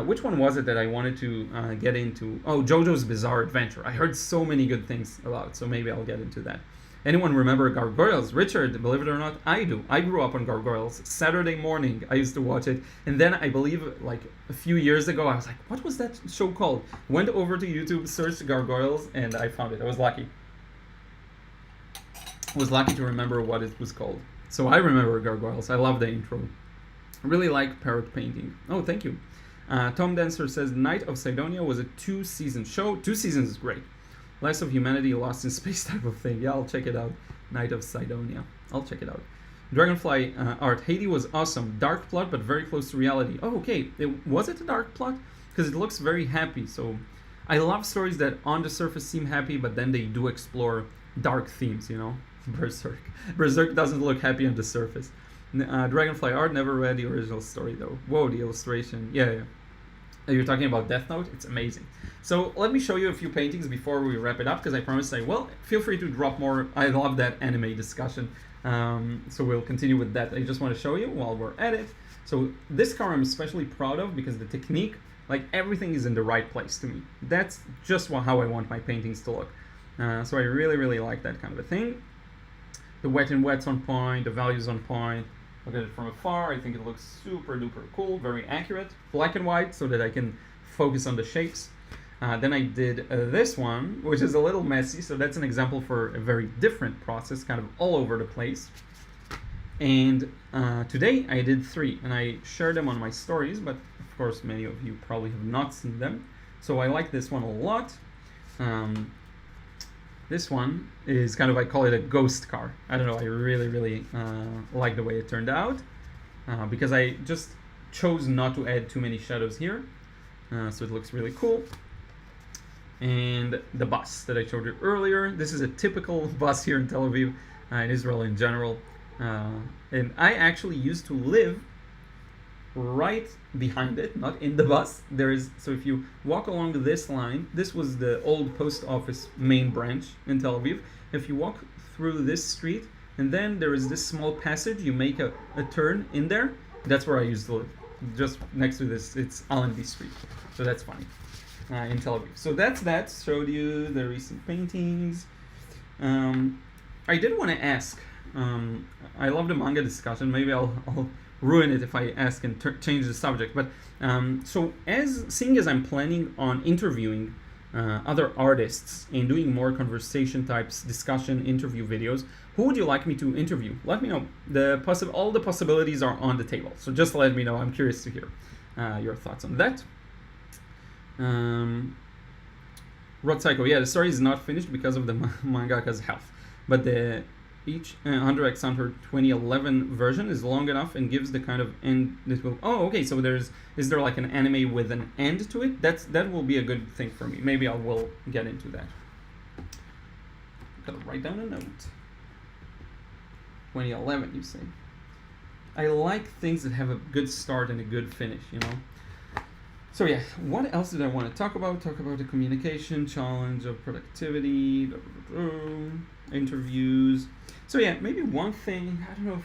which one was it that I wanted to get into? Oh, JoJo's Bizarre Adventure. I heard so many good things about, so maybe I'll get into that. Anyone remember Gargoyles? Richard, believe it or not, I do. I grew up on Gargoyles. Saturday morning, I used to watch it. And then I believe like a few years ago, I was like, what was that show called? Went over to YouTube, searched Gargoyles, and I found it. I was lucky. I was lucky to remember what it was called. So I remember Gargoyles. I love the intro. I really like parrot painting. Oh, thank you. Tom Dancer says, Night of Sidonia was a 2-season show. 2 seasons is great. Less of Humanity, Lost in Space type of thing. Yeah, I'll check it out. Night of Sidonia. I'll check it out. Dragonfly art. Haiti was awesome. Dark plot, but very close to reality. Oh, okay. Was it a dark plot? Because it looks very happy. So I love stories that on the surface seem happy, but then they do explore dark themes, you know? Berserk. Berserk doesn't look happy on the surface. Dragonfly art. Never read the original story, though. Whoa, the illustration. Yeah. You're talking about Death Note? It's amazing. So let me show you a few paintings before we wrap it up, because I promised I will. Feel free to drop more. I love that anime discussion. So we'll continue with that. I just want to show you while we're at it. So this car I'm especially proud of, because the technique, like everything is in the right place to me. That's just how I want my paintings to look. So I really, really like that kind of a thing. The wet and wet's on point, the value's on point. Look at it from afar. I think it looks super duper cool, very accurate. Black and white so that I can focus on the shapes. Then I did this one, which is a little messy. So that's an example for a very different process, kind of all over the place. And today I did 3, and I shared them on my stories, but of course many of you probably have not seen them. So I like this one a lot. This one is kind of, I call it a ghost car. I don't know, I really, really like the way it turned out, because I just chose not to add too many shadows here. So it looks really cool. And the bus that I showed you earlier, this is a typical bus here in Tel Aviv, in Israel in general. And I actually used to live right behind it, not in the bus. So if you walk along this line, this was the old post office main branch in Tel Aviv. If you walk through this street, and then there is this small passage, you make a turn in there, that's where I used to live. Just next to this, it's Allenby Street. So that's funny, in Tel Aviv. So that's that. Showed you the recent paintings. I did want to ask, I love the manga discussion. Maybe I'll ruin it if I ask and change the subject. But so seeing as I'm planning on interviewing other artists and doing more conversation types, discussion, interview videos, who would you like me to interview? Let me know. All the possibilities are on the table. So just let me know. I'm curious to hear your thoughts on that. Rod Psycho, yeah, the story is not finished because of the mangaka's health, but each Hunter x Hunter 2011 version is long enough and gives the kind of end that will. Oh, okay. So is there like an anime with an end to it? That will be a good thing for me. Maybe I will get into that. Gotta write down a note. 2011, you say. I like things that have a good start and a good finish, you know. So yeah, what else did I want to talk about? Talk about the communication challenge of productivity, interviews. So yeah, maybe one thing, I don't know.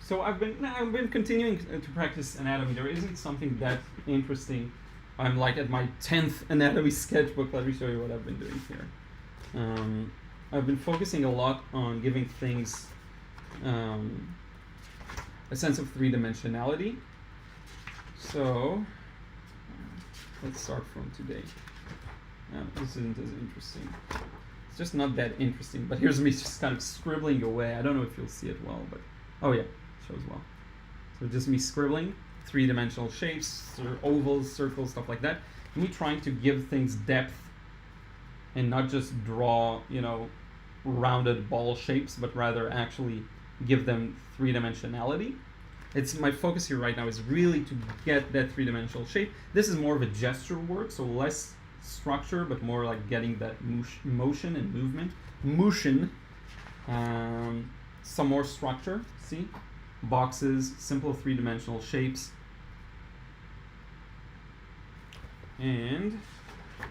So I've been continuing to practice anatomy. There isn't something that interesting. I'm like at my 10th anatomy sketchbook. Let me show you what I've been doing here. I've been focusing a lot on giving things a sense of three-dimensionality. So let's start from today. This isn't as interesting. It's just not that interesting, but here's me just kind of scribbling away. I don't know if you'll see it well, but oh yeah, it shows well. So just me scribbling, three-dimensional shapes, ovals, circles, stuff like that. Me trying to give things depth and not just draw, you know, rounded ball shapes, but rather actually give them three-dimensionality. It's my focus here right now is really to get that three-dimensional shape. This is more of a gesture work, so less structure, but more like getting that motion and movement. Some more structure, see? Boxes, simple three-dimensional shapes. And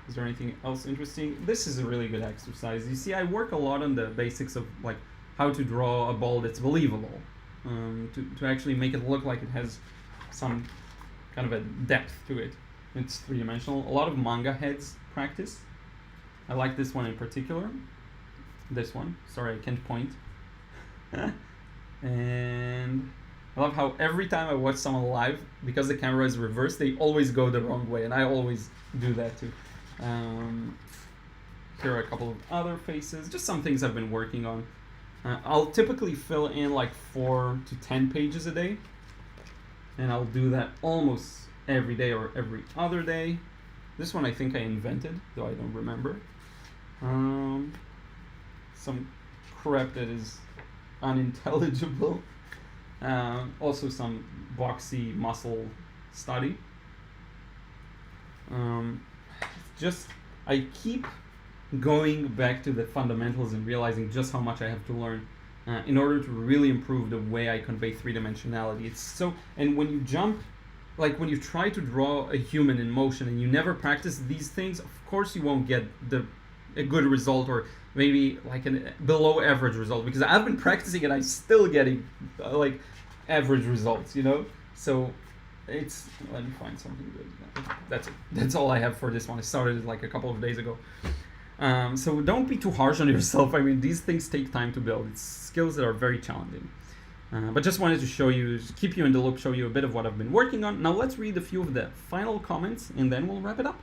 is there anything else interesting? This is a really good exercise. You see, I work a lot on the basics of like how to draw a ball that's believable. To actually make it look like it has some kind of a depth to it. It's three-dimensional. A lot of manga heads practice. I like this one in particular. This one. Sorry, I can't point. And I love how every time I watch someone live, because the camera is reversed, they always go the wrong way, and I always do that too. Here are a couple of other faces, just some things I've been working on. I'll typically fill in like 4 to 10 pages a day, and I'll do that almost every day or every other day. This one I think I invented, though I don't remember. Some crap that is unintelligible. Also some boxy muscle study. I keep going back to the fundamentals and realizing just how much I have to learn in order to really improve the way I convey three-dimensionality. It's so, and when you jump, like when you try to draw a human in motion and you never practice these things, of course you won't get a good result, or maybe like a below average result, because I've been practicing and I'm still getting like average results, you know? So it's, let me find something good. That's it. That's all I have for this one. I started it like a couple of days ago. So don't be too harsh on yourself. I mean, these things take time to build. It's skills that are very challenging. But just wanted to show you, keep you in the loop, show you a bit of what I've been working on. Now let's read a few of the final comments and then we'll wrap it up.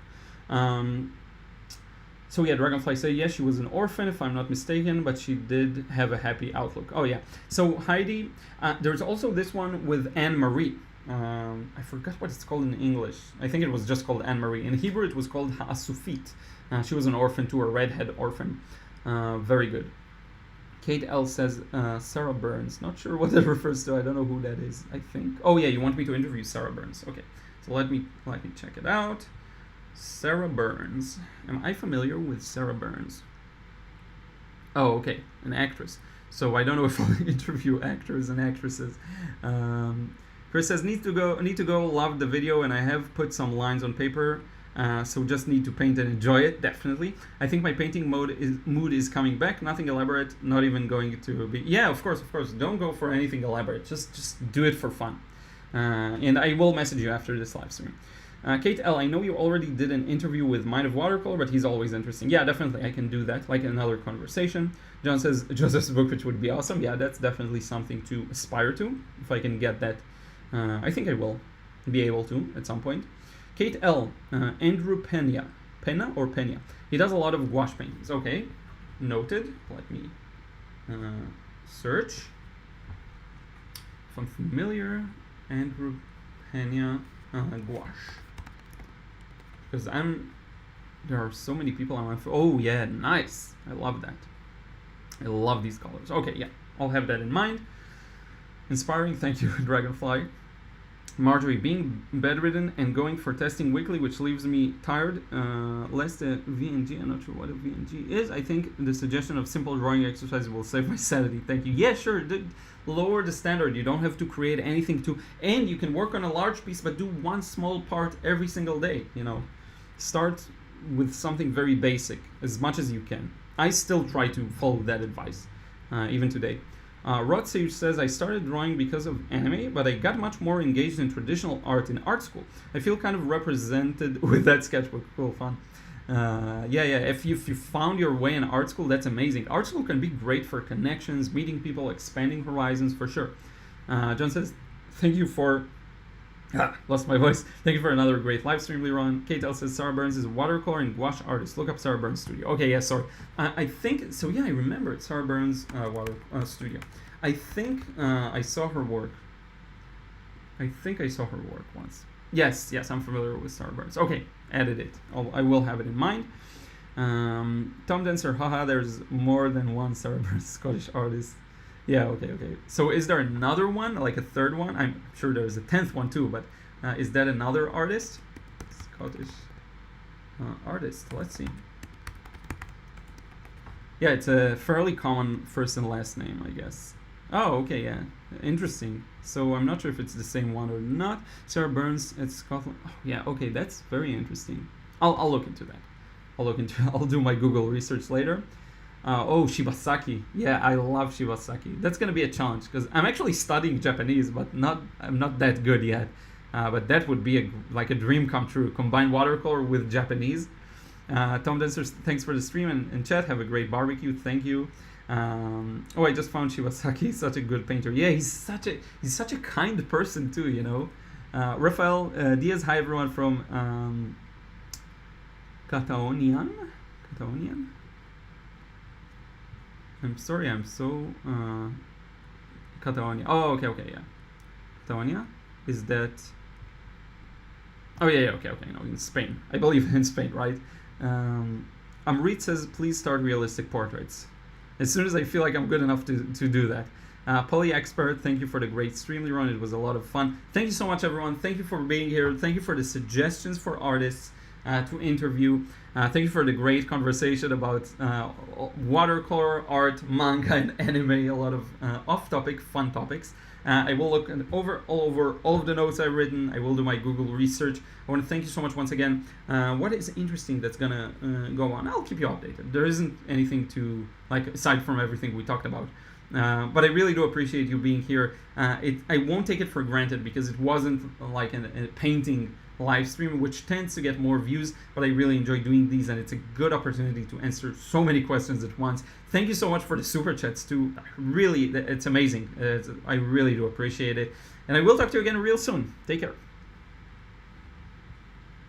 So yeah, Dragonfly say, yes, she was an orphan if I'm not mistaken, but she did have a happy outlook. Oh yeah. So Heidi, there's also this one with Anne-Marie. I forgot what it's called in English. I think it was just called Anne-Marie. In Hebrew, it was called Ha'asufit. She was an orphan too, a redhead orphan. Very good. Kate L says, Sarah Burns. Not sure what that refers to. I don't know who that is, I think. Oh yeah, you want me to interview Sarah Burns. Okay, so let me check it out. Sarah Burns. Am I familiar with Sarah Burns? Oh, okay, an actress. So I don't know if I'll interview actors and actresses. Chris says, need to go, love the video, and I have put some lines on paper. So just need to paint and enjoy it, definitely. I think my painting mood is coming back. Nothing elaborate, not even going to be... Yeah, of course. Don't go for anything elaborate. Just do it for fun. And I will message you after this live stream. Kate L, I know you already did an interview with Mind of Watercolor, but he's always interesting. Yeah, definitely, I can do that, like another conversation. John says Joseph's book, which would be awesome. Yeah, that's definitely something to aspire to, if I can get that. I think I will be able to at some point. Kate L, Andrew Pena. Pena or Pena? He does a lot of gouache paintings. Okay, noted. Let me search. If I'm familiar, Andrew Pena gouache. Because there are so many people I want to. Oh yeah, nice. I love that. I love these colors. Okay, yeah, I'll have that in mind. Inspiring, thank you, Dragonfly. Marjorie, being bedridden and going for testing weekly, which leaves me tired. Less the VNG, I'm not sure what a VNG is. I think the suggestion of simple drawing exercises will save my sanity. Thank you. Yeah, sure. Lower the standard. You don't have to create anything and you can work on a large piece, but do one small part every single day. You know, start with something very basic as much as you can. I still try to follow that advice, even today. Rotsage says, I started drawing because of anime, but I got much more engaged in traditional art in art school. I feel kind of represented with that sketchbook. Cool, fun. Yeah, if you found your way in art school, that's amazing. Art school can be great for connections, meeting people, expanding horizons, for sure. John says, thank you for... lost my voice. Thank you for another great live stream, Liron. Kate L says Sarah Burns is a watercolor and gouache artist. Look up Sarah Burns Studio. Okay, yeah, sorry. I think so. Yeah, I remember it. Sarah Burns water studio. I think I saw her work. Once. Yes, I'm familiar with Sarah Burns. Okay, added it. I will have it in mind. Tom Dancer, haha. There's more than one Sarah Burns Scottish artist. Yeah, okay. So is there another one, like a third one? I'm sure there's a 10th one too, but is that another artist? Scottish artist, let's see. Yeah, it's a fairly common first and last name, I guess. Oh, okay, yeah, interesting. So I'm not sure if it's the same one or not. Sarah Burns at Scotland. Oh, yeah, okay, that's very interesting. I'll look into that. I'll do my Google research later. Shibasaki. Yeah, I love Shibasaki. That's gonna be a challenge because I'm actually studying Japanese, but I'm not that good yet. But that would be like a dream come true. Combine watercolor with Japanese. Tom Dancer, thanks for the stream and chat. Have a great barbecue. Thank you. I just found Shibasaki. He's such a good painter. Yeah, he's such a kind person too. You know. Rafael Diaz. Hi everyone from Catonian. I'm sorry, I'm so... Catalonia. Oh, okay, yeah. Catalonia? Is that... Oh, yeah, okay. No, in Spain. I believe in Spain, right? Amrit says, please start realistic portraits. As soon as I feel like I'm good enough to do that. Poly Expert, thank you for the great stream, Liron. It was a lot of fun. Thank you so much, everyone. Thank you for being here. Thank you for the suggestions for artists to interview. Thank you for the great conversation about watercolor, art, manga, and anime. A lot of off-topic, fun topics. I will look over all of the notes I've written. I will do my Google research. I want to thank you so much once again. What is interesting that's gonna go on? I'll keep you updated. There isn't anything to aside from everything we talked about. But I really do appreciate you being here. I won't take it for granted because it wasn't like a painting live stream, which tends to get more views, but I really enjoy doing these and it's a good opportunity to answer so many questions at once. Thank you so much for the super chats too. Really, it's amazing. I really do appreciate it. And I will talk to you again real soon. Take care.